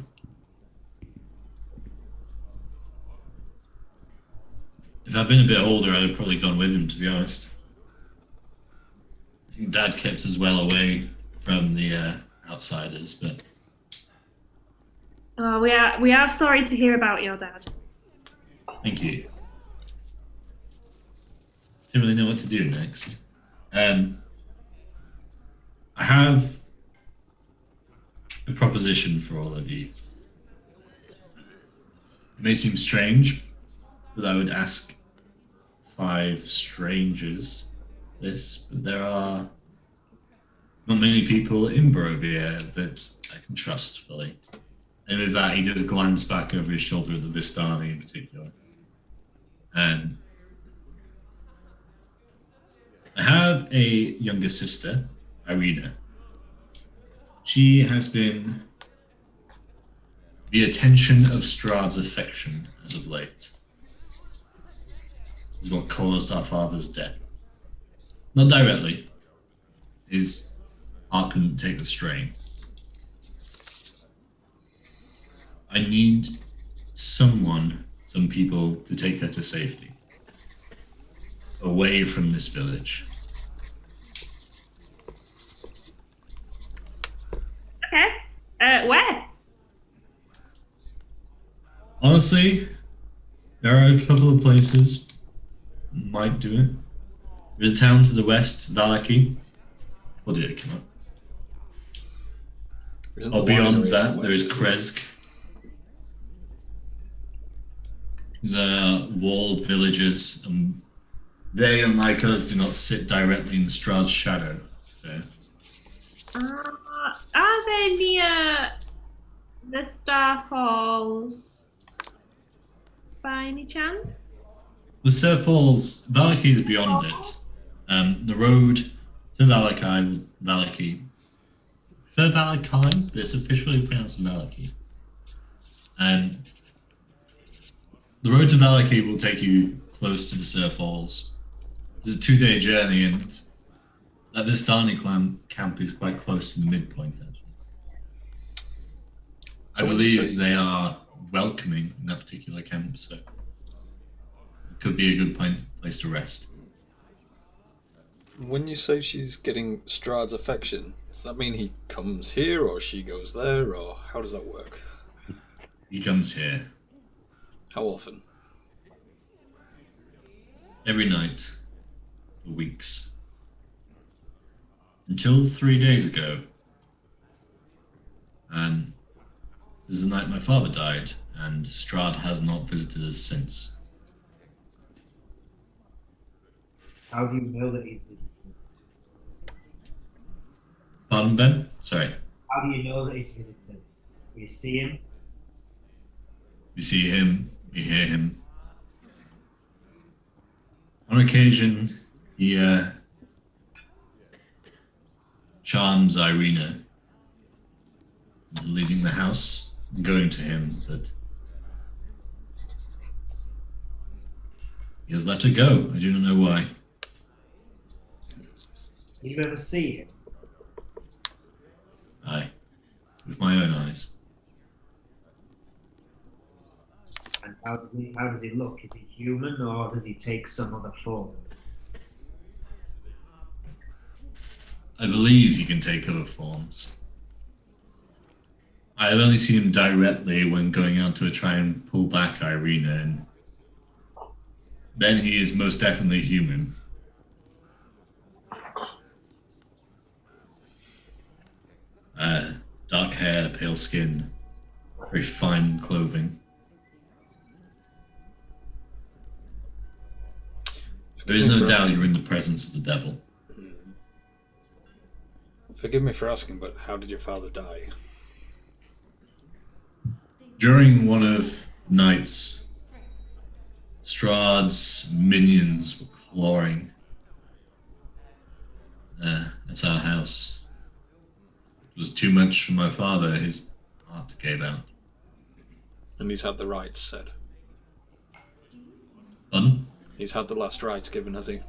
If I'd been a bit older, I'd have probably gone with him, to be honest. I think Dad kept us well away from the outsiders, but Oh, we are sorry to hear about your dad. thank you. Didn't really know what to do next. I have a proposition for all of you. It may seem strange, but I would ask 5 strangers this, but there are not many people in Barovia that I can trust fully. And with that, he does glance back over his shoulder at the Vistani in particular. And I have a younger sister, Irina. She has been the attention of Strahd's affection as of late. Is what caused our father's death. Not directly. His heart couldn't take the strain. I need some people to take her to safety. Away from this village. Okay. Where? Honestly, there are a couple of places might do it. There's a town to the west, Valaki. What did it come up? Isn't Beyond winery that, west, there is isn't it? Kresk. These are walled villages, and they, unlike us, do not sit directly in Strahd's shadow. So, Are they near the Star Falls by any chance? the Sir Falls, Valaki is beyond it. The road to Valaki. For Valaki, but it's officially pronounced Valaki. The road to Valaki will take you close to the Sir Falls. It's a 2-day journey, and that Vistani camp is quite close to the midpoint, actually. So I when you believe say- they are welcoming in that particular camp, so it could be a good place to rest. When you say she's getting Strahd's affection, does that mean he comes here or she goes there, or how does that work? He comes here How often? every night for weeks. Until 3 days ago. And this is the night my father died, and Strahd has not visited us since. How do you know that he's visiting? Pardon, Ben? Sorry. How do you know that he's visiting? Do you see him? We see him, we hear him. On occasion, he charms Irina into leaving the house and going to him, but he has let her go. I do not know why. Did you ever see him? Aye, with my own eyes. And how does he look? Is he human or does he take some other form? I believe he can take other forms. I have only seen him directly when going out to try and pull back Irina, and then he is most definitely human. Dark hair, pale skin, very fine clothing. There is no doubt you're in the presence of the devil. Forgive me for asking, but how did your father die? During one of the nights, Strahd's minions were clawing at our house. It was too much for my father. His heart gave out. And he's had the rites said. Pardon? He's had the last rites given, has he?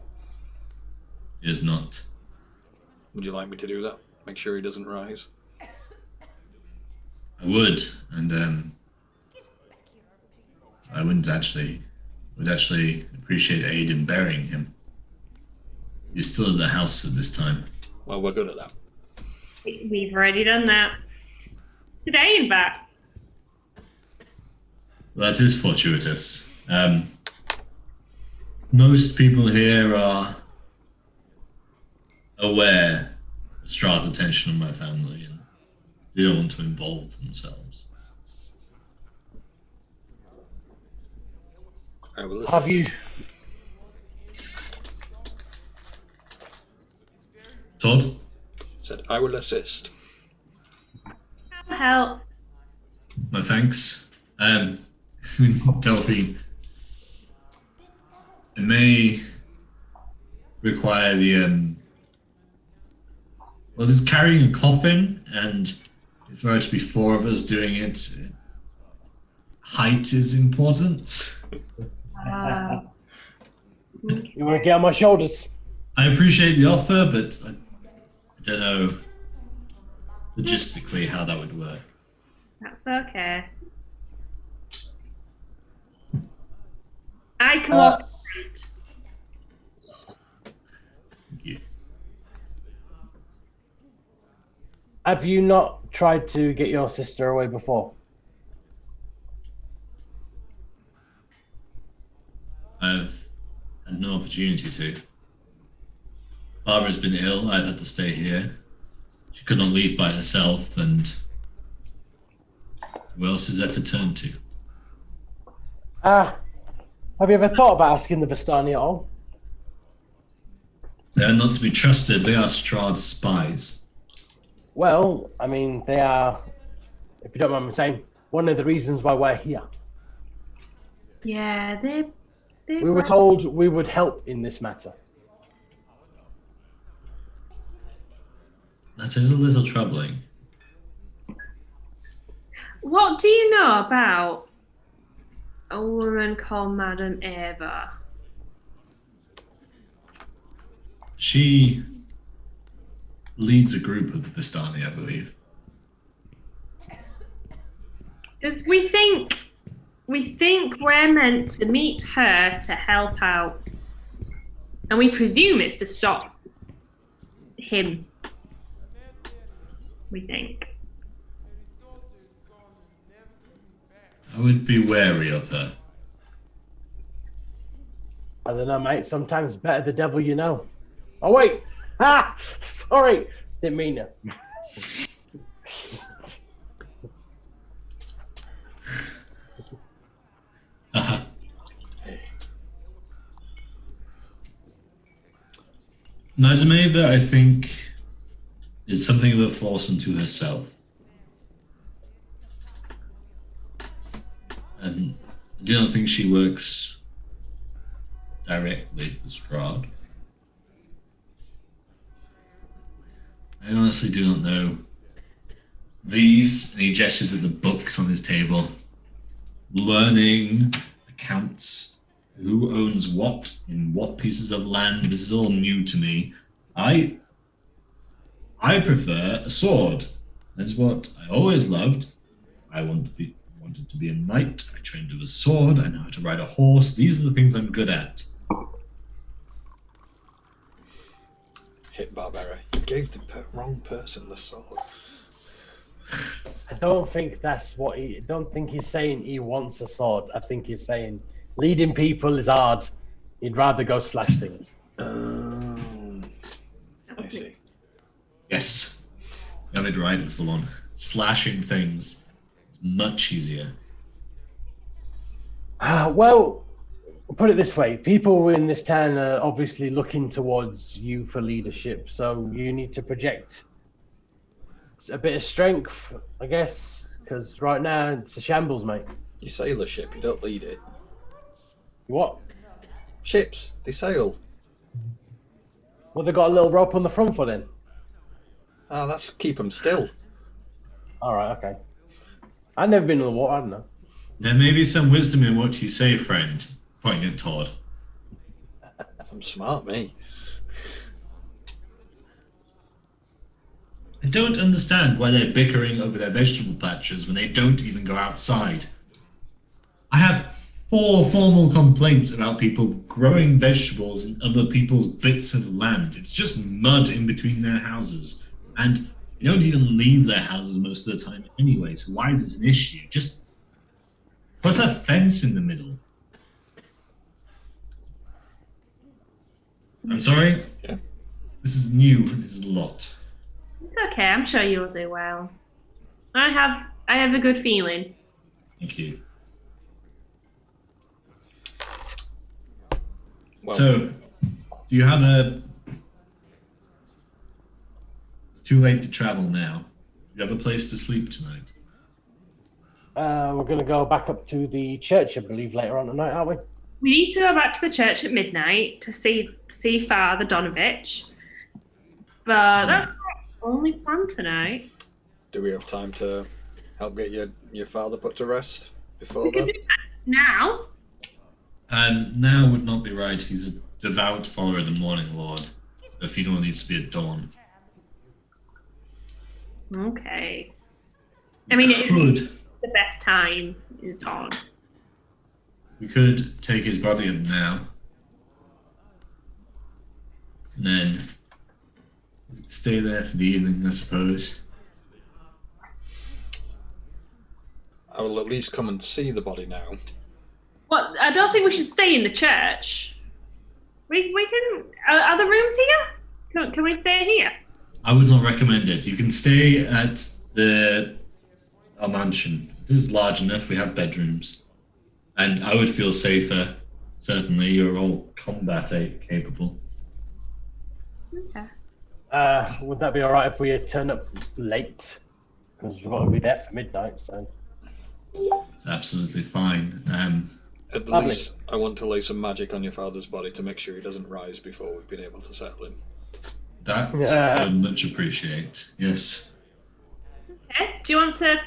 He is not. Would you like me to do that? Make sure he doesn't rise? I would, and I would actually appreciate aid in burying him. He's still at the house at this time. Well, we're good at that. We've already done that. Today, in fact. Well, that is fortuitous. Most people here are aware of Strahd's attention on my family, and they don't want to involve themselves. I will assist. Have you? Todd? Said, I will assist. I'll help. My thanks. Delphi. It may require the well, it's carrying a coffin, and if there are to be 4 of us doing it, height is important. You want to get on my shoulders? I appreciate the offer, but I don't know logistically how that would work. That's okay. I can walk in front. Thank you. Have you not tried to get your sister away before? I've had no opportunity to. Barbara's been ill. I've had to stay here. She could not leave by herself, and who else is there to turn to? Have you ever thought about asking the Vistani at all? They are not to be trusted. They are Strahd's spies. Well, I mean, they are, if you don't mind me saying, one of the reasons why we're here. Yeah, We were told we would help in this matter. That is a little troubling. What do you know about a woman called Madame Eva? She leads a group of the Vistani, I believe. Because we think we're meant to meet her to help out, and we presume it's to stop him. We think. I would be wary of her. I don't know, mate. Sometimes better the devil you know. Oh, wait. Ah! Sorry. Didn't mean it. Madame Eva, I think, is something of a force unto herself. And I do not think she works directly for Strahd. I honestly do not know. These, and he gestures at the books on his table, learning accounts, who owns what in what pieces of land. This is all new to me. I prefer a sword. That's what I always loved. I wanted to be a knight. I trained with a sword. I know how to ride a horse. These are the things I'm good at. Hit Barbara. You gave the wrong person the sword. I don't think that's what he. I don't think he's saying he wants a sword. I think he's saying leading people is hard. He'd rather go slash things. I see. Yes. Valid right, little one. Slashing things is much easier. Well, put it this way: people in this town are obviously looking towards you for leadership, so you need to project a bit of strength, I guess, because right now it's a shambles, mate. You sail a ship, you don't lead it. What? Ships, they sail. Well, they got a little rope on the front for then. Ah, that's keep them still. All right, okay. I've never been in the water, I don't know. There may be some wisdom in what you say, friend. Pointing at Todd. I'm smart, me. I don't understand why they're bickering over their vegetable patches when they don't even go outside. I have 4 formal complaints about people growing vegetables in other people's bits of land. It's just mud in between their houses. And they don't even leave their houses most of the time anyway, so why is this an issue? Just put a fence in the middle. I'm sorry? Yeah. This is new. This is a lot. It's okay. I'm sure you'll do well. I have a good feeling. Thank you. Well, So, do you have a... It's too late to travel now. Do you have a place to sleep tonight? We're going to go back up to the church, I believe, later on tonight, aren't we? We need to go back to the church at midnight to see Father Donovich. But that's our only plan tonight. do we have time to help get your father put to rest before We can then? do that now. Now would not be right. He's a devout follower of the Morning Lord. The funeral needs to be at dawn. Okay. I mean, it's Good. the best time is dawn. we could take his body up now. And then we could stay there for the evening, I suppose. I will at least come and see the body now. Well, I don't think we should stay in the church. We can. Are the rooms here? Can we stay here? I would not recommend it. You can stay at our mansion. This is large enough. We have bedrooms. And I would feel safer. Certainly, you're all combat capable. Okay. Would that be all right if we turn up late? Because we've got to be there for midnight, so. It's absolutely fine. At Lovely. least I want to lay some magic on your father's body to make sure he doesn't rise before we've been able to settle him. That Yeah. I would much appreciate. Yes. Okay. Do you want to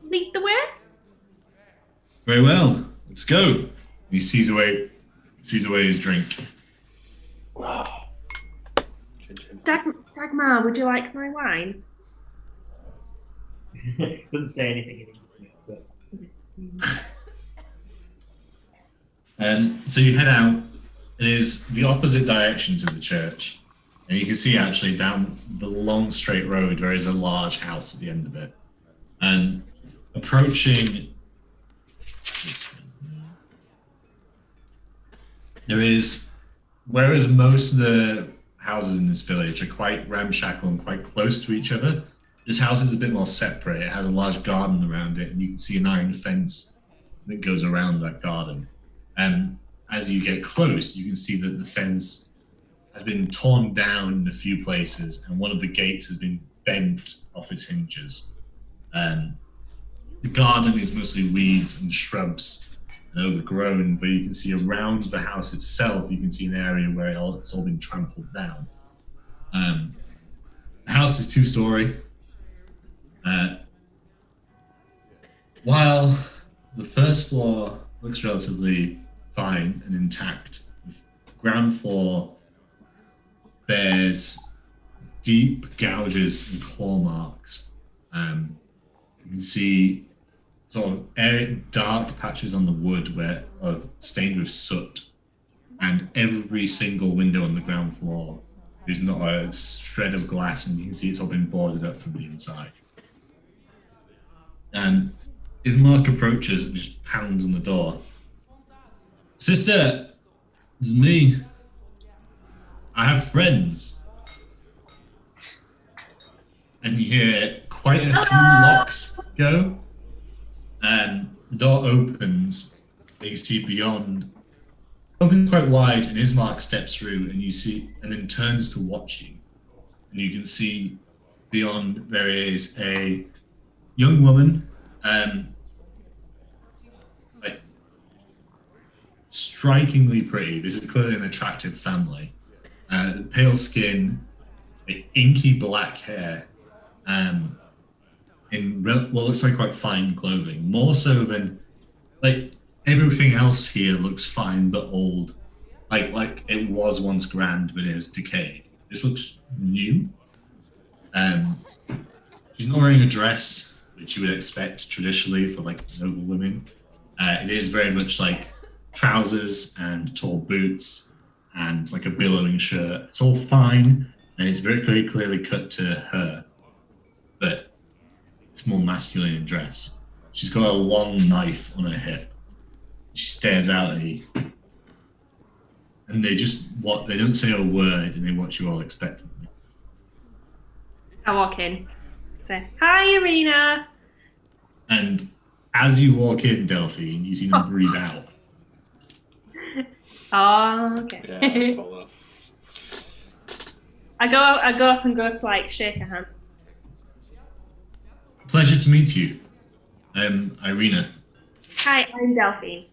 lead the way? Very well. Let's go. He sees away his drink. Dagmar, would you like my wine? Doesn't say anything in English. So. So you head out. It is the opposite direction to the church. And you can see actually down the long straight road there is a large house at the end of it. And approaching there is, whereas most of the houses in this village are quite ramshackle and quite close to each other, this house is a bit more separate. It has a large garden around it, and you can see an iron fence that goes around that garden. And as you get close, you can see that the fence has been torn down in a few places, and one of the gates has been bent off its hinges. The garden is mostly weeds and shrubs and overgrown, but you can see around the house itself, you can see an area where it's all been trampled down. The house is 2-story. While the first floor looks relatively fine and intact, the ground floor bears deep gouges and claw marks. You can see sort of dark patches on the wood where are stained with soot, and every single window on the ground floor is not a shred of glass, and you can see it's all been boarded up from the inside. And Ismark approaches and just pounds on the door. "Sister, it's me. I have friends." And you hear quite a few locks go. And the door opens, and you see beyond. Opens quite wide, and Ismark steps through, and you see, and then turns to watch you. And you can see beyond there is a young woman, like strikingly pretty. This is clearly an attractive family. Pale skin, like inky black hair, in what looks like quite fine clothing, more so than like everything else here looks fine but old, like it was once grand but it has decayed. This looks new. She's not wearing a dress, which you would expect traditionally for like noble women. It is very much like trousers and tall boots and like a billowing shirt. It's all fine, and it's very clearly cut to her, but it's more masculine in dress. She's got a long knife on her hip. She stares out at you, and they don't say a word, and they watch you all expectantly. I walk in. Say, "Hi, Irina." And as you walk in, Delphine, you see them breathe out. Oh, okay. Yeah, I follow. I go up and go to like shake her hand. Pleasure to meet you. I'm Irina. Hi, I'm Delphine.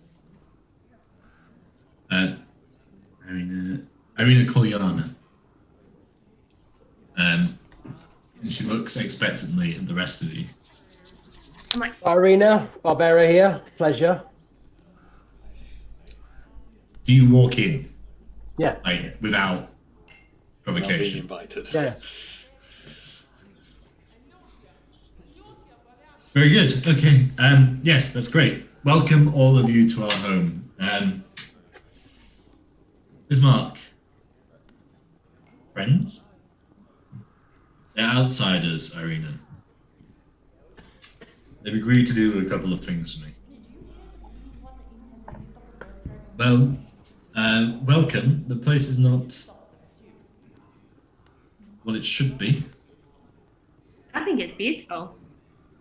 Irina Kolyana. And she looks expectantly at the rest of you. I'm like, Irina, Barbera here. Pleasure. Do you walk in? Yeah. Like, without Not being provocation? invited. Yeah. Yes. Very good. Okay. Yes, that's great. welcome all of you to our home. Bismarck. Friends? They're outsiders, Irina. They've agreed to do a couple of things for me. Well, welcome. The place is not what it should be. I think it's beautiful.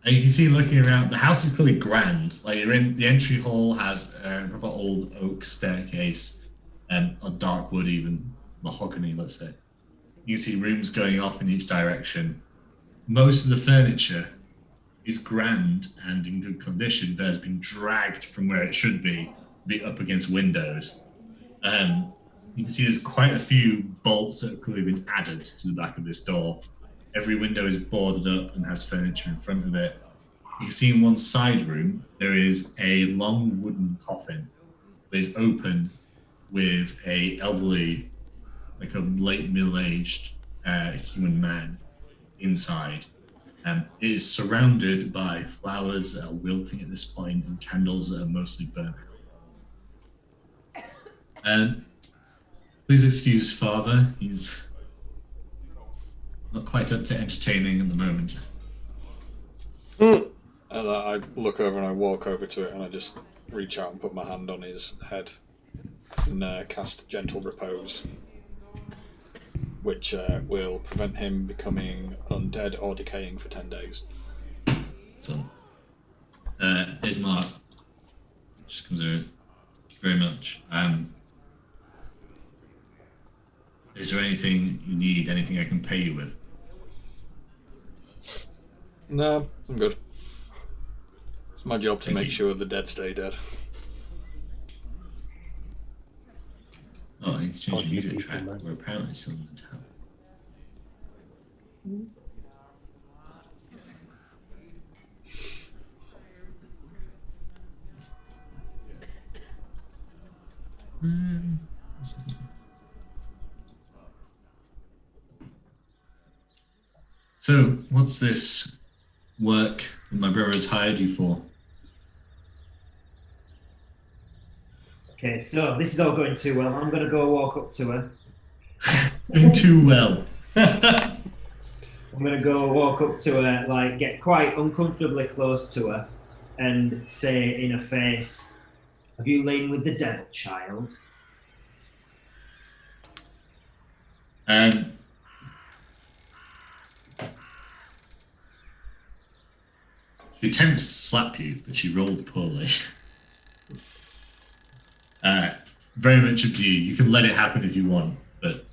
And you can see looking around, the house is clearly grand. Like you're in the entry hall has a proper old oak staircase, or dark wood, even mahogany, let's say. You can see rooms going off in each direction. Most of the furniture is grand and in good condition, but has been dragged from where it should be up against windows. You can see there's quite a few bolts that have clearly been added to the back of this door. Every window is boarded up and has furniture in front of it. You can see in one side room, there is a long wooden coffin that is open with a elderly, like a late middle-aged human man inside. It is surrounded by flowers that are wilting at this point and candles that are mostly burnt. Please excuse Father, he's not quite up to entertaining at the moment. And I look over and I walk over to it and I just reach out and put my hand on his head and cast Gentle Repose, which will prevent him becoming undead or decaying for 10 days. So, Ismark just comes over. Thank you very much. Is there anything you need, anything I can pay you with? No, I'm good. It's my job to Thank make you. sure the dead stay dead. Oh, I need to change the music people, track. man. We're apparently still in town. So, what's this work that my brother has hired you for? Okay, so this is all going too well. I'm going to go walk up to her. Doing too well. I'm going to go walk up to her, like get quite uncomfortably close to her and say in her face, "Have you lain with the devil, child?" She attempts to slap you, but she rolled poorly. Very much up to you. You can let it happen if you want, but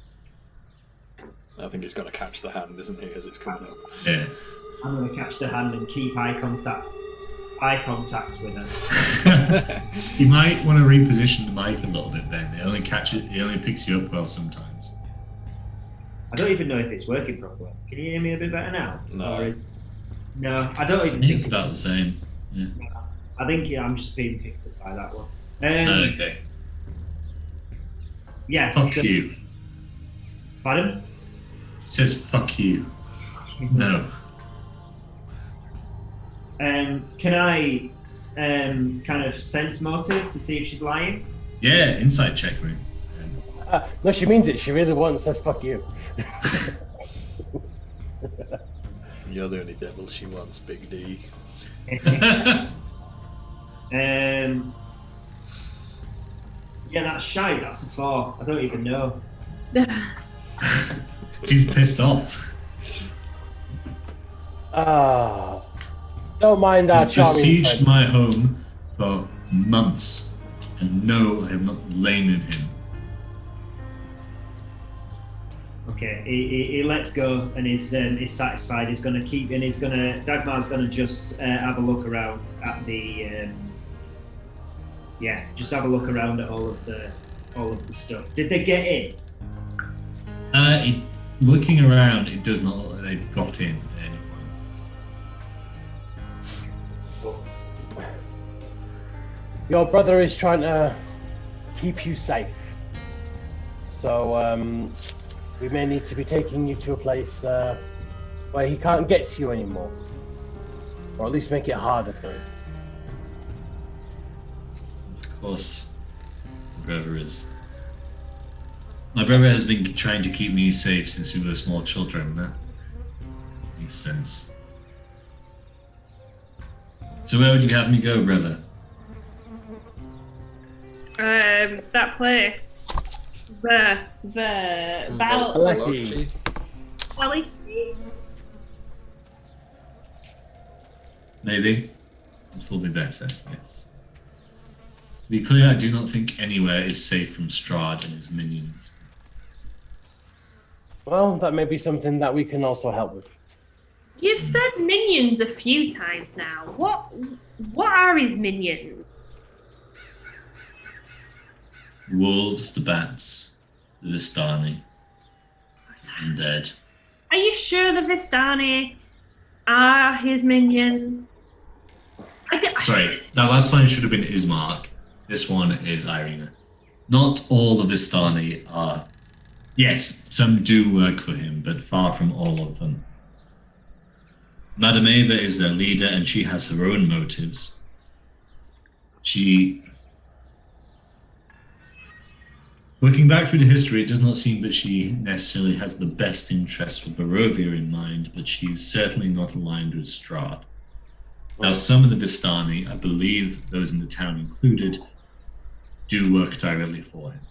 I think he's got to catch the hand, isn't he, as it's coming up? yeah. I'm going to catch the hand and keep eye contact with her. You might want to reposition the mic a little bit, Ben. It only picks you up well sometimes. I don't even know if it's working properly. Can you hear me a bit better now? No. No, I don't even It's think about the same. Yeah. I think I'm just being picked up by that one. Okay. Yeah. Fuck so- you. Pardon? She says fuck you. No. Can I kind of sense motive to see if she's lying? Yeah, insight check me. No, she means it. She really wants says fuck you. You're the only devil she wants, Big D. Yeah, that's shy. That's a 4. I don't even know. She's pissed off. Ah, don't mind our He's charming besieged friend. my home for months, and no, I have not lain with him. Okay, he lets go and is satisfied. He's going to keep and he's going to Dagmar's going to just have a look around at the just have a look around at all of the stuff. Did they get in? Looking around, it does not look like they've got in at any point. Your brother is trying to keep you safe. So we may need to be taking you to a place where he can't get to you anymore. Or at least make it harder for him. Of course, my brother is. My brother has been trying to keep me safe since we were small children. That makes sense. So where would you have me go, brother? That place. The Lucky. Valley. Maybe. It will be better, yes. To be clear, I do not think anywhere is safe from Strahd and his minions. Well, that may be something that we can also help with. You've said minions a few times now. What are his minions? The wolves, the bats, the Vistani, undead. Are you sure the Vistani are his minions? Sorry, that last line should have been Ismark. This one is Irina. Not all the Vistani are. Yes, some do work for him, but far from all of them. Madame Ava is their leader, and she has her own motives. Looking back through the history, it does not seem that she necessarily has the best interests for Barovia in mind, but she's certainly not aligned with Strahd. Now, some of the Vistani, I believe those in the town included, do work directly for him.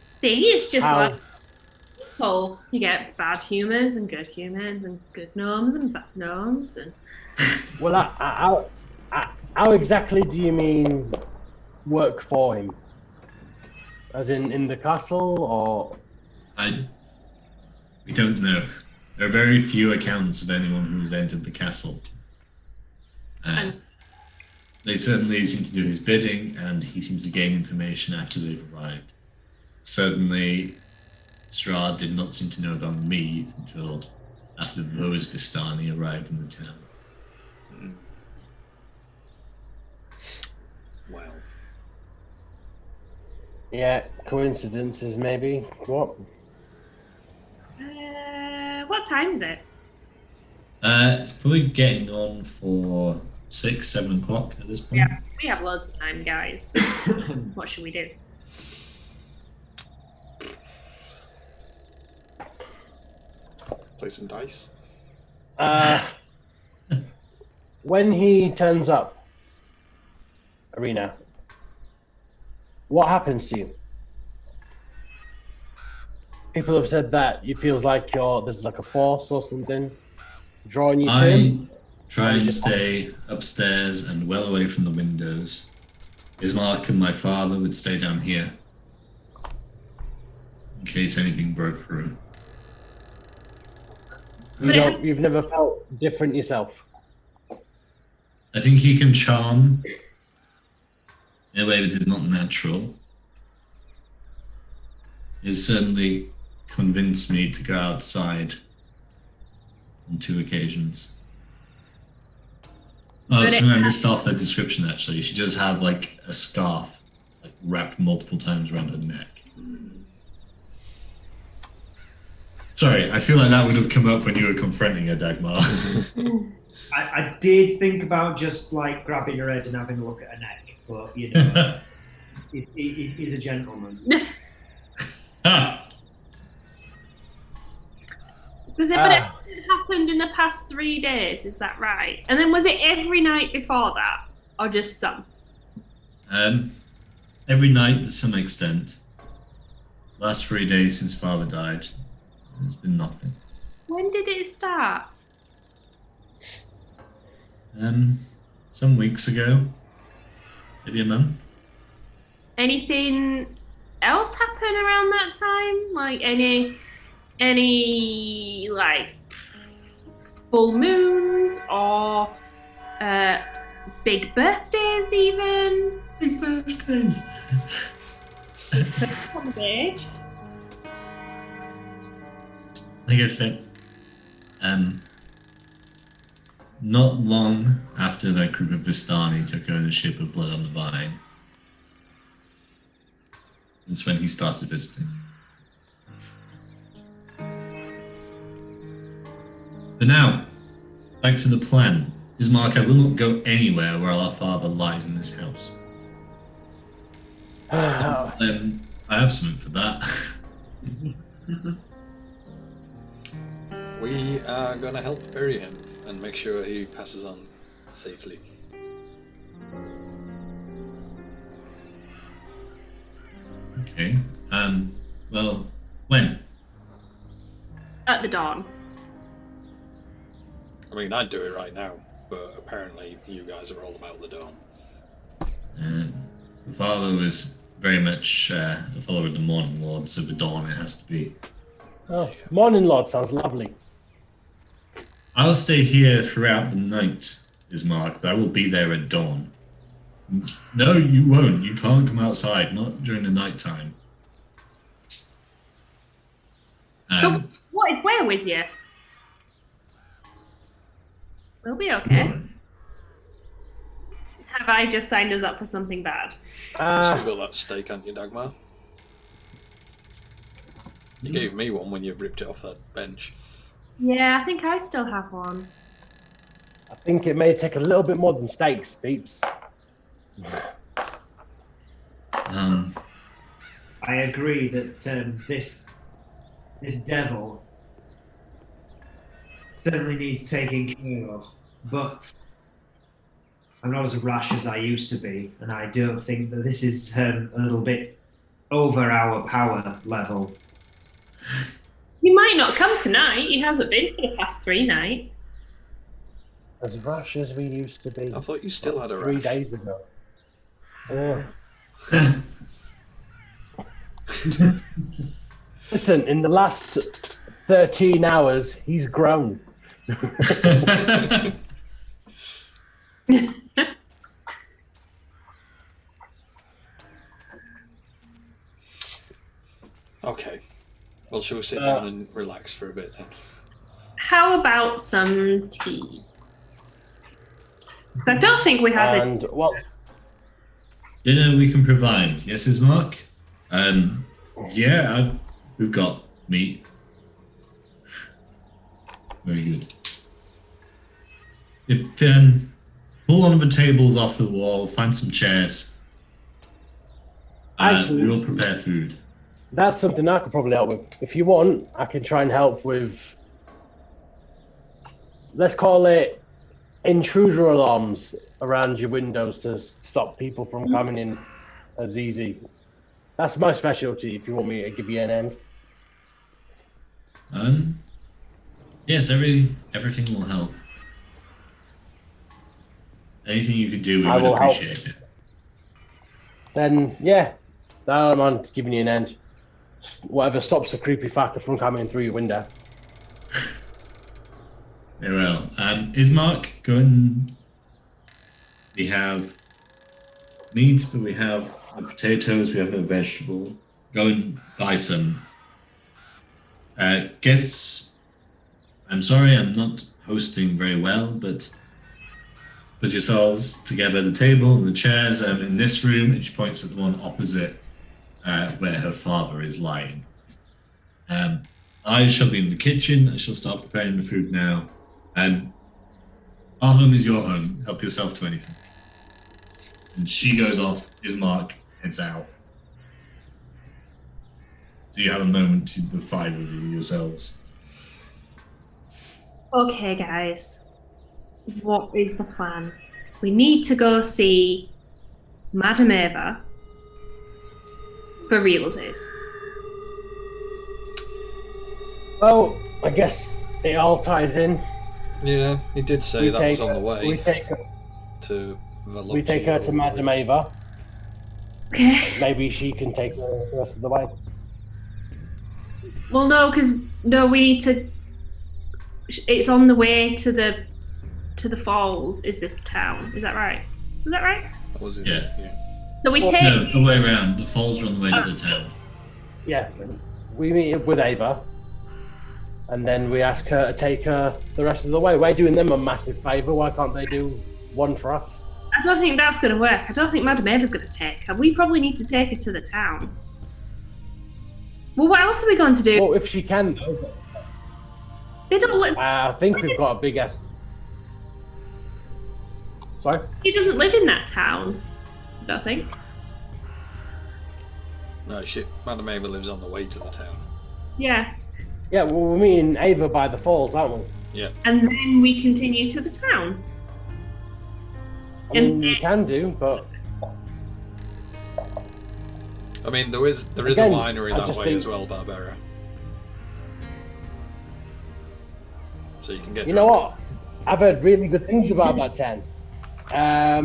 See, it's just like people. You get bad humans and good humans and good gnomes and bad gnomes. And Well, how exactly do you mean work for him? As in the castle, or? We don't know. There are very few accounts of anyone who has entered the castle. They certainly seem to do his bidding, and he seems to gain information after they've arrived. Certainly, Strahd did not seem to know about me until after those Vistani arrived in the town. Well. Yeah, coincidences maybe. What? What time is it? It's probably getting on for 6, 7 o'clock at this point. Yeah, we have loads of time, guys. What should we do? Play some dice. When he turns up, Arena, what happens to you? People have said that it feels like there's like a force or something drawing you to him. Try and stay upstairs and well away from the windows. Ismark and my father would stay down here in case anything broke through. You've never felt different yourself? I think he can charm in a way that is not natural. He's certainly convinced me to go outside on 2 occasions. Oh, something I missed off her description actually. She does have like a scarf like wrapped multiple times around her neck. Sorry, I feel like that would have come up when you were confronting her, Dagmar. I did think about just like grabbing her head and having a look at her neck, but you know, he's a gentleman. But it happened in the past 3 days, is that right? And then was it every night before that, or just some? Every night to some extent. Last 3 days since father died, there's been nothing. When did it start? Some weeks ago, maybe a month. Anything else happen around that time? Like any like full moons or big birthdays even? Big birthdays. Like I said, not long after that group of Vistani took ownership of Blood on the Vine, that's when he started visiting. But now, back to the plan. Ismark, I will not go anywhere while our father lies in this house. I have something for that. We are going to help bury him and make sure he passes on safely. Okay. Well, when? At the dawn. I mean, I'd do it right now, but apparently you guys are all about the dawn. The father was very much a follower of the Morning Lord, so the dawn it has to be. Oh, Morning Lord sounds lovely. I'll stay here throughout the night, Ismark, but I will be there at dawn. No, you won't. You can't come outside, not during the night time. So what if we're with you? We'll be okay. Have I just signed us up for something bad? You still got that steak, haven't you, Dagmar? You gave me one when you ripped it off that bench. Yeah, I think I still have one. I think it may take a little bit more than steaks, peeps. I agree that this devil certainly needs taking care of, but I'm not as rash as I used to be, and I don't think that this is a little bit over our power level. He might not come tonight. He hasn't been for the past 3 nights. As rash as we used to be. I thought you still had a 3 rash. days ago. Yeah. Listen, in the last 13 hours, he's grown. Okay. Well, shall we sit down and relax for a bit then? How about some tea? So I don't think we have it. And what? Dinner we can provide. Yes, Ismark? Yeah, we've got meat. Very good. Pull one of the tables off the wall, find some chairs. Actually, we'll prepare food. That's something I could probably help with. If you want, I can try and help with, let's call it intruder alarms around your windows to stop people from coming in as easy. That's my specialty, if you want me to give you an end. Yes, everything will help. Anything you could do, we would appreciate it. Then, yeah, I don't mind giving you an end. Whatever stops the creepy factor from coming through your window. Very well. Ismark, go and... We have meat, but we have the potatoes, we have no vegetable. Go and buy some. Guests, I'm sorry, I'm not hosting very well, but put yourselves together at the table and the chairs in this room, and she points at the one opposite where her father is lying. I shall be in the kitchen. I shall start preparing the food now. Our home is your home. Help yourself to anything. And she goes off. Ismark heads out. So you have a moment to the 5 of you yourselves. Okay, guys. What is the plan? We need to go see Madame Eva for realsies. Well, I guess it all ties in. Yeah, he did say that was on the way. We take her to Madame Eva. Okay. Maybe she can take her the rest of the way. Well, no, we need to. It's on the way to the falls. Is this town? Is that right? Is that right? Was it? Yeah. So we take. No, the way around. The falls are on the way to the town. Yeah, we meet up with Ava, and then we ask her to take her the rest of the way. We're doing them a massive favour. Why can't they do one for us? I don't think that's going to work. I don't think Madame Eva's going to take her. We probably need to take her to the town. Well, what else are we going to do? Well, if she can. They don't live. I think we've got a big ass. Sorry? He doesn't live in that town. I don't think. No, Madam Ava lives on the way to the town. Yeah. Yeah, well, we're meeting Ava by the falls, aren't we? Yeah. And then we continue to the town. I mean, you can do, but I mean, there is Again, a winery I that just way think- as well, Barbera. So you can get. you know drunk. what? I've heard really good things about that town.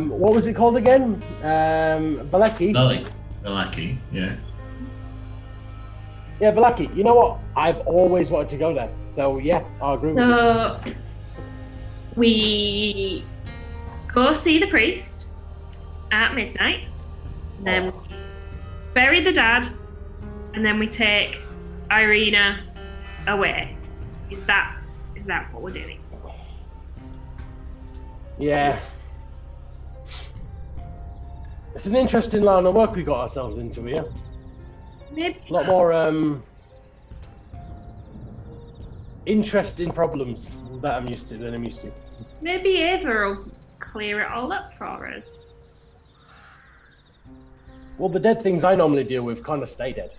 What was it called again? Baleki? Balaki, yeah. Yeah, Balaki. You know what? I've always wanted to go there. So yeah, I agree with you. So we go see the priest at midnight, and then we bury the dad, and then we take Irina away. Is that what we're doing? Yeah. It's an interesting line of work we got ourselves into here. Maybe. A lot more interesting problems that I'm used to. Maybe Ava will clear it all up for us. Well, the dead things I normally deal with kind of stay dead.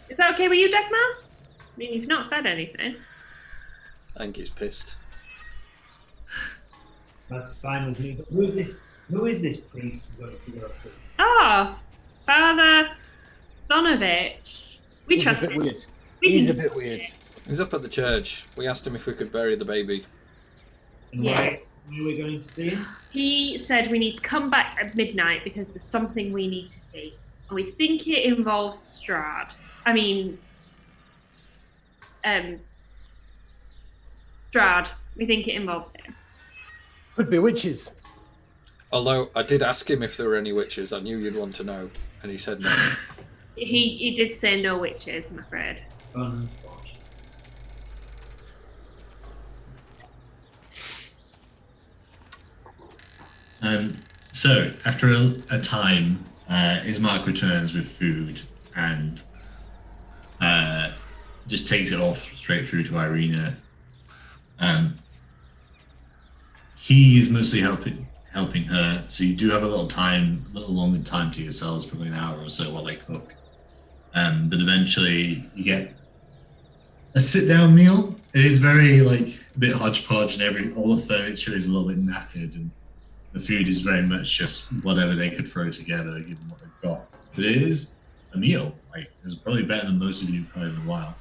Is that okay with you, Dagmar? I mean, you've not said anything. I think he's pissed. That's fine with me. But who is this priest we're going to go to? Oh, Father Donovich. We He's trust a bit him. weird. We He's a can- bit weird. He's up at the church. We asked him if we could bury the baby. And Yeah. why are we going to see him? He said we need to come back at midnight because there's something we need to see. And we think it involves Strahd. I mean, Strahd. We think it involves him. Could be witches. Although I did ask him if there were any witches. I knew you'd want to know, and he said no. He did say no witches, I'm afraid. Unfortunately. So after a time, Ismark returns with food and just takes it off straight through to Irina. He is mostly helping her, so you do have a little longer time to yourselves, probably an hour or so while they cook. But eventually you get a sit-down meal. It is very a bit hodgepodge, and all the furniture is a little bit knackered, and the food is very much just whatever they could throw together, given what they've got. But it is a meal. It's probably better than most of you have had in a while.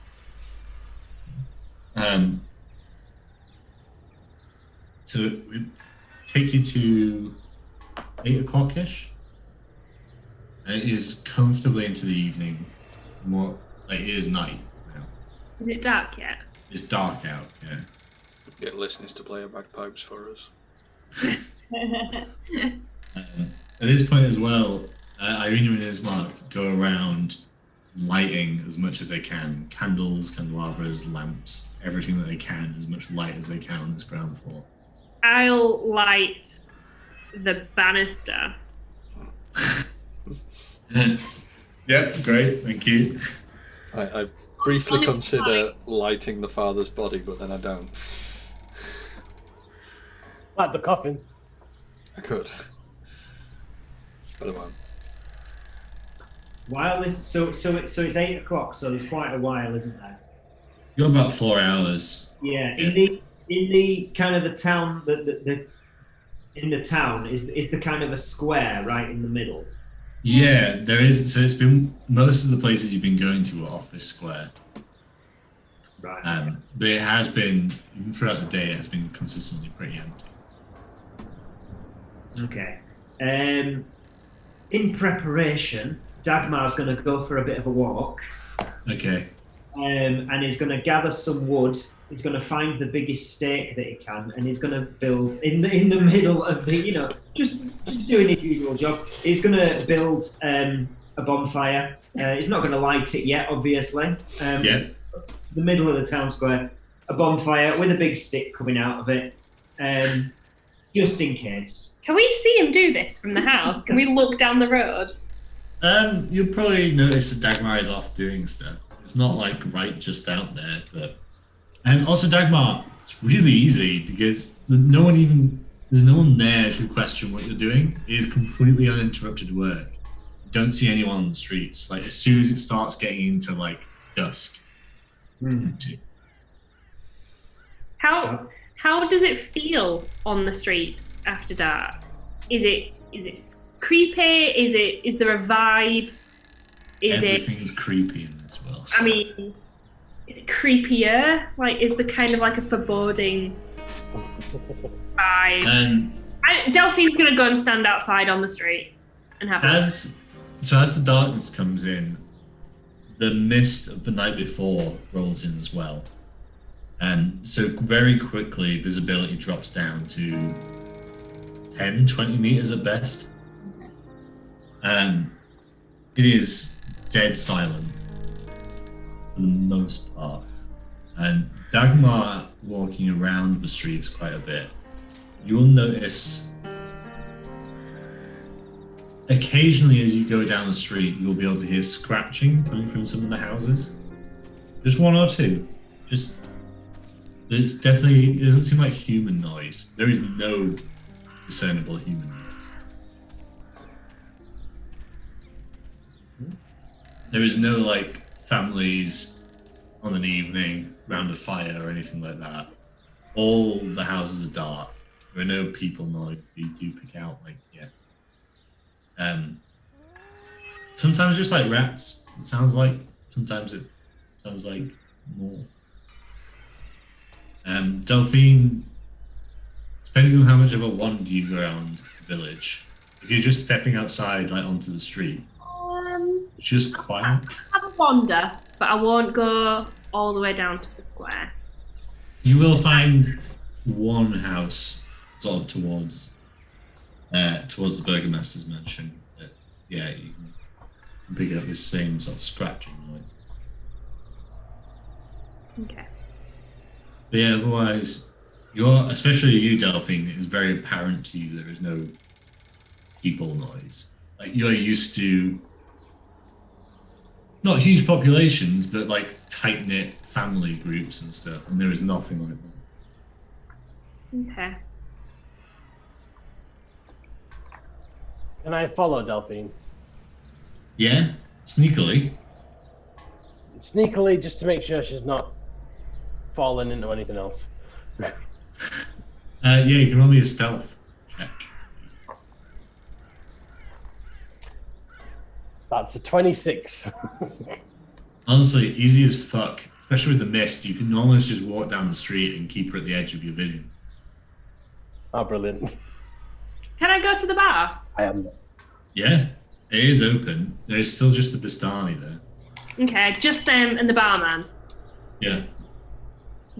So we take you to 8 o'clock-ish. It is comfortably into the evening. More it is night now. Is it dark yet? It's dark out, yeah. Get listeners to play our bagpipes for us. At this point as well, Irina and Ismark go around lighting as much as they can. Candles, candelabras, lamps, everything that they can, as much light as they can on this ground floor. I'll light the banister. Yep, great, thank you. I briefly consider lighting the father's body, but then I don't. Like the coffin. I could. But I won't. While this, so it's 8 o'clock, so there's quite a while, isn't there? You're about 4 hours. Yeah. In the kind of the town, in the town is the kind of a square right in the middle. Yeah, there is. So it's been most of the places you've been going to are off this square. Right. But it has been, even throughout the day, it has been consistently pretty empty. Okay. In preparation, Dagmar's going to go for a bit of a walk. Okay. And he's going to gather some wood. He's going to find the biggest stake that he can, and he's going to build in the middle of the, just doing his usual job. He's going to build a bonfire. He's not going to light it yet, obviously. Yeah. The middle of the town square, a bonfire with a big stick coming out of it, just in case. Can we see him do this from the house? Can we look down the road? You'll probably notice that Dagmar is off doing stuff. It's not right just out there, but and also Dagmar, it's really easy because no one even There's no one there to question what you're doing. It is completely uninterrupted work. You don't see anyone on the streets. Like as soon as it starts getting into like dusk. How does it feel on the streets after dark? Is it creepy? Is there a vibe? Everything's creepy in this world. I mean, is it creepier? Like, is there kind of like a foreboding vibe? Delphine's gonna go and stand outside on the street and have as the darkness comes in, the mist of the night before rolls in as well. So very quickly, visibility drops down to 10, 20 meters at best. It is dead silent for the most part. And Dagmar walking around the streets quite a bit, you'll notice occasionally as you go down the street, you'll be able to hear scratching coming from some of the houses. Just one or two. It doesn't seem like human noise. There is no discernible human noise. There is no like families on an evening around a fire or anything like that. All the houses are dark. There are no people noise you do pick out like sometimes just like rats, it sounds like. Sometimes it sounds like more. Delphine, depending on how much of a wander you go around the village, if you're just stepping outside like onto the street, it's just quiet. I have a wander, but I won't go all the way down to the square. You will find one house sort of towards the burgomaster's mansion. You can pick up the same sort of scratching noise. Okay. But yeah, otherwise, especially you, Delphine, it is very apparent to you there is no people noise. Like you're used to not huge populations, but like tight-knit family groups and stuff, and there is nothing like that. Okay. Can I follow Delphine? Yeah, sneakily. Sneakily, just to make sure she's not fallen into anything else. Yeah, you can roll me a stealth check. That's a 26. Honestly, easy as fuck. Especially with the mist, you can almost just walk down the street and keep her at the edge of your vision. Oh, brilliant. Can I go to the bar? I am. Yeah, it is open. There's still just the Bastani there. Okay, just them and the barman. Yeah.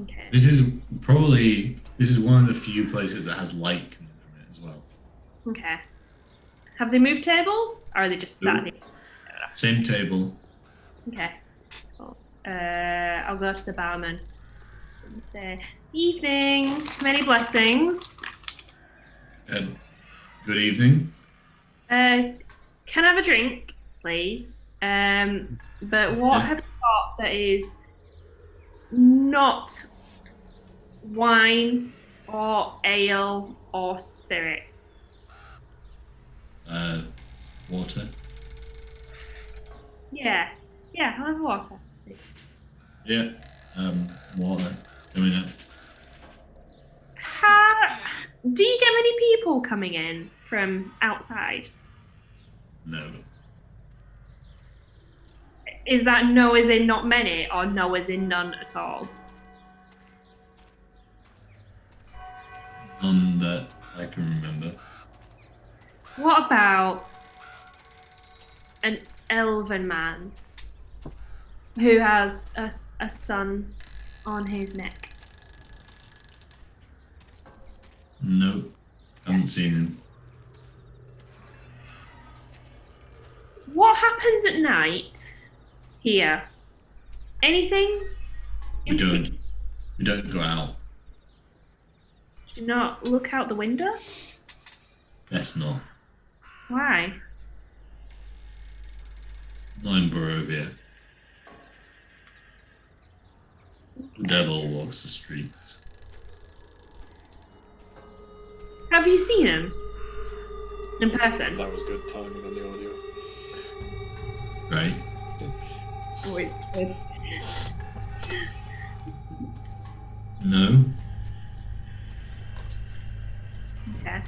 Okay. This is one of the few places that has light coming from it as well. Okay. Have they moved tables, or are they just sat here? Same table. Okay. Cool. I'll go to the barman and say, "Evening, many blessings. Good evening. Can I have a drink, please? But what have you got that is not wine or ale or spirits?" Water. Yeah, I'll have water. Yeah. Water. Coming up. Do you get many people coming in from outside? No. Is that no as in not many, or no as in none at all? None that I can remember. What about an elven man who has a son on his neck? Nope. Haven't seen him. What happens at night here? Anything? We don't go out. Do you not look out the window? Best not. Why? Not in Barovia. The devil walks the streets. Have you seen him in person? That was good timing on the audio. Right. Always good. No. Okay.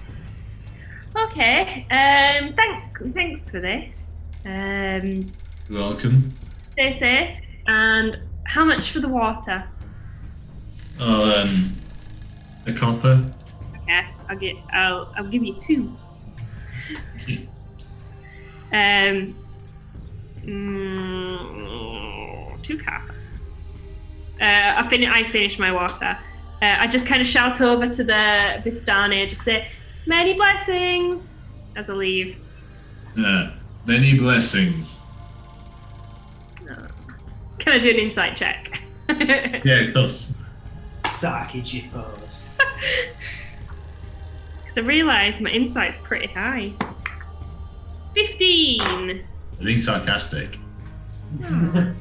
Okay. Thanks for this. You're welcome. Stay safe. And how much for the water? Oh, a copper. Okay. I'll give you 2. Thank you. 2 copper. I finished my water. I just kind of shout over to the Vistani, just say, "Many blessings," as I leave. Many blessings. Can I do an insight check? Yeah, of course. Saki jippos. Because I realise my insight's pretty high. 15. I'm being sarcastic. I'm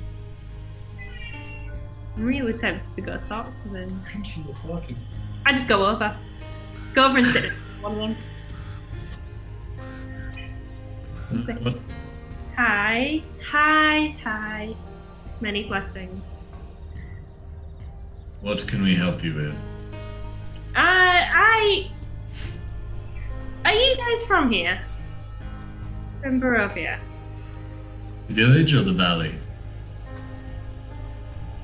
really tempted to go talk to them. You're talking to. I just go over. Go over and sit next to one of them. Say, What? hi. Many blessings. What can we help you with? Are you guys from here? From Barovia? Village or the valley?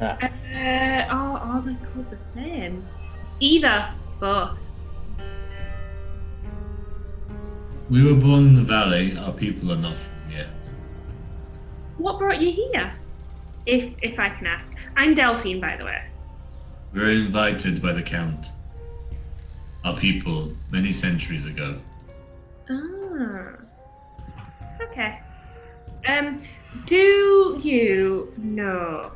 Are they called the same? Either, both. We were born in the valley. Our people are not from here. What brought you here? If I can ask. I'm Delphine, by the way. We were invited by the Count. Our people, many centuries ago. Ah. Okay. Do you know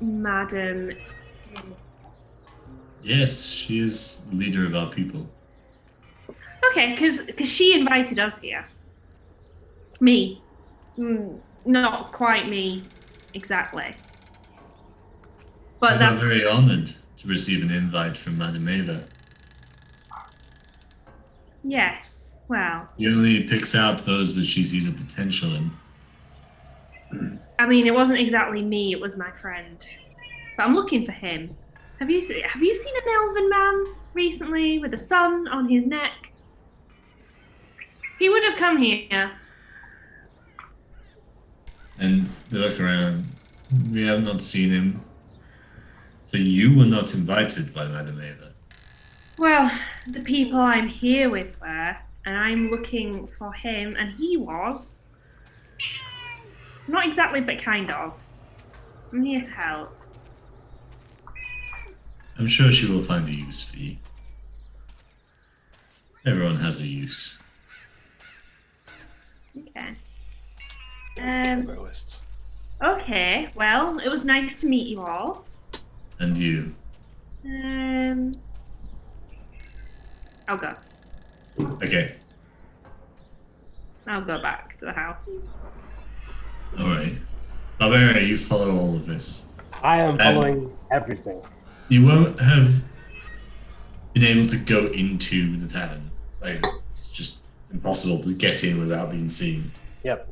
Madam? Yes, she is the leader of our people. Okay, because she invited us here. Me. Not quite me, exactly. But We that's are very honoured to receive an invite from Madam Ava. yes. Well, She only picks out those that she sees a potential in. I mean, it wasn't exactly me; it was my friend. But I'm looking for him. Have you seen an elven man recently with a sun on his neck? He would have come here. And they look around. We have not seen him. So you were not invited by Madam Ava. Well, the people I'm here with were, and I'm looking for him, and he was. It's not exactly, but kind of. I'm here to help. I'm sure she will find a use for you. Everyone has a use. Okay. Lists. Okay. Well, it was nice to meet you all. And you. I'll go. Okay. I'll go back to the house. Alright. Barbarian, you follow all of this. I am following everything. You won't have been able to go into the tavern. Like, it's just impossible to get in without being seen. Yep.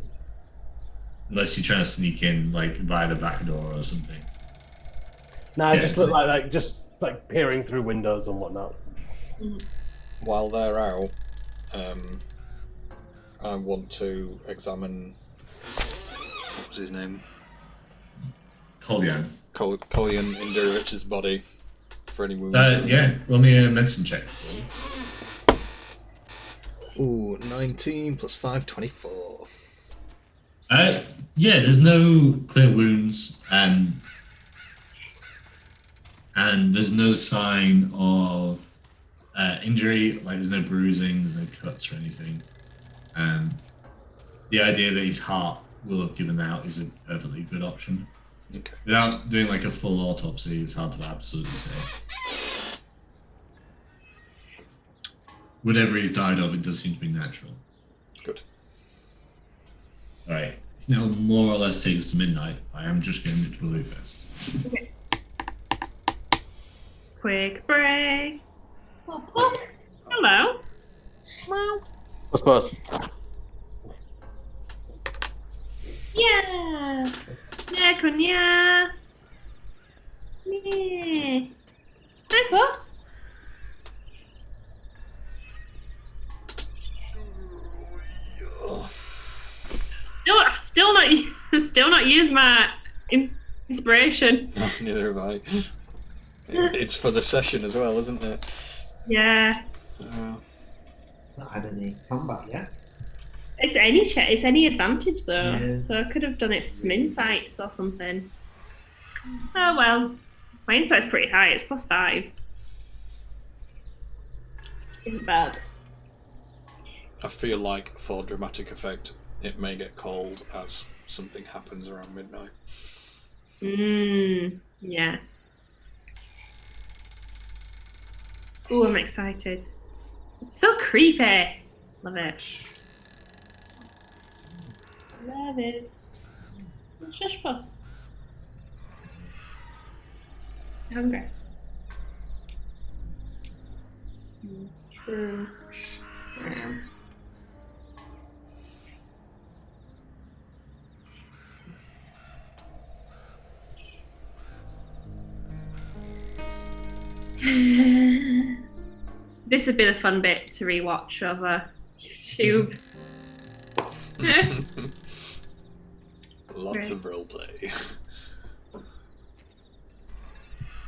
Unless you're trying to sneak in, like, via the back door or something. No, I Yeah, just look like peering through windows and whatnot. While they're out, I want to examine. What was his name? Kolyan. Kolyan Indirich's body for any wounds. Yeah, roll me a medicine check. Ooh, 19 plus 5, 24. Yeah, there's no clear wounds, and there's no sign of injury. Like, there's no bruising, there's no cuts or anything. The idea that his heart will have given out is a perfectly good option. Okay. Without doing like a full autopsy, it's hard to absolutely say. Whatever he's died of, it does seem to be natural. Good. Alright, now more or less take us to midnight. I am just going to Blue first. Okay. Quick break. Oh, Puss. Hello. I suppose. Yeah. Yeah, Kunya. Yeah. Hi, Puss. Still not use my inspiration. No, neither have I. It's for the session as well, isn't it? Yeah. Not had any combat yet. It's any advantage though. Yeah. So I could have done it for some insights or something. Oh well. My insight's pretty high, it's +5. Isn't bad. I feel like for dramatic effect, it may get called as something happens around midnight. Yeah. Ooh, I'm excited. It's so creepy. Love it. Love it. Shush, Puss. Hungry. True. This would be the fun bit to rewatch over YouTube. Lots of roleplay.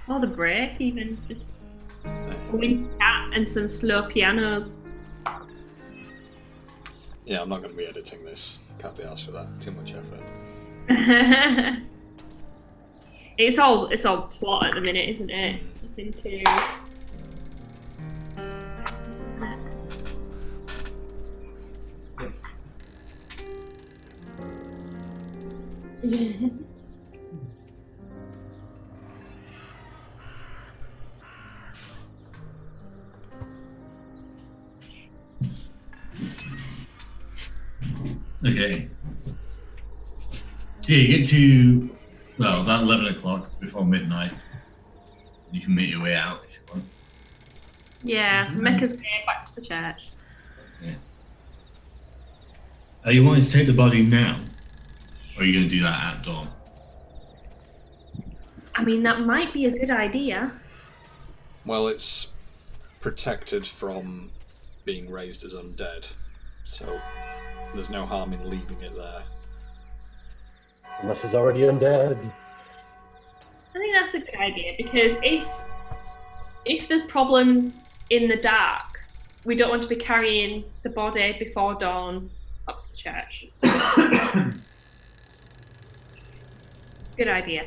Or the break, even just a wind cat and some slow pianos. Yeah, I'm not going to be editing this. Can't be asked for that. Too much effort. It's all plot at the minute, isn't it? Nothing too. Okay. So yeah, you get to, well, about 11 o'clock before midnight. You can make your way out if you want. Yeah, make us way back to the church. Yeah. Are you wanting to take the body now? Or are you going to do that at dawn? I mean, that might be a good idea. Well, it's protected from being raised as undead, so there's no harm in leaving it there. Unless it's already undead. I think that's a good idea because if there's problems in the dark, we don't want to be carrying the body before dawn up to the church. Good idea.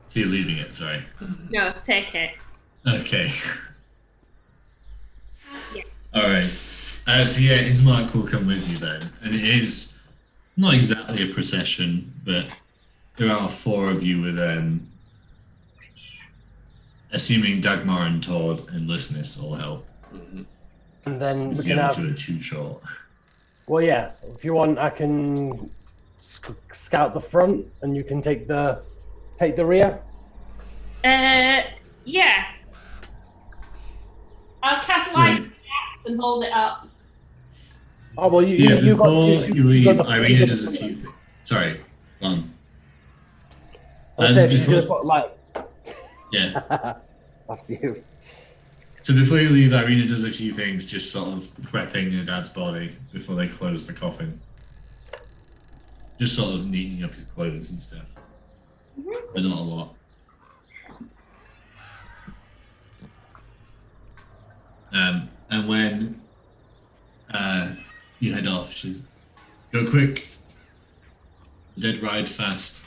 So you're leaving it, sorry. No, take it. Okay. Yeah. Alright. So yeah, Ismark will come with you then. And it is not exactly a procession, but there are 4 of you with assuming Dagmar and Todd and Listeness all help. Mm-hmm. And then we The can other have. 2 are too short. Well, yeah. If you want, I can scout the front, and you can take the rear. Yeah. I'll cast light and hold it up. Oh well, Before you leave, Irina got does a few things. Sorry, go on. I'll say before- just got like. Yeah. After you. So before you leave, Irina does a few things, just sort of prepping your dad's body before they close the coffin. Just sort of neatening up his clothes and stuff. Mm-hmm. But not a lot. And when you head off, she's go quick. The dead ride fast.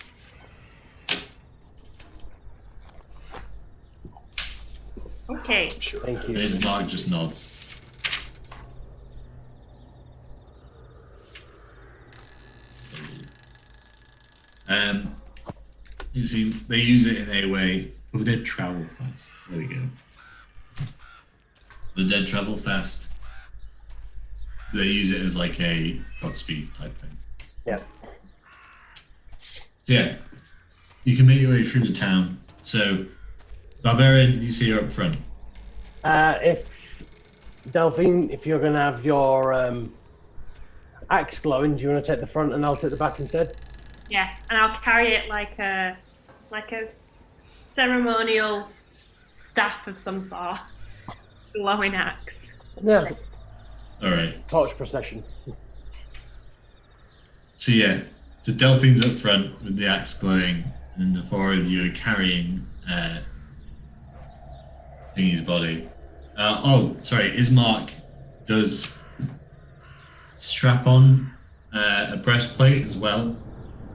Okay. Sure. Thank you. And Mark just nods. You see, they use it in a way. Oh, they travel fast. There we go. The dead travel fast. They use it as like a Godspeed type thing. Yeah. So yeah, you can make your way through the town. So Barbarian, did you see her up front? If Delphine, if you're gonna have your axe glowing, do you want to take the front and I'll take the back instead? Yeah, and I'll carry it like a ceremonial staff of some sort, glowing axe. Yeah. All right. Torch procession. So yeah, so Delphine's up front with the axe glowing, and the four of you are carrying Thingy's body. Ismark does strap on a breastplate as well.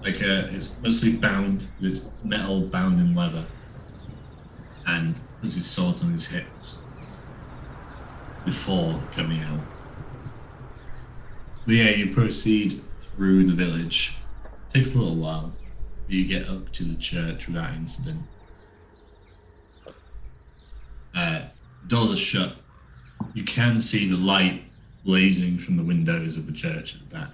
It's mostly bound, but it's metal bound in leather, and puts his sword on his hips before coming out. But yeah, you proceed through the village. It takes a little while, but you get up to the church without incident. Doors are shut. You can see the light blazing from the windows of the church at the back.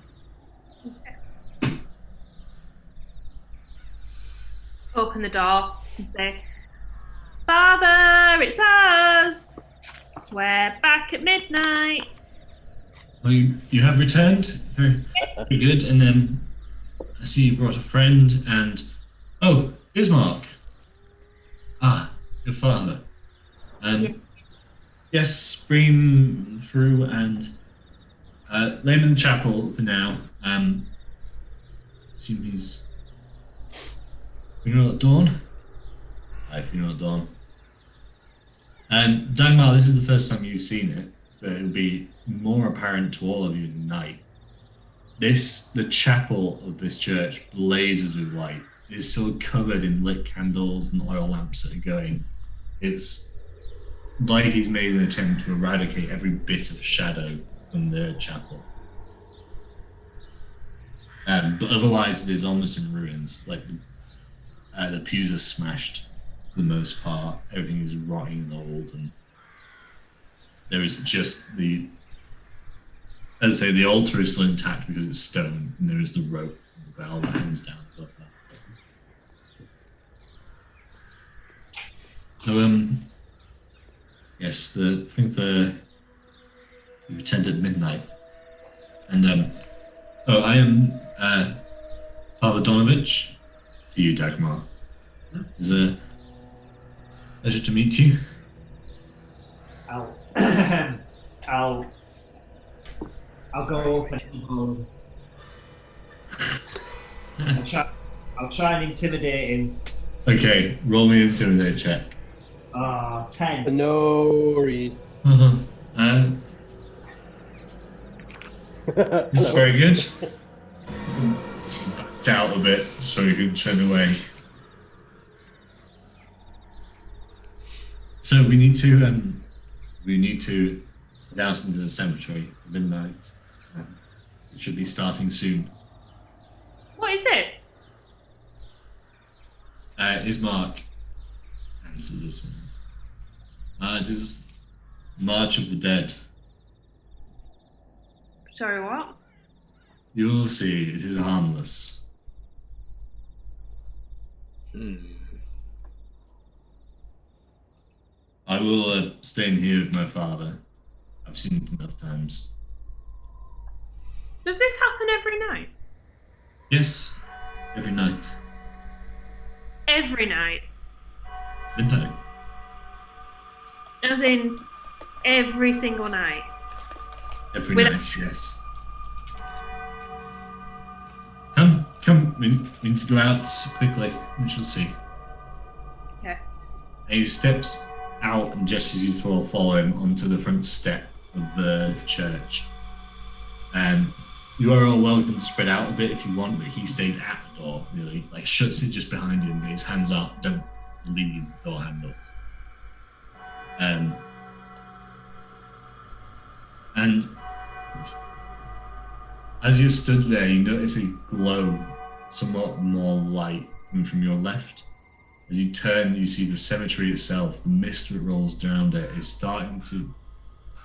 Open the door and say, "Father, it's us. We're back at midnight." Well, you have returned. Very, very good. And then I see you brought a friend and... Oh, Ismark. Ah, your father. Yes, bring him through and lay him in the chapel for now. Assume he's... Funeral at dawn? Hi, funeral at dawn. Dagmar, this is the first time you've seen it, but it'll be more apparent to all of you at night. The chapel of this church blazes with light. It's still covered in lit candles and oil lamps that are going. It's like he's made an attempt to eradicate every bit of shadow from the chapel. But otherwise, it is almost in ruins. Like the pews are smashed for the most part. Everything is rotting and old, and there is just the altar is still intact because it's stone, and there is the rope and the bell that hangs down above that. So, yes, I think you returned at midnight, and I am Father Donovich. To you, Dagmar. It's a pleasure to meet you. I'll go open home. I'll try and intimidate him. Okay, roll me an intimidate check. 10. No worries. It's very good. Backed out a bit so you can turn away. So we need to get out into the cemetery at midnight. It should be starting soon. What is it? Ismark answers this one. It is March of the Dead. Sorry, what? You will see, it is harmless. I will stay in here with my father. I've seen it enough times. Does this happen every night? Yes, every night. Every night? Midnight. As in, every single night? Every night, yes. Come, we need to go out quickly. We shall see. Yeah. And he steps out and gestures you to follow him onto the front step of the church. You are all welcome to spread out a bit if you want, but he stays at the door, really. Like, shuts it just behind him, his hands up, don't leave the door handles. And as you stood there, you notice a glow, somewhat more light coming from your left. As you turn, you see the cemetery itself, the mist that rolls around it is starting to... You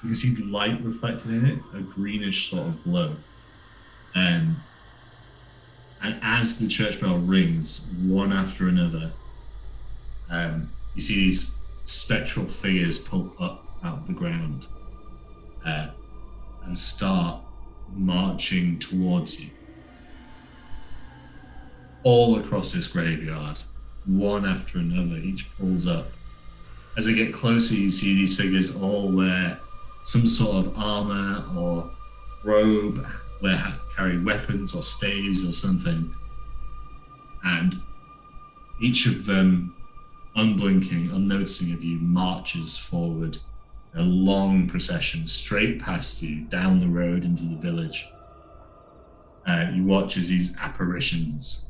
can see the light reflected in it, a greenish sort of glow. And as the church bell rings, one after another, you see these spectral figures pull up out of the ground and start marching towards you. All across this graveyard, one after another, each pulls up. As they get closer, you see these figures all wear some sort of armor or robe, carry weapons or staves or something. And each of them, unblinking, unnoticing of you, marches forward in a long procession straight past you, down the road into the village. You watch as these apparitions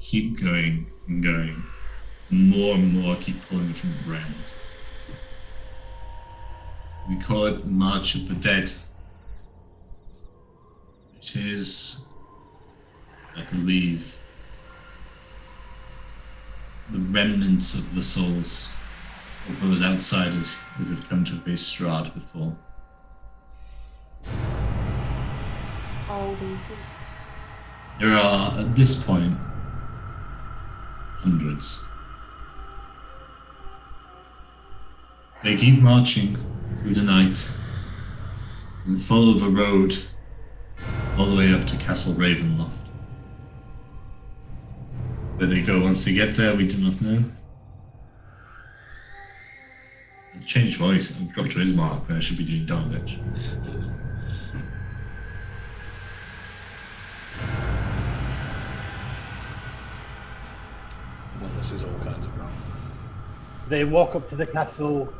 keep going and going. More and more keep pulling from the ground. We call it the March of the Dead. It is, I believe, the remnants of the souls of those outsiders that have come to face Strahd before. All these people. There are, at this point, hundreds. They keep marching through the night and follow the road all the way up to Castle Ravenloft. Where they go once they get there, we do not know. I've changed voice. I've dropped to his mark where I should be doing Darwich. Well, this is all kinds of wrong. They walk up to the castle,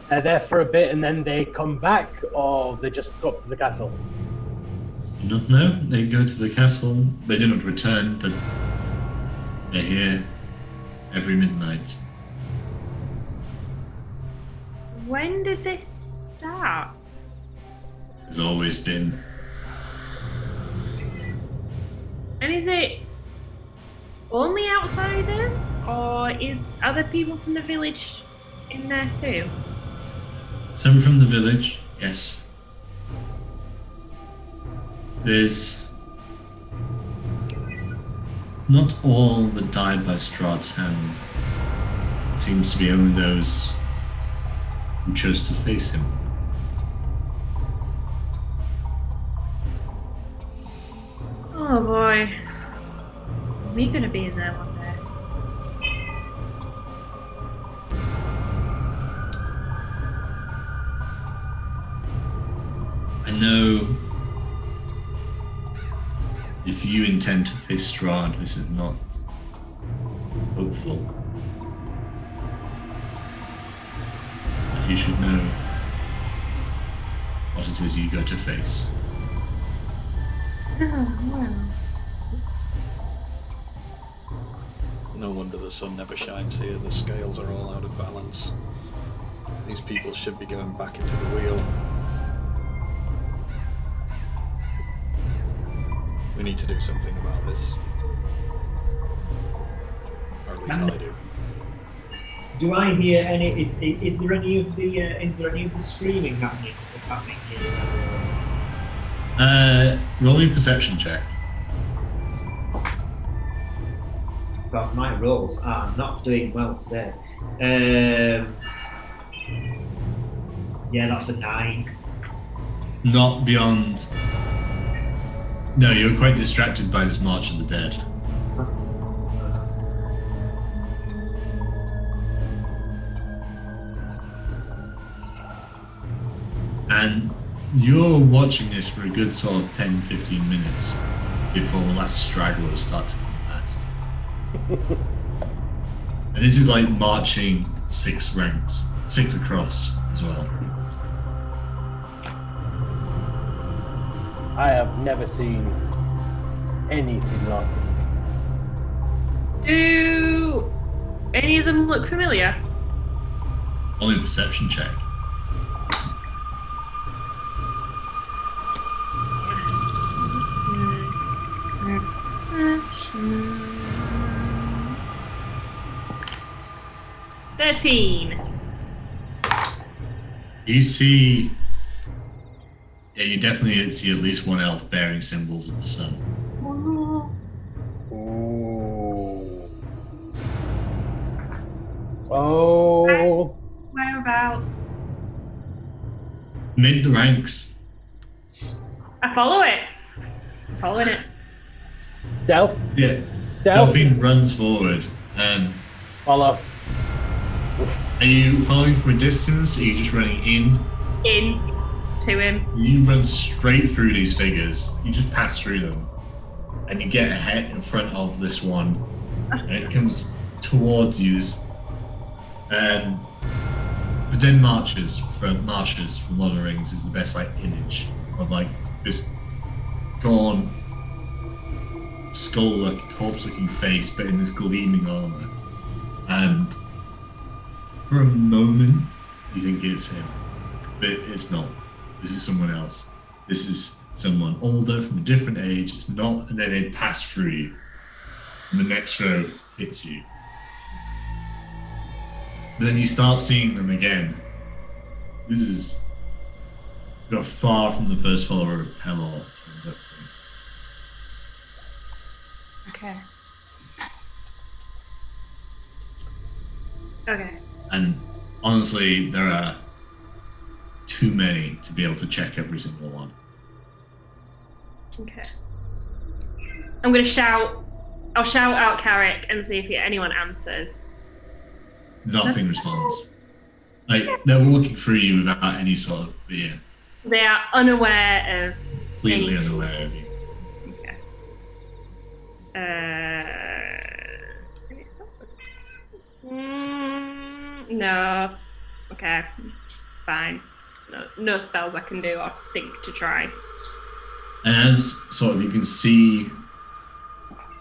are there for a bit, and then they come back, or they just go up to the castle? I don't know. They go to the castle. They do not return, but they're here every midnight. When did this start? Has always been. And is it only outsiders, or is other people from the village in there too? Some from the village, yes. There's not all that died by Strahd's hand. It seems to be only those who chose to face him. Oh boy. Are we gonna be in there one day? I know if you intend to face Strahd, this is not hopeful. But you should know what it is you go to face. Oh, well. No wonder the sun never shines here. The scales are all out of balance. These people should be going back into the wheel. We need to do something about this. Or at least I do. Do I hear any? Is there any of the screaming happening? What's happening here? Roll me a perception check. God, my rolls are not doing well today. Yeah, that's a 9. Not beyond. No, you're quite distracted by this March of the Dead. And you're watching this for a good sort of 10-15 minutes before the last stragglers start to come past. And this is like marching 6 ranks, 6 across as well. I have never seen anything like it. Do any of them look familiar? Only a perception check. Perception. 13. You see... Yeah, you definitely see at least one elf bearing symbols of the sun. Oh. amid the ranks. I follow it. I'm following it. Del? Yeah. Del? Delphine runs forward. Follow. Are you following from a distance? Or are you just running in? In to him. You run straight through these figures. You just pass through them. And you get ahead in front of this one. And it comes towards you. The Den Marches from Lord of the Rings is the best like image of like this gaunt, skull-looking, corpse-looking face, but in this gleaming armor. And for a moment, you think it's him, but it's not. This is someone else. This is someone older from a different age. It's not, and then they pass through you, and the next row hits you. But then you start seeing them again. You're far from the first follower of Pelor. Okay. Okay. And honestly, there are too many to be able to check every single one. Okay. I'm gonna shout. I'll shout out Carrick and see if anyone answers. Nothing responds. Like, they're walking through you without any sort of fear. They are unaware of. Completely unaware of you. Okay. No. Okay. It's fine. No spells I can do or think to try. And as sort of you can see,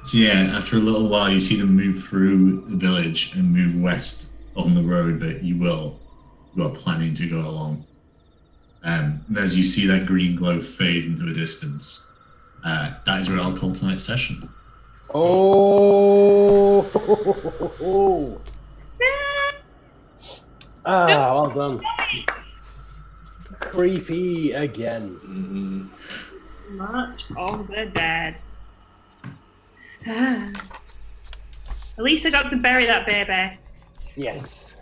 so yeah, after a little while you see them move through the village and move west on the road that you are planning to go along. And as you see that green glow fade into the distance, that is where I'll call tonight's session. Oh! Well done. Creepy again. Mm-hmm. March of the Dead. At least I got to bury that baby. Yes.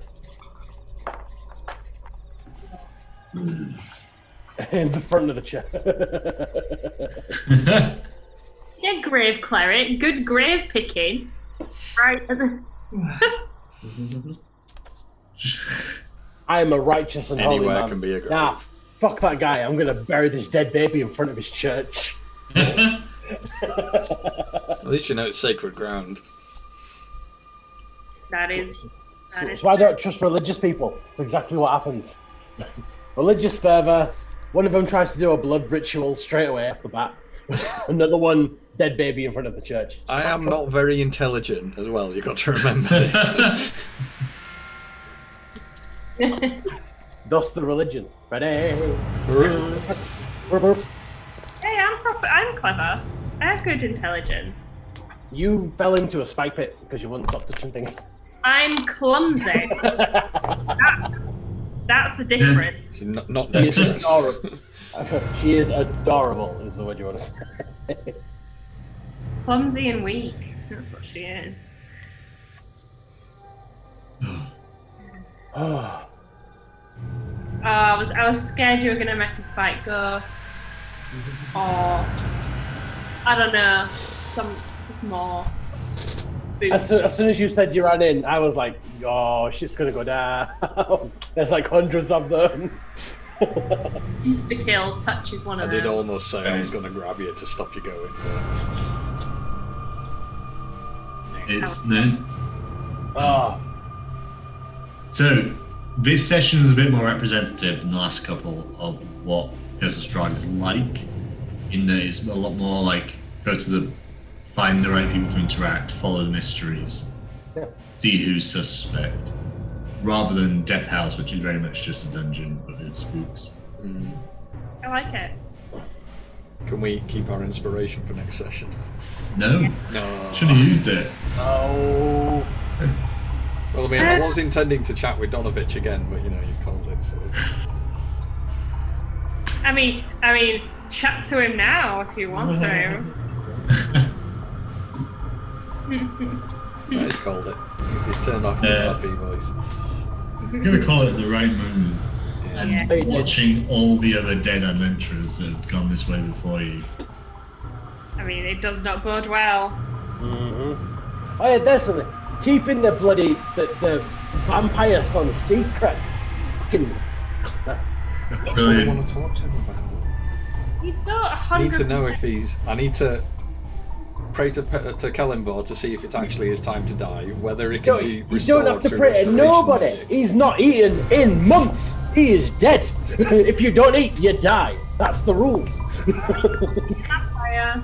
In the front of the chair. Yeah, grave cleric. Good grave picking. Right. I am a righteous and holy Anywhere man. can be a grave. Nah, fuck that guy. I'm gonna bury this dead baby in front of his church. At least you know it's sacred ground. That is. That's why I don't trust religious people. It's exactly what happens. Religious fervor. One of them tries to do a blood ritual straight away off the bat. Another one, dead baby in front of the church. I am not very intelligent as well, you've got to remember this. Thus the religion. Ready? Hey, I'm clever. I have good intelligence. You fell into a spike pit because you wouldn't stop touching things. I'm clumsy. That's the difference. She's not She is dexterous. adorable. She is adorable, is the word you want to say. Clumsy and weak. That's what she is. Oh. I was scared you were gonna make us fight ghosts, or I don't know, just more. As soon as you said you ran in, I was like, oh, shit's gonna go down. There's like hundreds of them. Insta-kill touches one I of did them. almost say I was going to grab you to stop you going, but... It's no. Oh. So this session is a bit more representative than the last couple of what Curse of Strahd is like, in that it's a lot more like go to the find the right people to interact, follow the mysteries, see who's suspect, rather than Death House, which is very much just a dungeon but with spooks. I like it. Can we keep our inspiration for next session? No, No. should have used it. Oh. Well, I mean, I was intending to chat with Donovich again, but you know, you called it, so... I mean, chat to him now if you want to. Yeah, he's called it. He's turned off his happy voice. I'm gonna call it the right moment. Yeah. and watching all the other dead adventurers that have gone this way before you. I mean, it does not bode well. Mm-hmm. Oh yeah, there's something. Keeping the the vampire son secret. That's what I want to talk to him about. You don't 100%. I need to know if he's. I need to pray to Kellenborg to see if it's actually his time to die. Whether it can be restored. You don't have to pray to nobody. Magic. He's not eaten in months. He is dead. If you don't eat, you die. That's the rules. Vampire.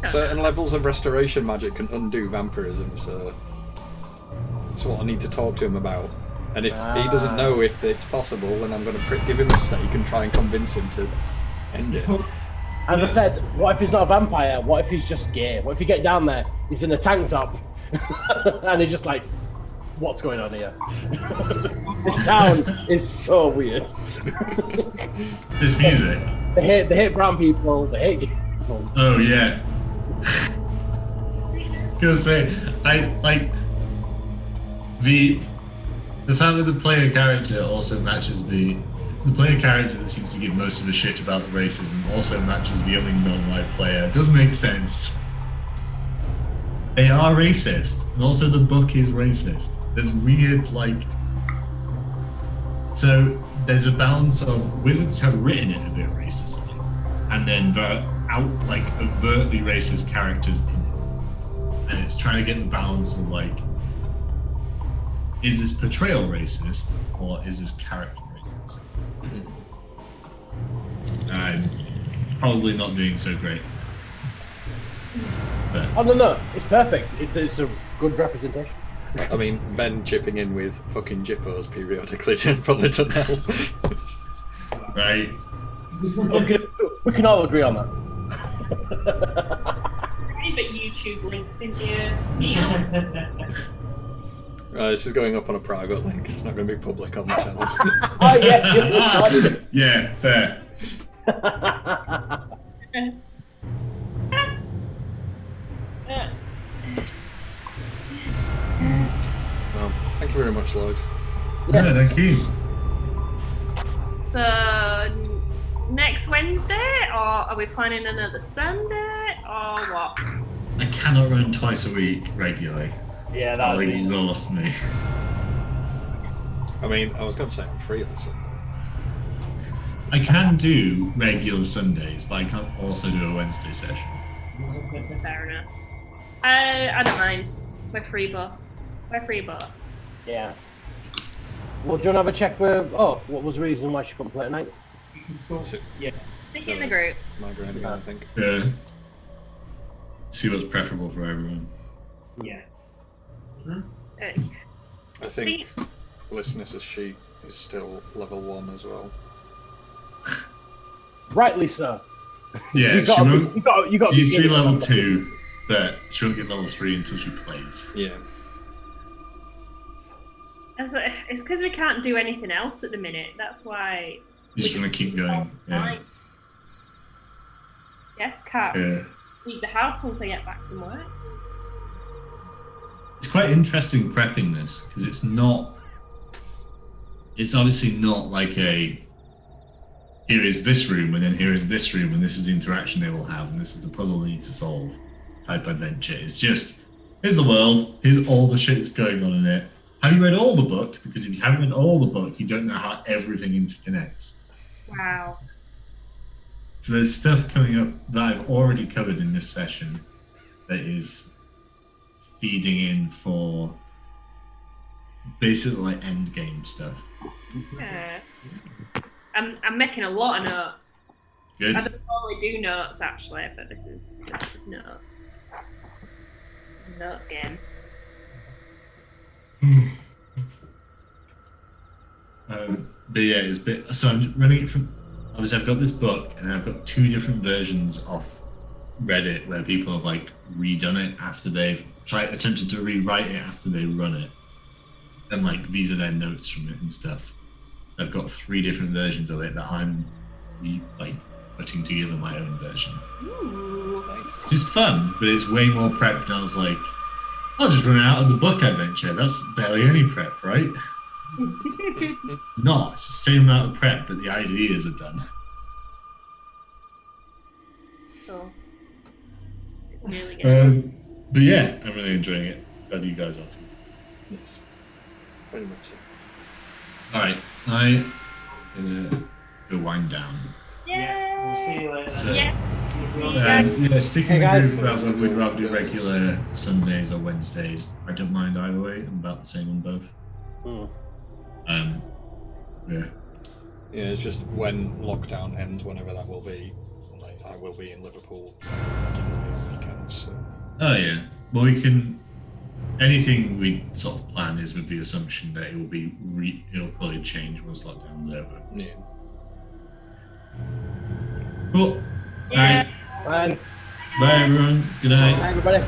Certain levels of restoration magic can undo vampirism, so that's what I need to talk to him about. And if he doesn't know if it's possible, then I'm going to give him a stake and try and convince him to end it. As I said, what if he's not a vampire? What if he's just gay? What if you get down there, he's in a tank top, and he's just like, what's going on here? This town is so weird. This music. They hate brown people, they hate gay people. Oh yeah. Gonna say, I like the fact that the player character also matches the player character that seems to give most of the shit about the racism also matches the only non-white player. It does make sense. They are racist, and also the book is racist. There's weird so there's a balance of wizards have written it a bit racistly, and then there are overtly racist characters in it, and it's trying to get the balance of is this portrayal racist or is this character racist? I'm probably not doing so great. But Oh no, it's perfect. It's a good representation. I mean, Ben chipping in with fucking jippos periodically probably doesn't help. right. We can all agree on that. Private YouTube link, didn't you? This is going up on a private link. It's not going to be public on the channel. Oh yeah. Yeah, fair. Well, thank you very much, Lloyd. Yeah, thank you. So next Wednesday, or are we planning another Sunday, or what? I cannot run twice a week regularly. Yeah, That'll that'll exhaust me. I mean, I was going to say I'm free on Sunday. I can do regular Sundays, but I can't also do a Wednesday session. Fair enough. I don't mind. We're free both. Yeah. Well, do you want to have a check with? Oh, what was the reason why she couldn't play tonight? Yeah. Stick in the group. Migraine again, I think. Yeah. See what's preferable for everyone. Yeah. I think listeners' sheet is still level 1 as well. Rightly so. Yeah, you got. You used to be level 2, but she won't get level 3 until she plays. Yeah. It's because we can't do anything else at the minute. That's why. You just want to keep going. Yeah. Yeah, can't Yeah. leave the house once I get back from work. It's quite interesting prepping this because it's obviously not like a here is this room and then here is this room and this is the interaction they will have and this is the puzzle they need to solve type adventure. It's just here's the world, here's all the shit that's going on in it. Have you read all the book? Because if you haven't read all the book, you don't know how everything interconnects. Wow. So there's stuff coming up that I've already covered in this session that is feeding in for basically like end game stuff. Yeah. I'm making a lot of notes. Good. I don't normally do notes actually, but this is notes. Notes game. But yeah, it's a bit. So I'm running it from. Obviously, I've got this book, and I've got 2 different versions of Reddit where people have like redone it after they've attempted to rewrite it after they run it, and like these are their notes from it and stuff. So I've got 3 different versions of it that I'm like putting together my own version. Ooh. Nice. It's fun, but it's way more prep. And I was like, I'll just run out of the book adventure. That's barely any prep, right? No, it's the same amount of prep, but the ideas are done. So, it's really good. But yeah, I'm really enjoying it. Glad you guys are too. Yes. Very much so. Alright, I'm gonna go wind down. Yeah, we'll see you later. So, Yeah. sticking Hey, the guys. group about whether we'd rather do regular Sundays or Wednesdays. I don't mind either way. I'm about the same on both. Yeah. Yeah, it's just when lockdown ends, whenever that will be. Like, I will be in Liverpool regularly on weekends. So. Oh yeah. Well, we can. Anything we sort of plan is with the assumption that it will be. It'll probably change once lockdown's over. Yeah. Cool. Yeah. Bye. Bye everyone. Good night. Bye, everybody.